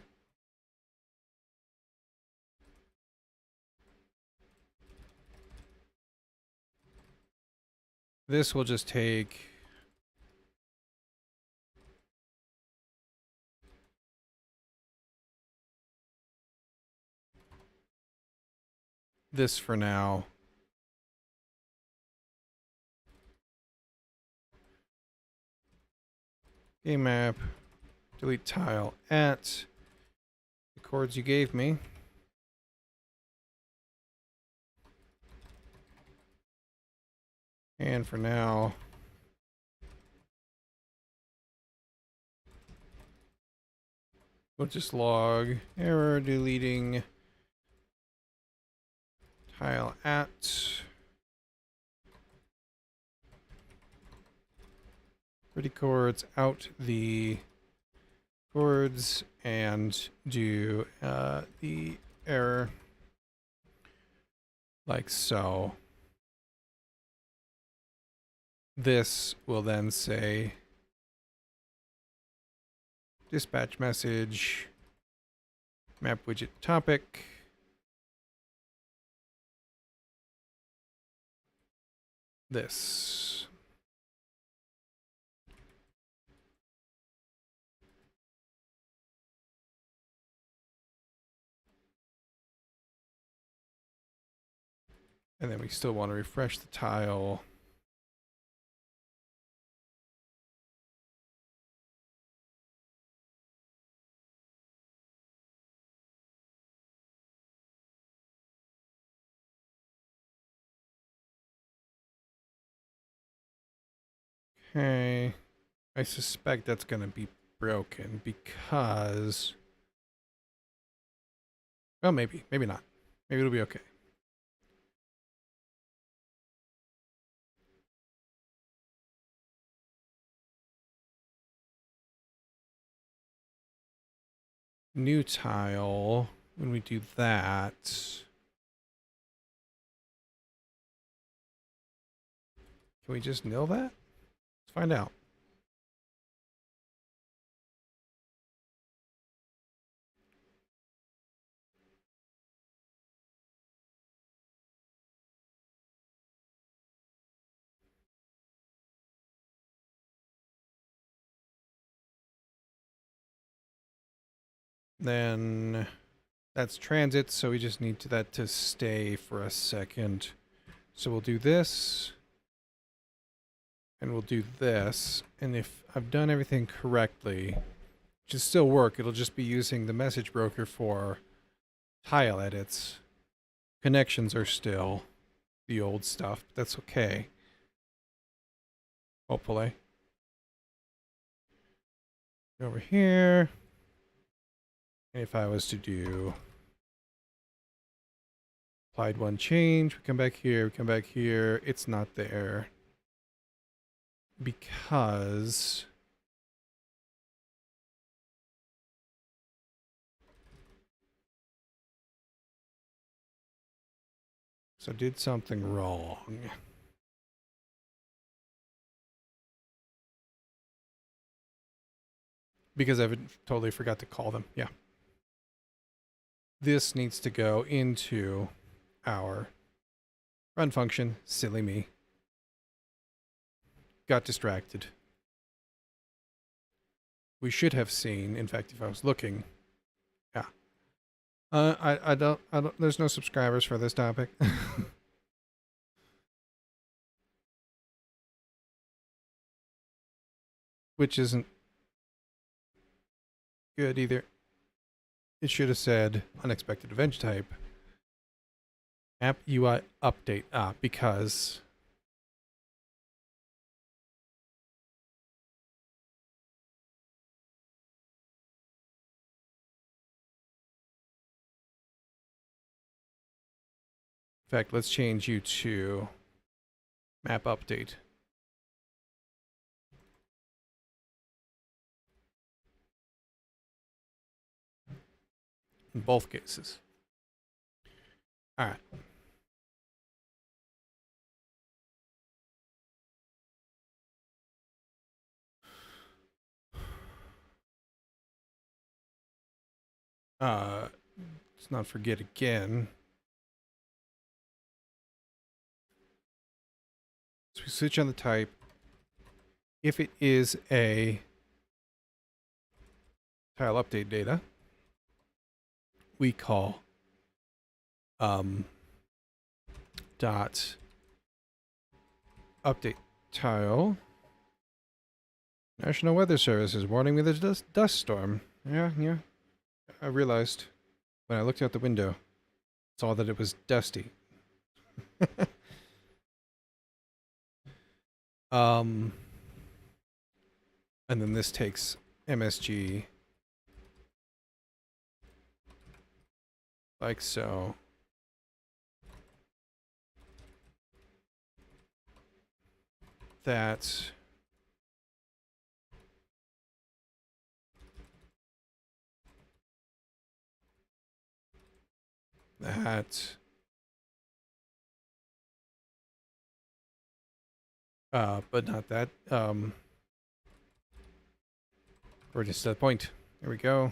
This will just take this for now. Game map, delete tile at the chords you gave me. And for now, we'll just log error deleting tile at pretty chords out the chords and do the error like so. This will then say dispatch message, map widget topic, this. And then we still want to refresh the tile. Okay. I suspect that's going to be broken because... Oh, maybe. Maybe not. Maybe it'll be okay. New tile. When we do that... Can we just nil that? Let's find out. Then that's transit, so we just need that to stay for a second. So we'll do this. And we'll do this. And if I've done everything correctly, which should still work, it'll just be using the message broker for tile edits. Connections are still the old stuff. But that's okay. Hopefully. Over here. And if I was to do applied one change, we come back here, we come back here, it's not there. Because so I did something wrong. Because I totally forgot to call them. Yeah. This needs to go into our run function. Silly me. Got distracted. We should have seen, in fact, if I was looking. Yeah. I don't, there's no subscribers for this topic. Which isn't good either. It should have said unexpected event type. App UI update. Because in fact, let's change you to map update. In both cases. All right. Let's not forget again. So we switch on the type. If it is a tile update data, we call dot update tile. National Weather Service is warning me there's a dust storm. Yeah. I realized when I looked out the window, saw that it was dusty. And then this takes MSG like so. That but not that. We're just at that point. There we go.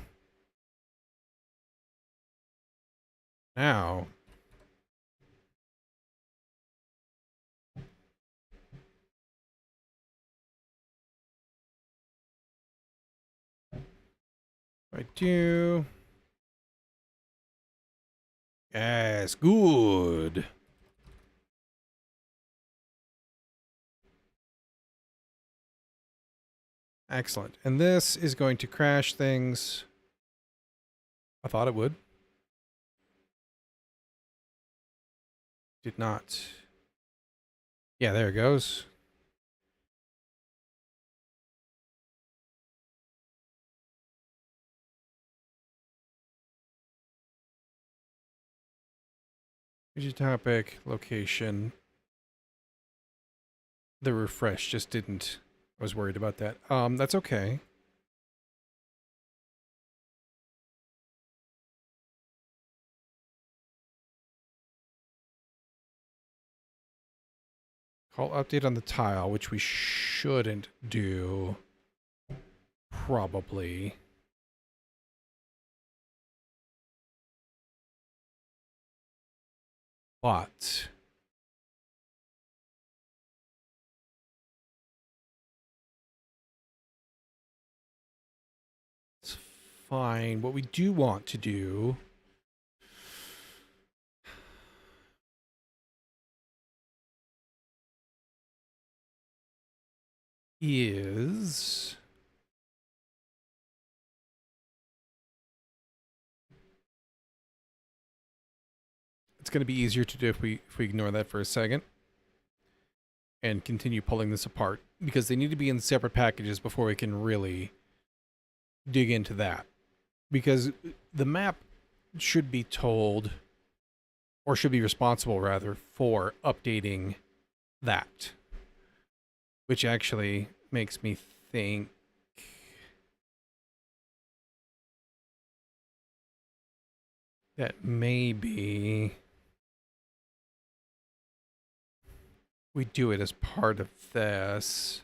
Now. I do. Yes, good. Excellent. And this is going to crash things. I thought it would. Did not. Yeah, there it goes. Widget topic, location. The refresh just didn't. I was worried about that. That's okay. Call update on the tile, which we shouldn't do. Probably. But it's fine. What we do want to do is it's going to be easier to do if we ignore that for a second and continue pulling this apart, because they need to be in separate packages before we can really dig into that. Because the map should be told, or should be responsible rather, for updating that. Which actually makes me think that maybe we do it as part of this.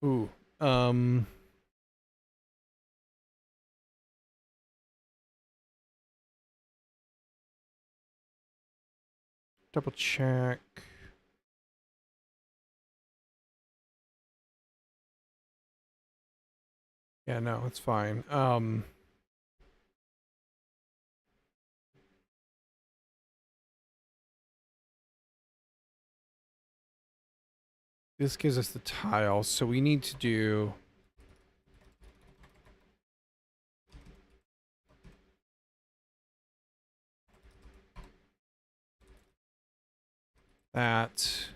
Ooh, double check. Yeah, no, it's fine. This gives us the tile, so we need to do that.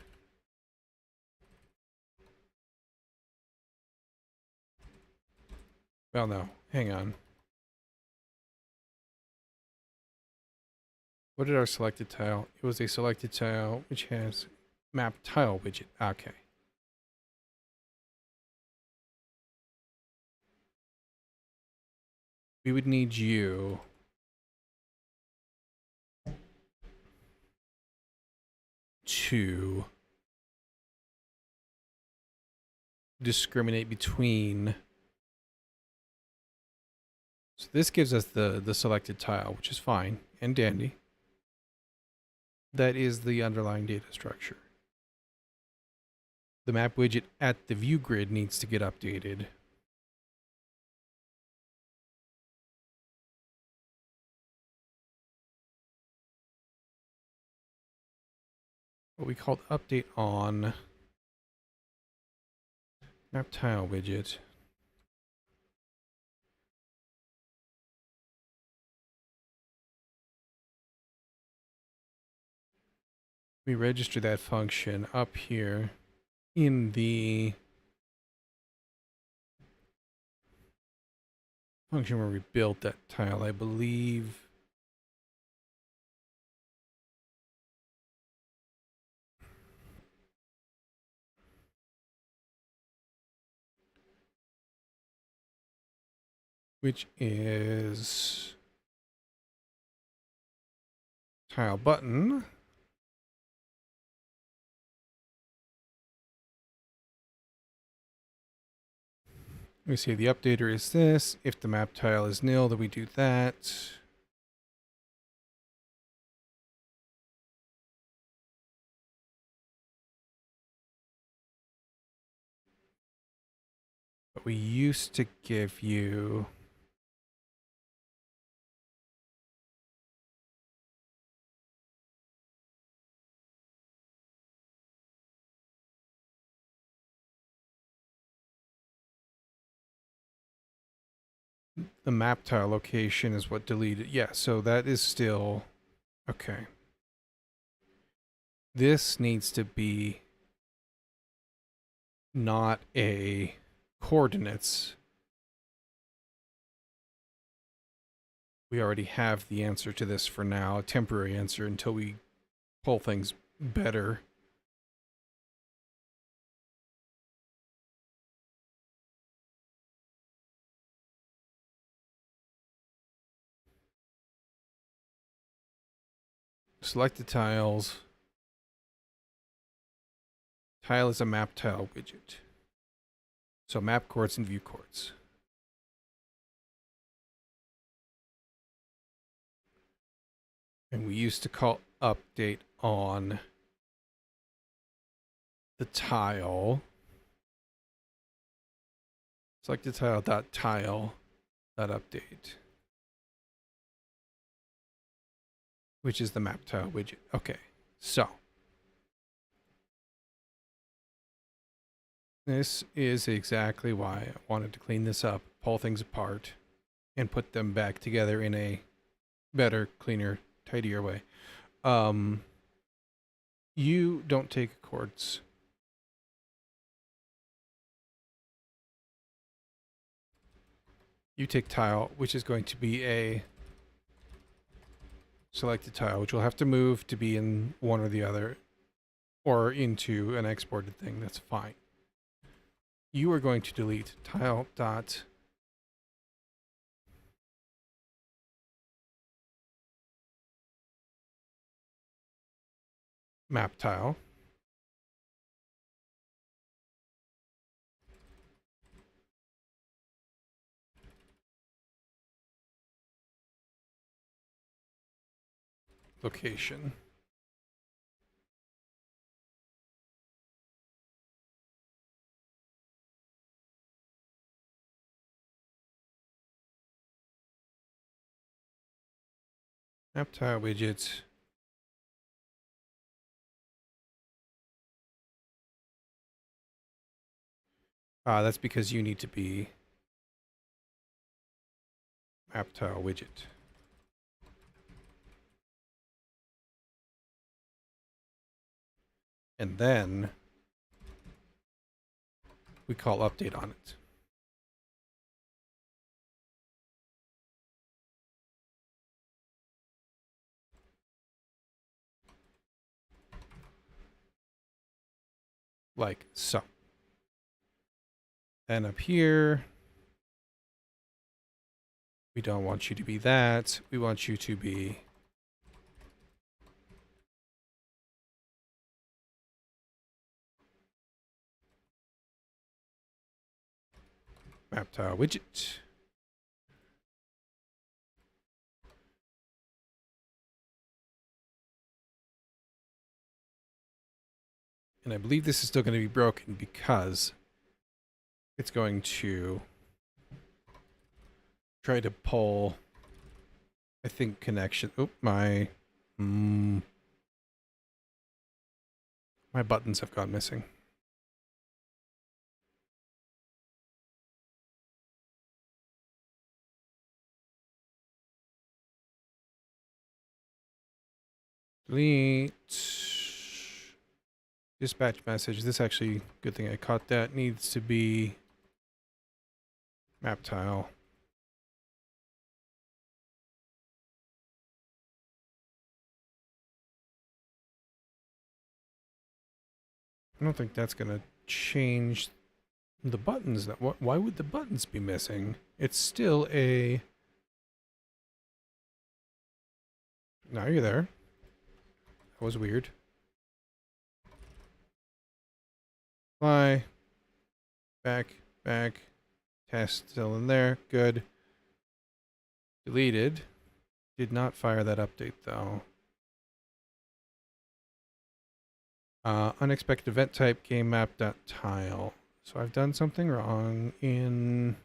Well, no, hang on. What did our selected tile? It was a selected tile which has map tile widget. Okay. We would need you to discriminate between. So this gives us the selected tile, which is fine and dandy. That is the underlying data structure. The map widget at the view grid needs to get updated. What we called update on map tile widget. We register that function up here in the function where we built that tile, I believe. Which is tile button. We say the updater is this. If the map tile is nil, then we do that. But we used to give you the map tile location is what deleted. Yeah, so that is still okay. This needs to be not a coordinates. We already have the answer to this for now, a temporary answer until we pull things better. Select the tiles. Tile is a map tile widget. So map chords and view chords. And we used to call update on the tile. Select the tile.tile.update, which is the map tile widget. Okay, so this is exactly why I wanted to clean this up, pull things apart, and put them back together in a better, cleaner, tidier way. You don't take chords. You take tile, which is going to be a selected tile, which will have to move to be in one or the other, or into an exported thing. That's fine. You are going to delete tile dot map tile. Location. Map tile widgets. That's because you need to be map tile widget. And then we call update on it. Like so. Then up here, we don't want you to be that. We want you to be map tile widget. And I believe this is still going to be broken because it's going to try to pull, I think, connection. Oh, my buttons have gone missing. Delete. Dispatch message. This actually, good thing I caught that. Needs to be map tile. I don't think that's going to change the buttons. Why would the buttons be missing? It's still a... Now you're there. That was weird. Fly. Back. Test still in there. Good. Deleted. Did not fire that update though. Unexpected event type game map.tile. So I've done something wrong in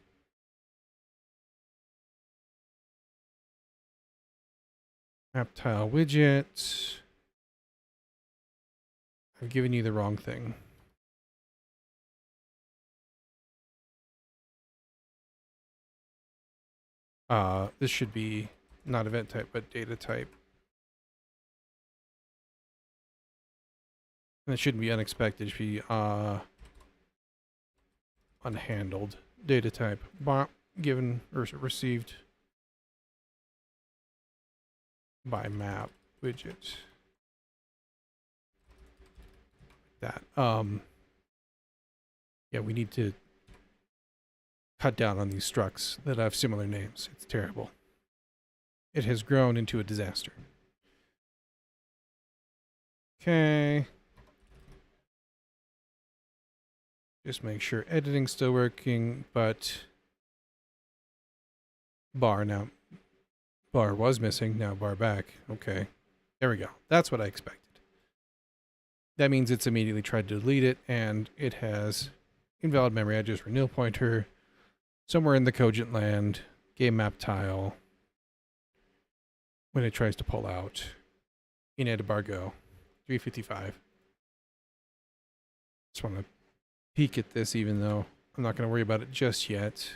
map tile widget. I've given you the wrong thing. This should be not event type, but data type. And it shouldn't be unexpected. It should be unhandled. Data type given or received by map widget. That yeah, we need to cut down on these structs that have similar names. It's terrible. It has grown into a disaster. Okay. Just make sure editing's still working, but bar now. Bar was missing, now bar back. Okay. There we go. That's what I expected. That means it's immediately tried to delete it, and it has invalid memory address for nil pointer somewhere in the cogent land, game map tile, when it tries to pull out in Edbargo 355. Just want to peek at this, even though I'm not going to worry about it just yet.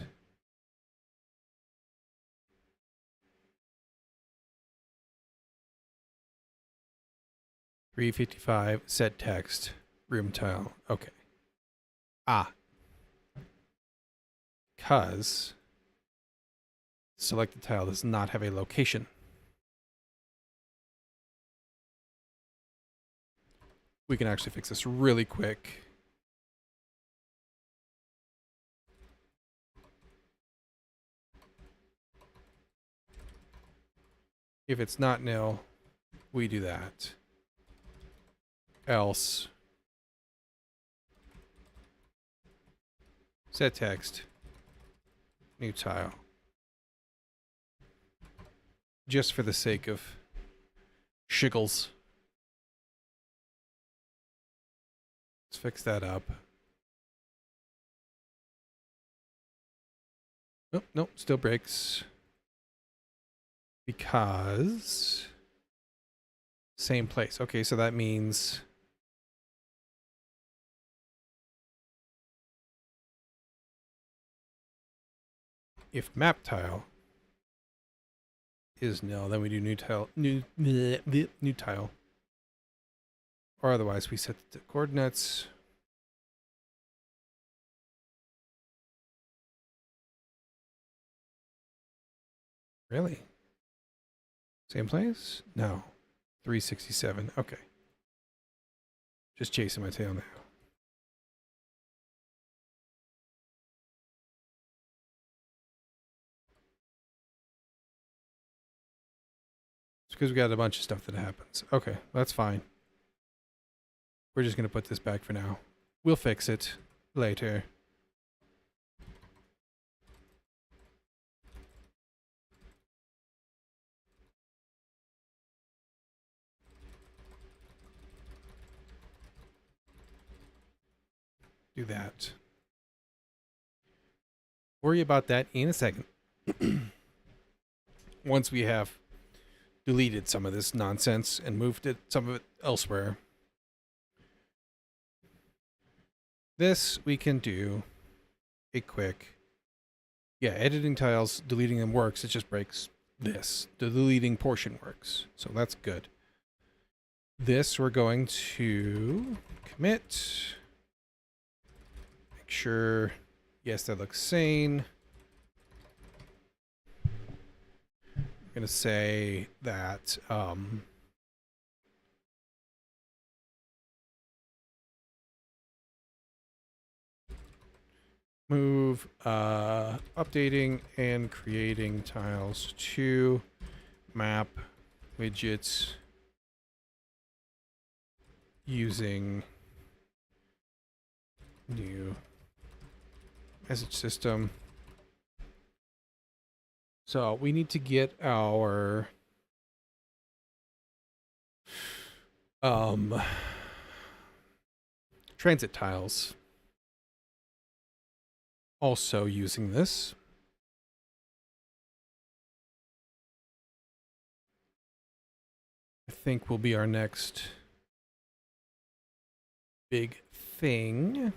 .355 set text room tile. Okay. Because selected tile does not have a location. We can actually fix this really quick. If it's not nil, we do that. Else, set text, new tile. Just for the sake of shiggles. Let's fix that up. Nope, nope, still breaks. Because same place. Okay, so that means if map tile is nil, then we do new tile, new tile. Or otherwise we set the coordinates. Really? Same place? No. 367. Okay. Just chasing my tail now. It's because we got a bunch of stuff that happens. Okay, that's fine. We're just going to put this back for now. We'll fix it later. Do that. Worry about that in a second. Once we have deleted some of this nonsense and moved some of it elsewhere. This we can do a quick. Yeah, editing tiles, deleting them works. It just breaks this. The deleting portion works. So that's good. This we're going to commit. Make sure, yes, that looks sane. I'm going to say that move updating and creating tiles to map widgets using new message system. So we need to get our transit tiles also using this. I think will be our next big thing.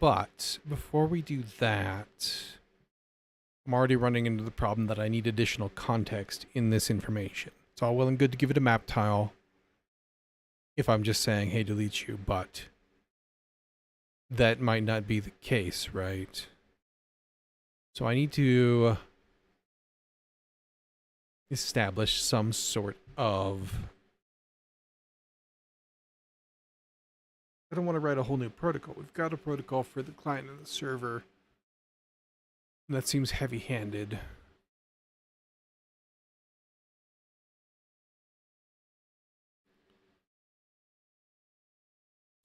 But before we do that, I'm already running into the problem that I need additional context in this information. It's all well and good to give it a map tile, if I'm just saying, hey, delete you, but that might not be the case, right? So I need to establish some sort of... I don't want to write a whole new protocol. We've got a protocol for the client and the server. And that seems heavy-handed.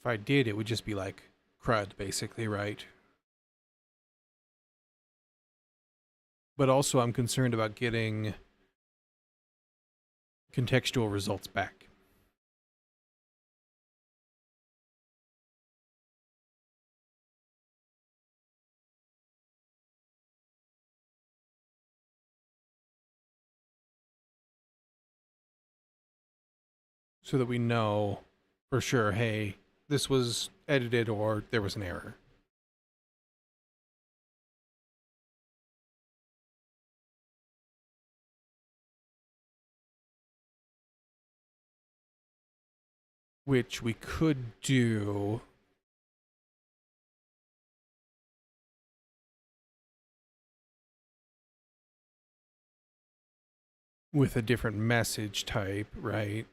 If I did, it would just be like CRUD, basically, right? But also I'm concerned about getting contextual results back. So that we know for sure, hey, this was edited or there was an error. Which we could do with a different message type, right?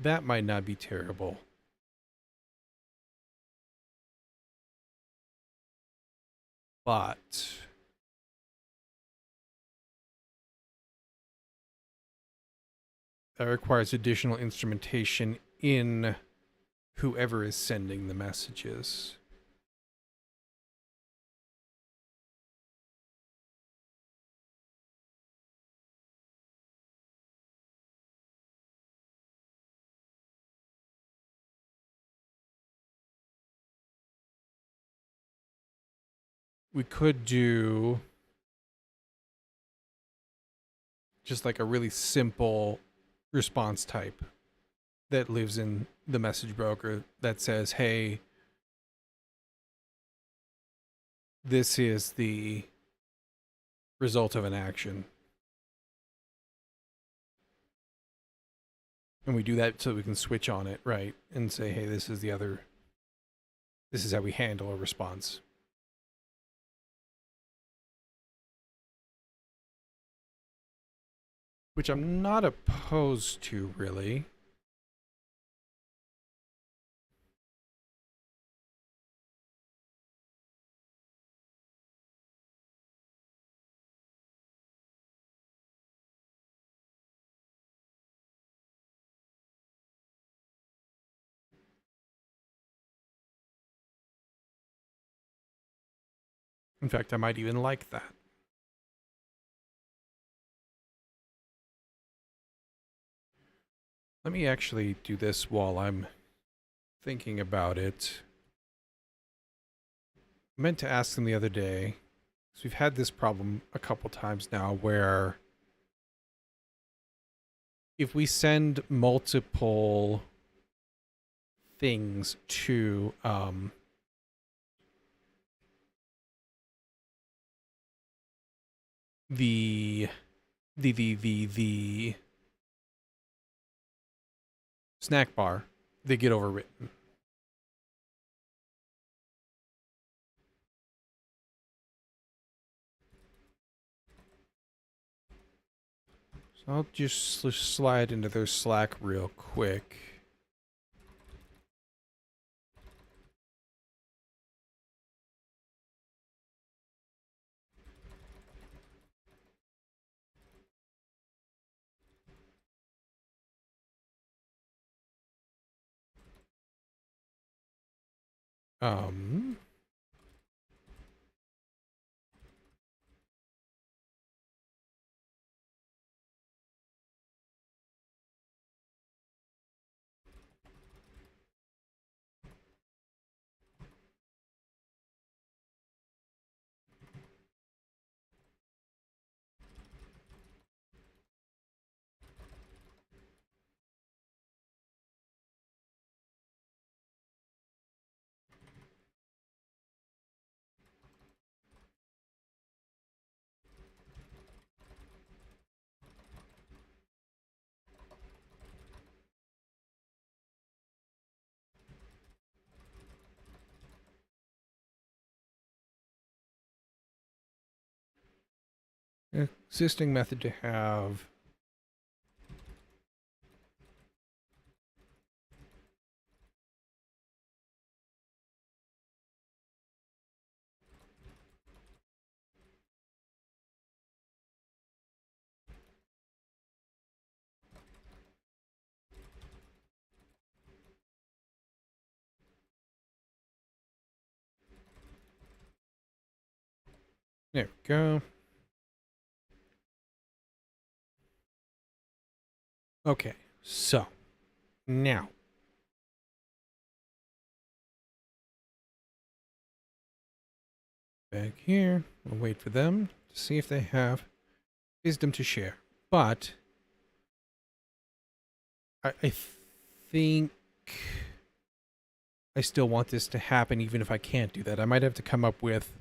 That might not be terrible. But that requires additional instrumentation in whoever is sending the messages. We could do just like a really simple response type that lives in the message broker that says, hey, this is the result of an action. And we do that so we can switch on it, right? And say, hey, this is how we handle a response. Which I'm not opposed to, really. In fact, I might even like that. Let me actually do this while I'm thinking about it. I meant to ask them the other day, because we've had this problem a couple times now, where if we send multiple things to the snack bar, they get overwritten. So I'll just slide into their Slack real quick. Um, Existing method to have. There we go. Okay, so now back here, we'll wait for them to see if they have wisdom to share. But I think I still want this to happen even if I can't do that. I might have to come up with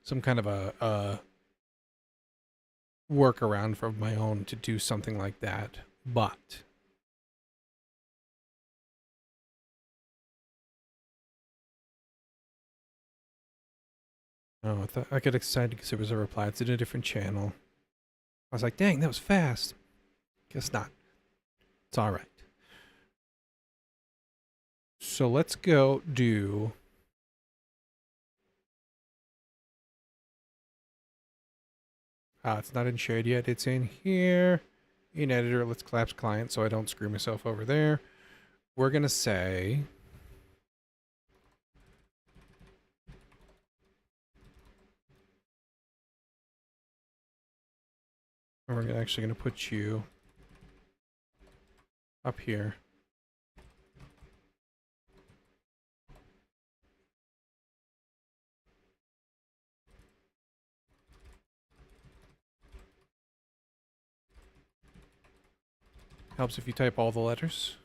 some kind of a workaround for my own to do something like that. But oh, I thought I got excited because there was a reply. It's in a different channel. I was like, dang, that was fast. Guess not. It's all right. So let's go do. It's not in shared yet. It's in here. In editor, let's collapse client so I don't screw myself over there. We're going to say. We're actually going to put you up here. Helps if you type all the letters.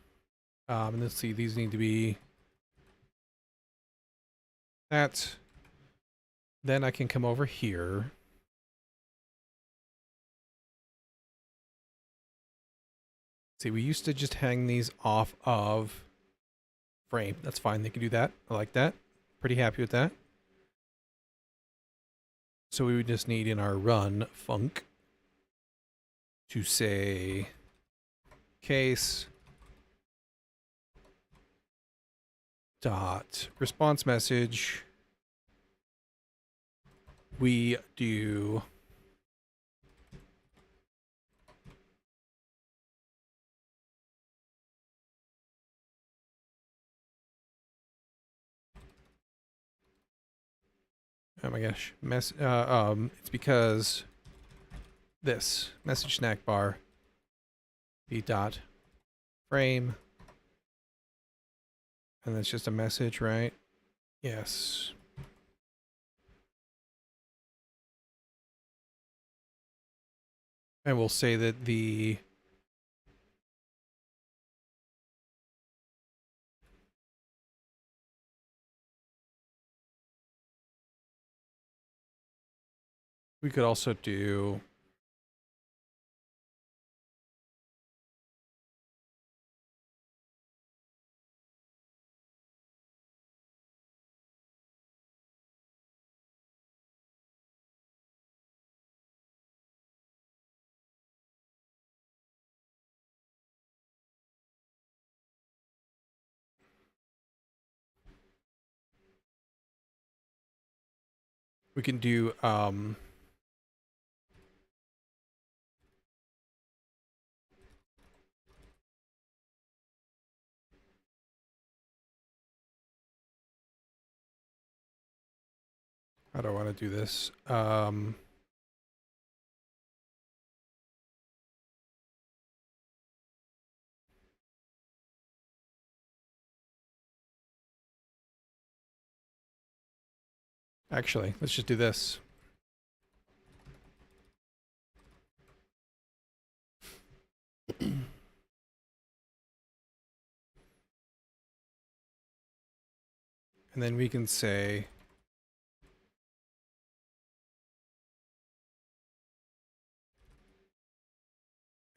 And let's see, these need to be that. Then I can come over here. See, we used to just hang these off of frame. That's fine. They can do that. I like that. Pretty happy with that. So we would just need in our run func to say case dot response message. We do oh my gosh, it's because this message snack bar b dot frame, and that's just a message, right? Yes. And we'll say that the we could also do we can do how do I want to do this? Actually, let's just do this. And then we can say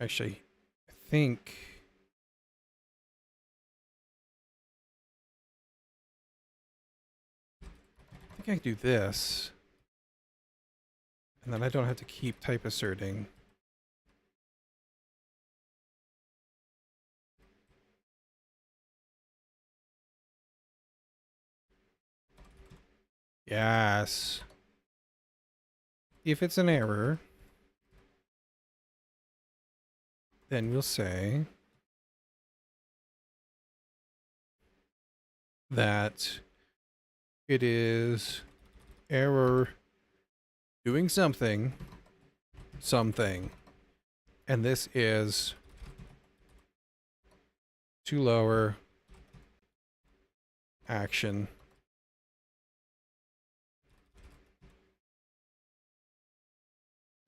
actually, I think I can do this. And then I don't have to keep type asserting. Yes. If it's an error, then we'll say that it is error doing something, and this is to lower action.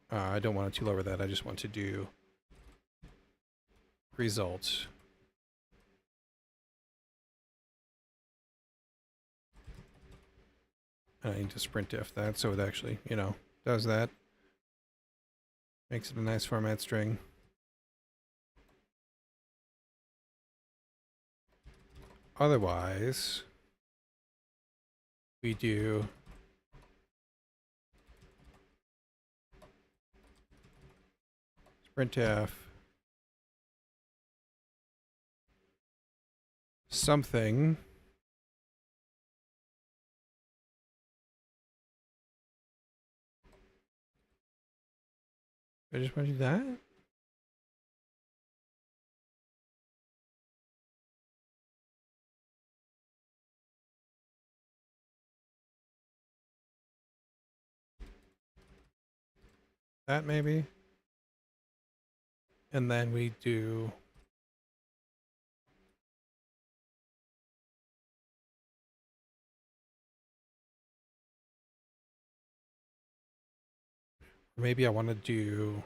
I don't want to lower that. I just want to do results. I need to sprintf that so it actually, you know, does that. Makes it a nice format string. Otherwise, we do sprintf something. I just want to do that. That maybe. And then we do maybe I want to do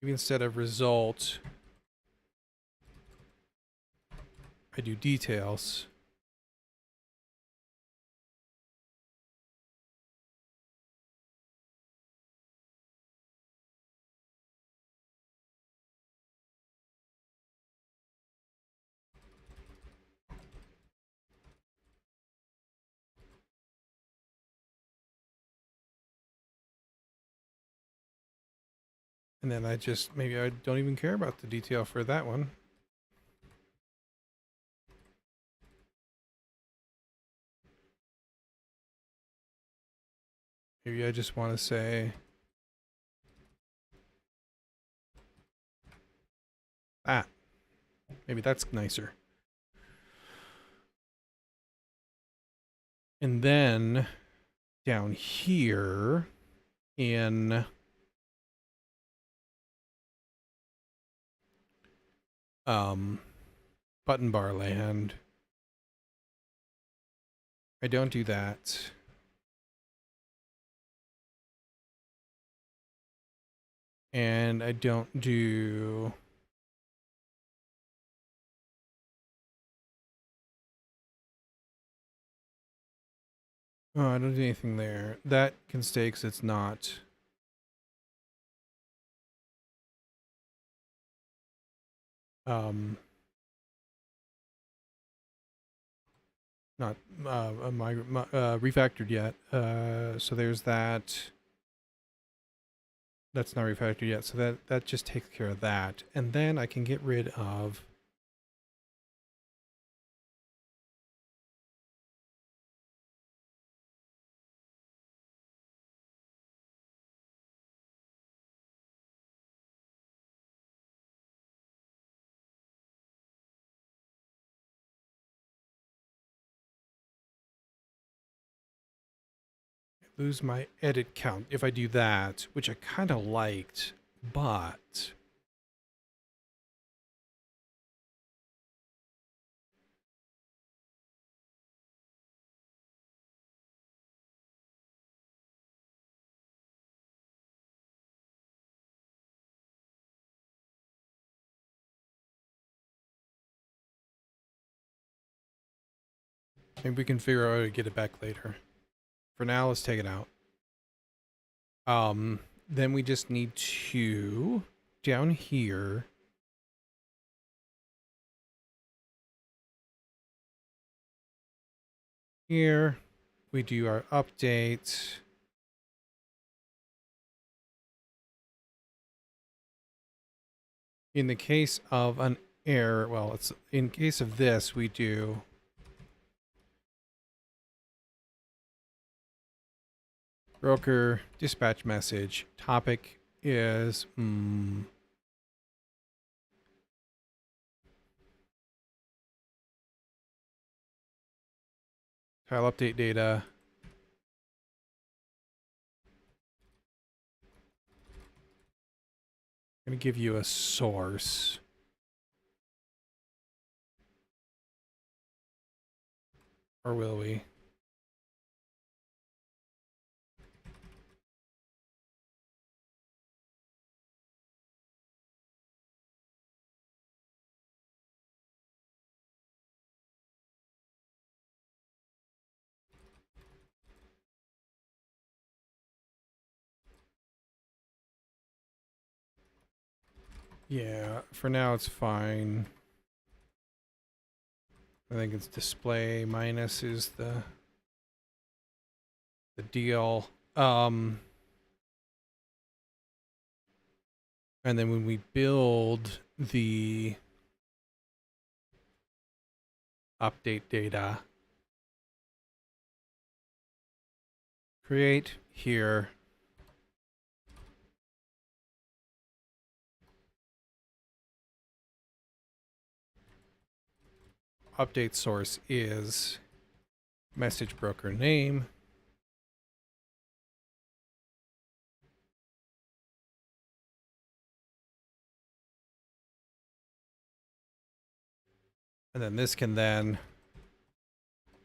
maybe instead of result I do details. And then I just, maybe I don't even care about the detail for that one. Maybe I just want to say that. Maybe that's nicer. And then down here in button bar land, I don't do that. And I don't do I don't do anything there. That can stay because it's not not refactored yet. So there's that. That's not refactored yet. So that just takes care of that. And then I can get rid of lose my edit count if I do that, which I kind of liked, but maybe we can figure out how to get it back later. For now, let's take it out. Then we just need to, down here, here, we do our update. In the case of an error, well, it's in case of this, we do broker dispatch message. Topic is tile update data. I'm going to give you a source. Or will we? Yeah, for now it's fine. I think it's display minus is the deal. And then when we build the update data, create here. Update source is message broker name. And then this can then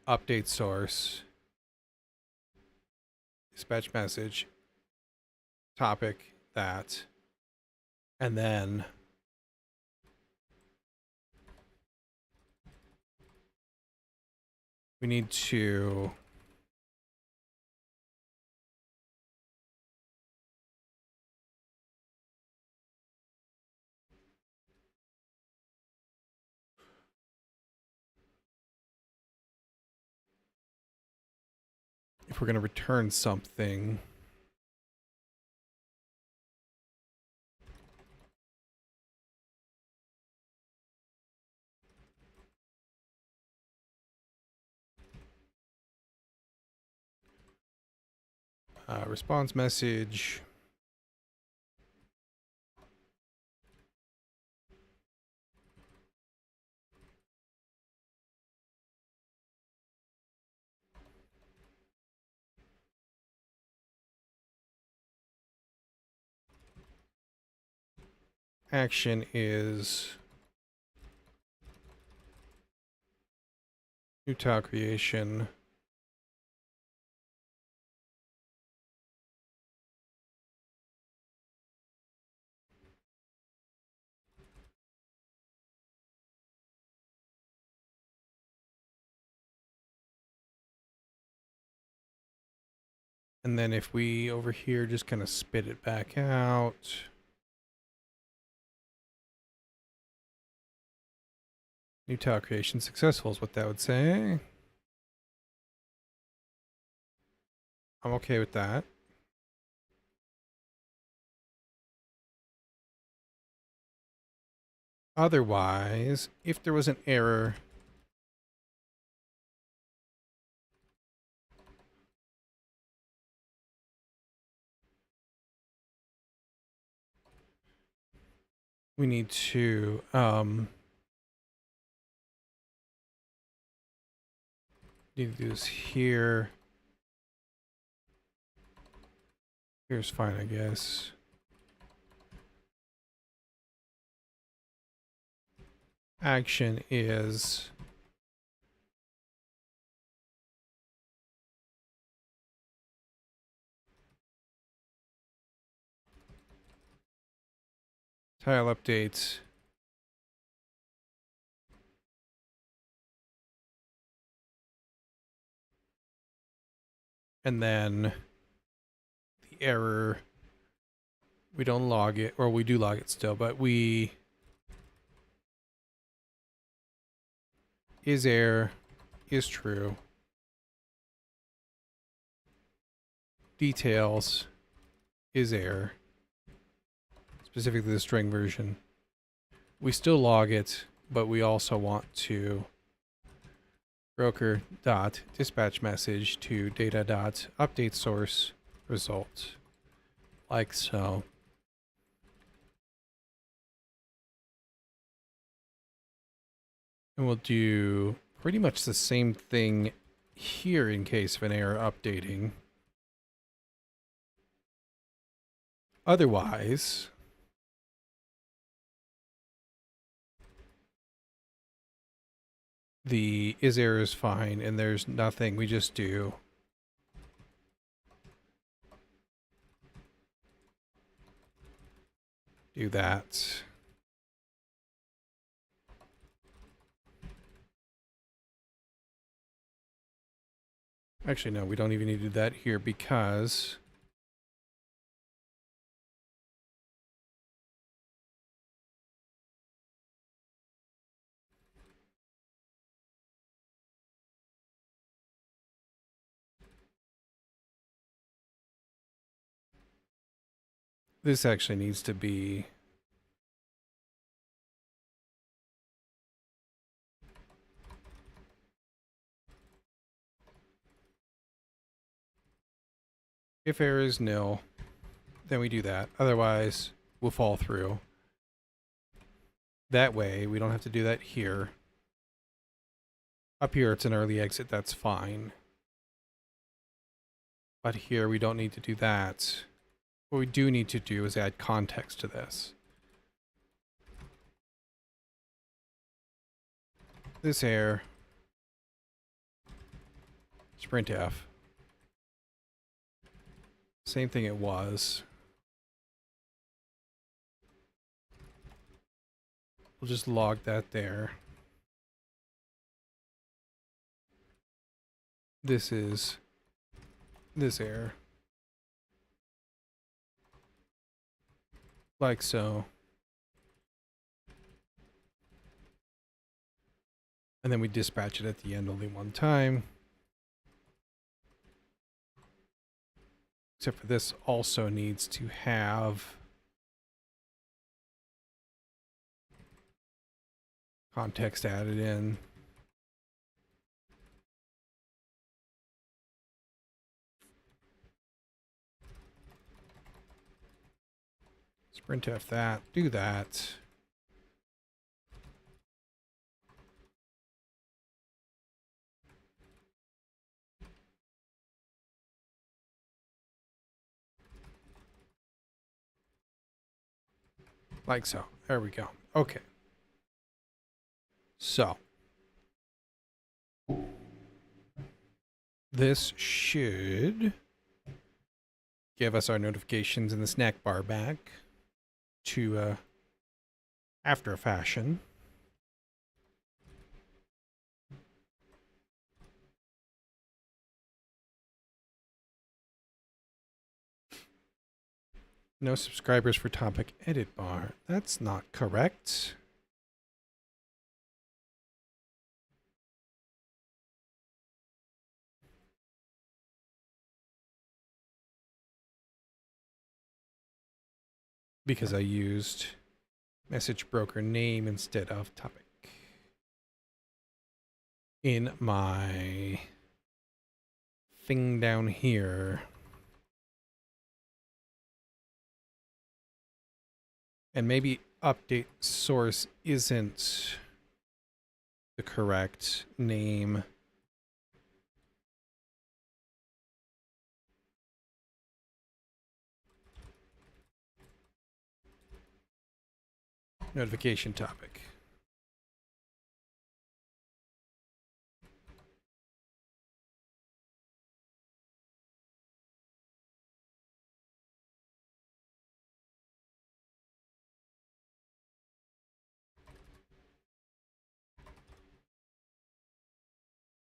update source, dispatch message, topic, that, and then we need to if we're going to return something, response message, action is new tile creation. And then if we over here just kind of spit it back out. New tile creation successful is what that would say. I'm okay with that. Otherwise, if there was an error, we need to do this here. Here's fine, I guess. Action is tile updates. And then the error, we don't log it, or we do log it still, but we is error is true. details is error, specifically the string version. We still log it, but we also want to broker dot dispatch message to data dot update source result, like so. And we'll do pretty much the same thing here in case of an error updating. Otherwise, the is error is fine and there's nothing. We just do that. Actually, no, we don't even need to do that here because this actually needs to be if error is nil, then we do that. Otherwise, we'll fall through. That way, we don't have to do that here. Up here, it's an early exit. That's fine. But here, we don't need to do that. What we do need to do is add context to this. This error, sprintf. Same thing it was. We'll just log that there. This is this error. Like so. And then we dispatch it at the end only one time. Except for this also needs to have context added in. Sprintf that, do that. Like so. There we go. Okay. So. This should give us our notifications in the snack bar back to after a fashion. No subscribers for topic edit bar. That's not correct. Because I used message broker name instead of topic in my thing down here. And maybe update source isn't the correct name. Notification topic.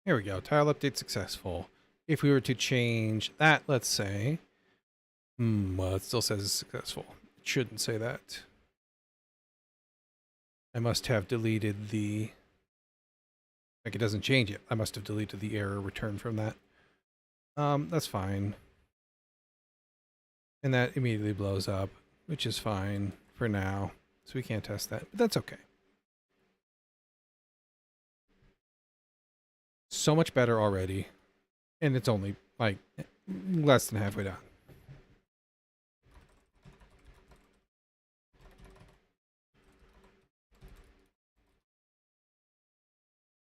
Here we go. Tile update successful. If we were to change that, let's say, well, it still says it's successful. It shouldn't say that. I must have deleted the, like it doesn't change it. I must have deleted the error return from that. That's fine. And that immediately blows up, which is fine for now. So we can't test that, but that's okay. So much better already. And it's only like less than halfway done.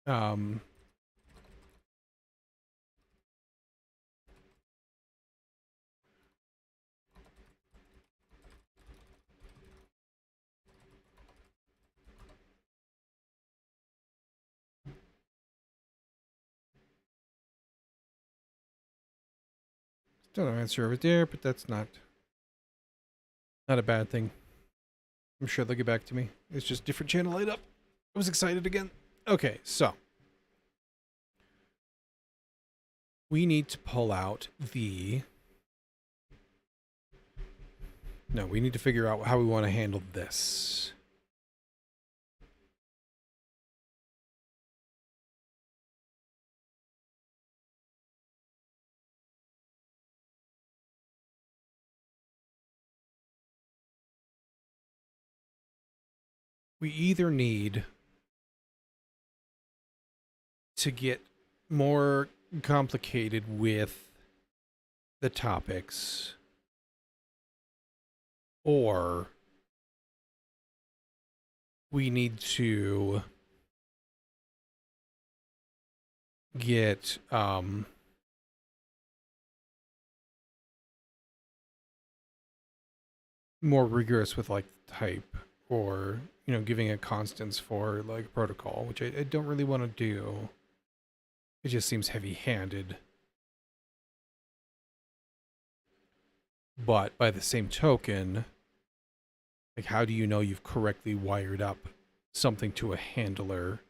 Um, Still no answer over there, but that's not a bad thing. I'm sure they'll get back to me. It's just different channel light up. I was excited again. Okay, so we need to pull out the... No, we need to figure out how we want to handle this. We either need to get more complicated with the topics, or we need to get more rigorous with like type, or giving a constants for like protocol, which I don't really want to do. It just seems heavy-handed. But by the same token, like, how do you know you've correctly wired up something to a handler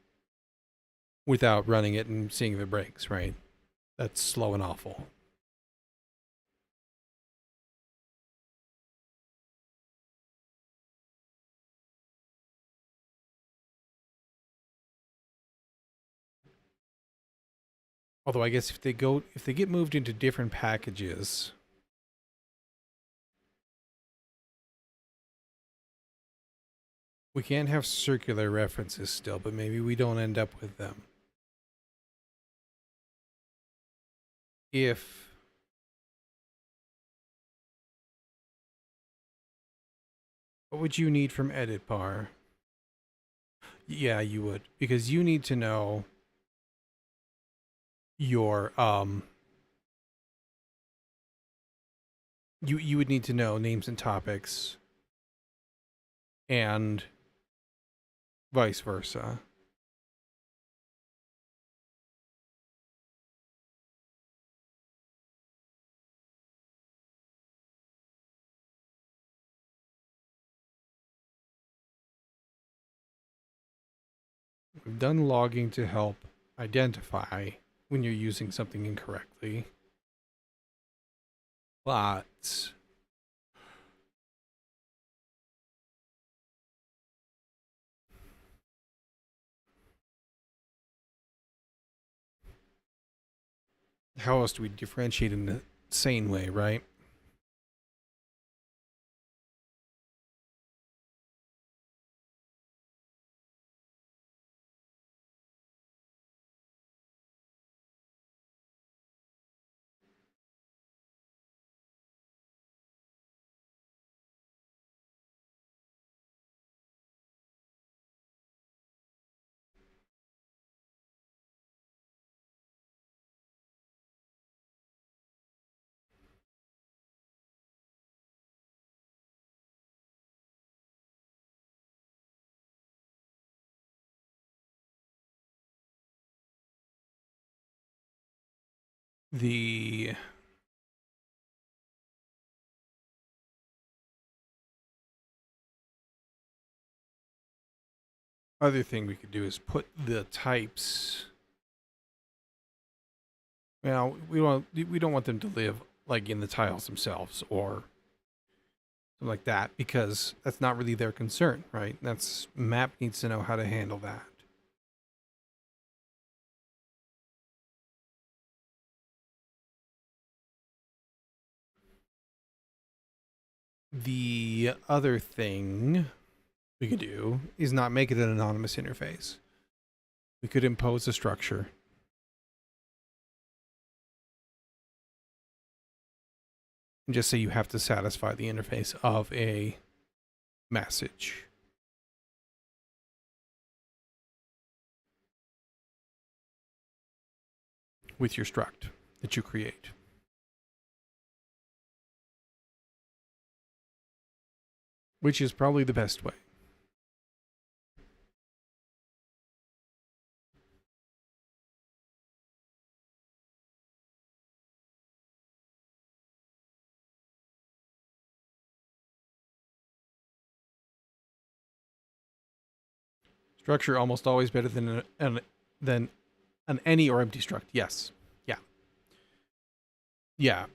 without running it and seeing if it breaks, right? That's slow and awful. Although I guess if they get moved into different packages, we can have circular references still, but maybe we don't end up with them. What would you need from edit bar? Yeah, you would, because you need to know your you would need to know names and topics, and vice versa. We've done logging to help identify when you're using something incorrectly. But how else do we differentiate in a sane way, right? The other thing we could do is put the types. Well, we don't want them to live like in the tiles themselves or something like that, because that's not really their concern, right? That's map needs to know how to handle that. The other thing we could do is not make it an anonymous interface. We could impose a structure. And just say you have to satisfy the interface of a message. With your struct that you create. Which is probably the best way. Structure almost always better than an any or empty struct. Yes. Yeah. Yeah.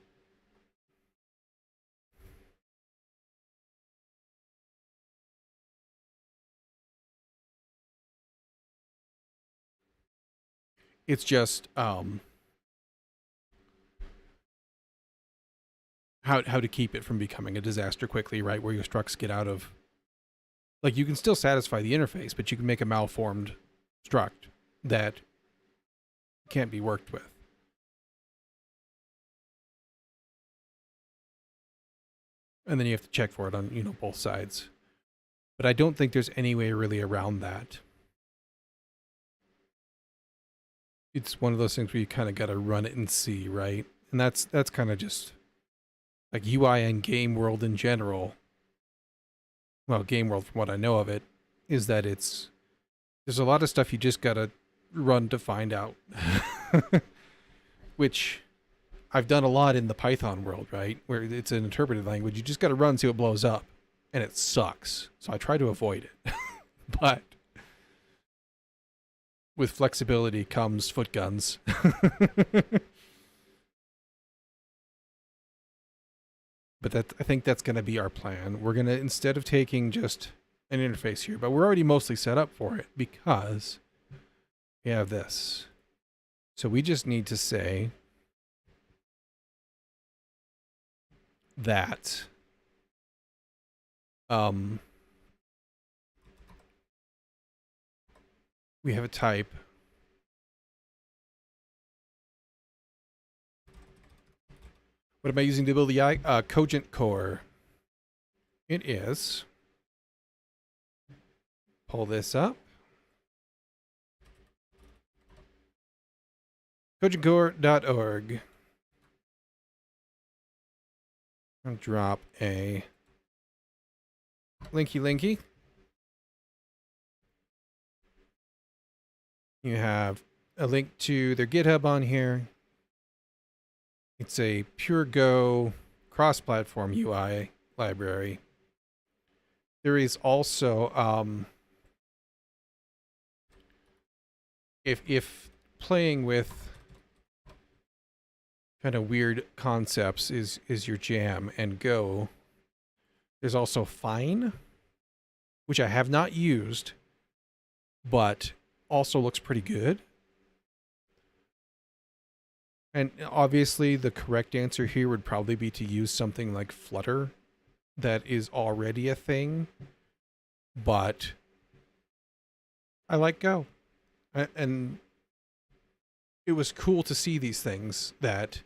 It's just how to keep it from becoming a disaster quickly, right? Where your structs get out of, like, you can still satisfy the interface, but you can make a malformed struct that can't be worked with. And then you have to check for it on, both sides. But I don't think there's any way really around that. It's one of those things where you kind of got to run it and see, right? And that's kind of just like UI and game world in general. Well, game world, from what I know of it, is that there's a lot of stuff you just got to run to find out. Which I've done a lot in the Python world, right? Where it's an interpreted language. You just got to run, see what blows up. And it sucks. So I try to avoid it. But with flexibility comes foot guns. But I think that's going to be our plan. We're going to, instead of taking just an interface here, but we're already mostly set up for it because we have this. So we just need to say that we have a type. What am I using to build the cogent core? It is. Pull this up. cogentcore.org. I'll drop a linky. You have a link to their GitHub on here. It's a pure Go cross-platform UI library. There is also, if playing with kind of weird concepts is your jam and Go, there's also Fine, which I have not used, but also looks pretty good. And obviously the correct answer here would probably be to use something like Flutter that is already a thing, but I like Go. And it was cool to see these things that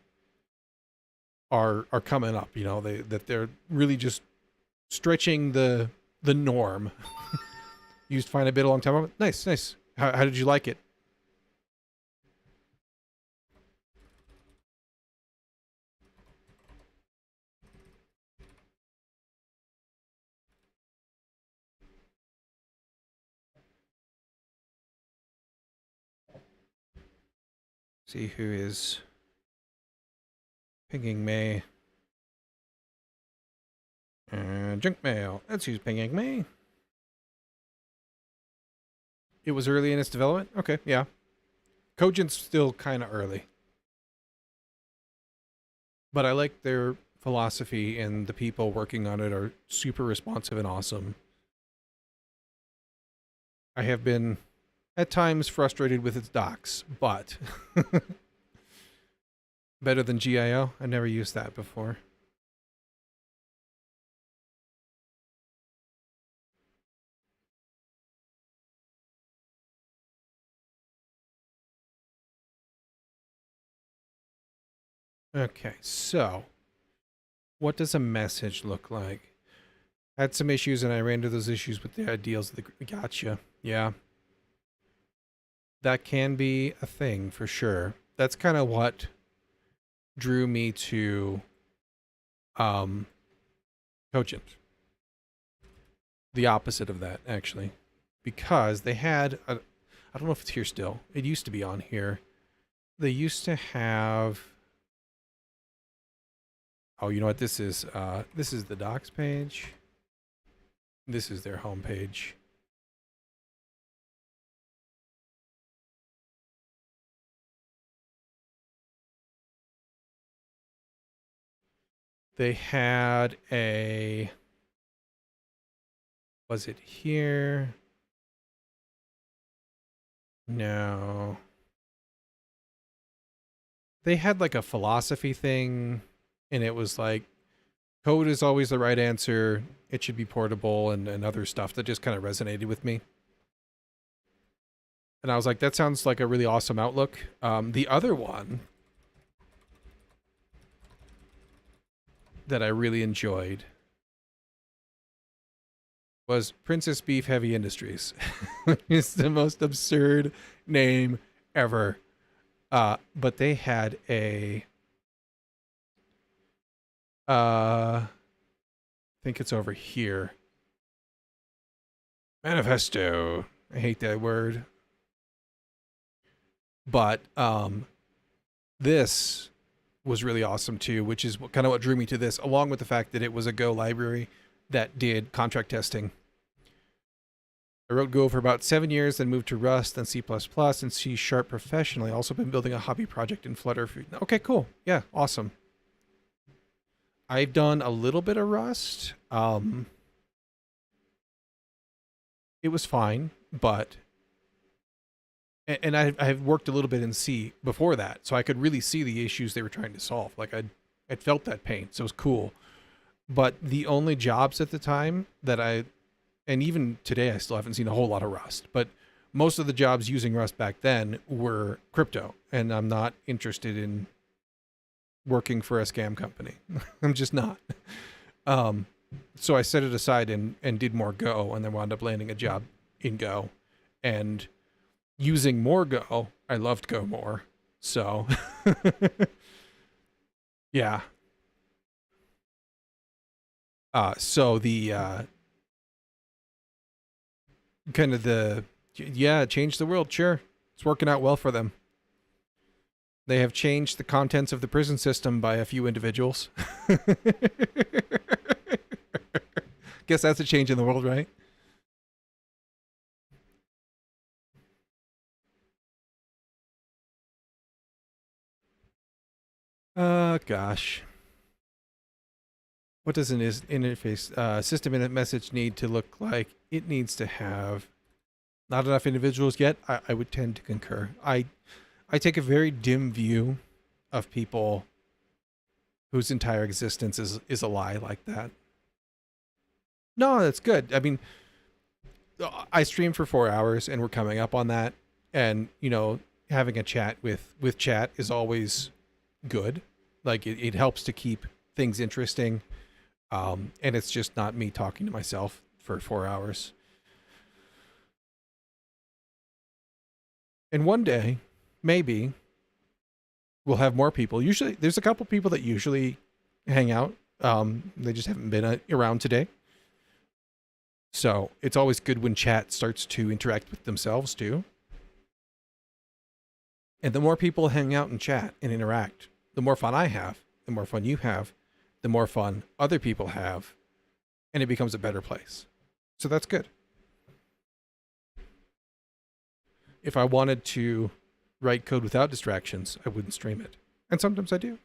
are coming up, that they're really just stretching the norm. Used Fine a bit a long time ago. Nice. How did you like it? See who is pinging me. Junk mail. That's who's pinging me. It was early in its development? Okay, yeah. Cogent's still kind of early. But I like their philosophy, and the people working on it are super responsive and awesome. I have been at times frustrated with its docs, but better than GIO. I never used that before. Okay, so what does a message look like? Had some issues and I ran into those issues with the ideals of the gotcha. Yeah. That can be a thing for sure. That's kind of what drew me to um Cogent. The opposite of that, actually. Because they had a, I don't know if it's here still. It used to be on here. They used to have, oh, you know what this is? This is the docs page. This is their homepage. They had a, was it here? No. They had like a philosophy thing, and it was like, code is always the right answer. It should be portable, and other stuff that just kind of resonated with me. And I was like, that sounds like a really awesome outlook. The other one that I really enjoyed was Princess Beef Heavy Industries. It's the most absurd name ever. But they had a, I think it's over here. Manifesto. I hate that word. But this was really awesome too, which is kind of what drew me to this, along with the fact that it was a Go library that did contract testing. I wrote Go for about 7 years, then moved to Rust, then C++, and C# professionally. Also been building a hobby project in Flutter. Okay, cool. Yeah, awesome. I've done a little bit of Rust. It was fine, but and I've worked a little bit in C before that, so I could really see the issues they were trying to solve. Like I'd felt that pain, so it was cool. But the only jobs at the time that and even today I still haven't seen a whole lot of Rust, but most of the jobs using Rust back then were crypto, and I'm not interested in working for a scam company. I'm just not. So I set it aside and did more Go, and then wound up landing a job in Go. And using more Go, I loved Go more. So, yeah. So the kind of the, yeah, change the world. Sure, it's working out well for them. They have changed the contents of the prison system by a few individuals. Guess that's a change in the world, right? Gosh. What does an interface system in a message need to look like? It needs to have not enough individuals yet. I would tend to concur. I take a very dim view of people whose entire existence is a lie like that. No, that's good. I mean, I streamed for 4 hours and we're coming up on that. And, you know, having a chat with chat is always good. Like it helps to keep things interesting. And it's just not me talking to myself for 4 hours. And one day, maybe we'll have more people. Usually there's a couple people that usually hang out. They just haven't been around today. So it's always good when chat starts to interact with themselves too. And the more people hang out and chat and interact, the more fun I have, the more fun you have, the more fun other people have, and it becomes a better place. So that's good. If I wanted to write code without distractions, I wouldn't stream it. And sometimes I do.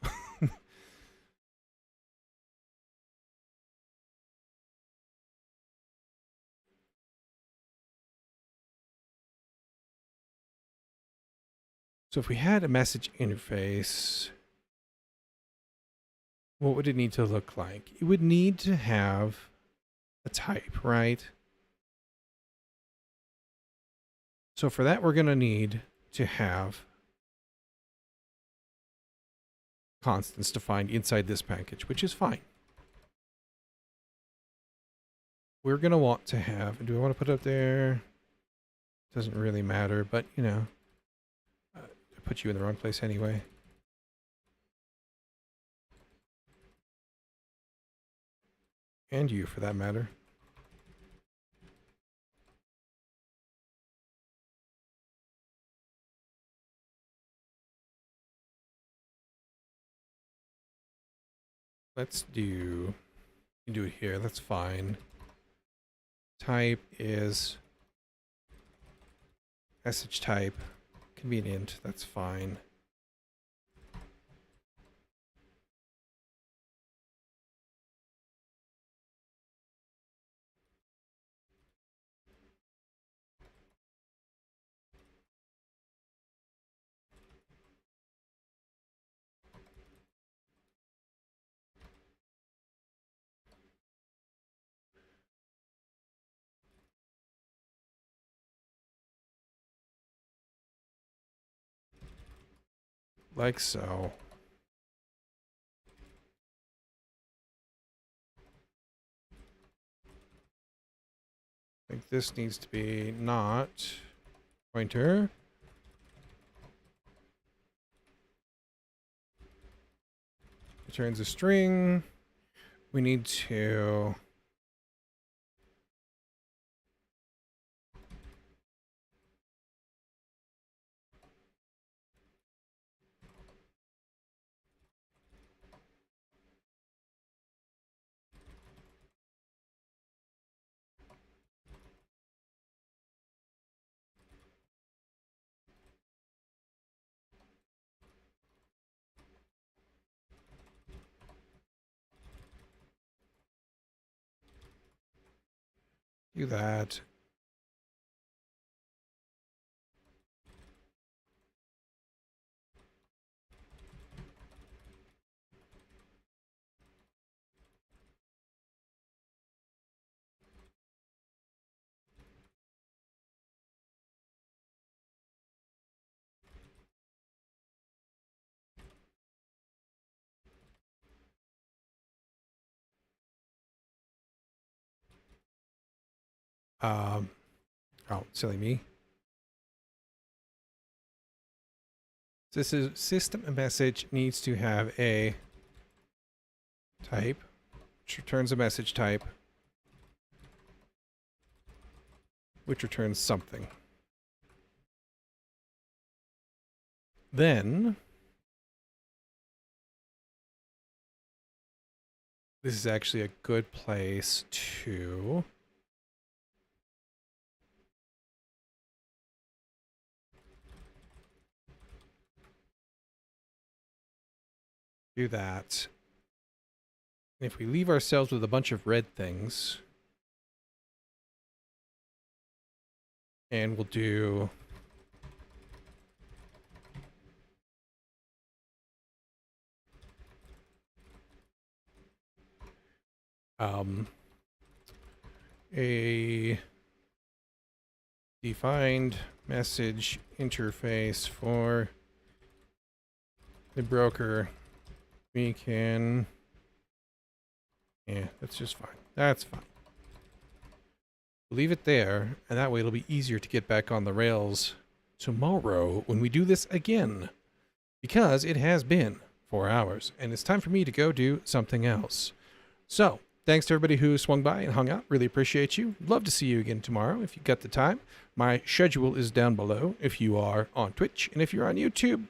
So if we had a message interface, what would it need to look like? It would need to have a type, right? So for that, we're going to need to have constants defined inside this package, which is fine. We're going to want to have, do I want to put it up there? Doesn't really matter, but you know, I put you in the wrong place anyway. And you, for that matter. Let's do it here. That's fine. Type is message type. Convenient. That's fine. Like so. I think this needs to be not pointer. Returns a string. We need to do that. Oh, silly me. This is system message needs to have a type, which returns a message type, which returns something. Then this is actually a good place to do that. If we leave ourselves with a bunch of red things, and we'll do a defined message interface for the broker. We can, yeah, that's just fine. That's fine. Leave it there, and that way it'll be easier to get back on the rails tomorrow when we do this again. Because it has been 4 hours, and it's time for me to go do something else. So, thanks to everybody who swung by and hung out. Really appreciate you. Love to see you again tomorrow if you've got the time. My schedule is down below if you are on Twitch, and if you're on YouTube,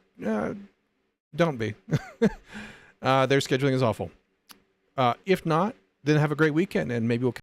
don't be. Their scheduling is awful. If not, then have a great weekend, and maybe we'll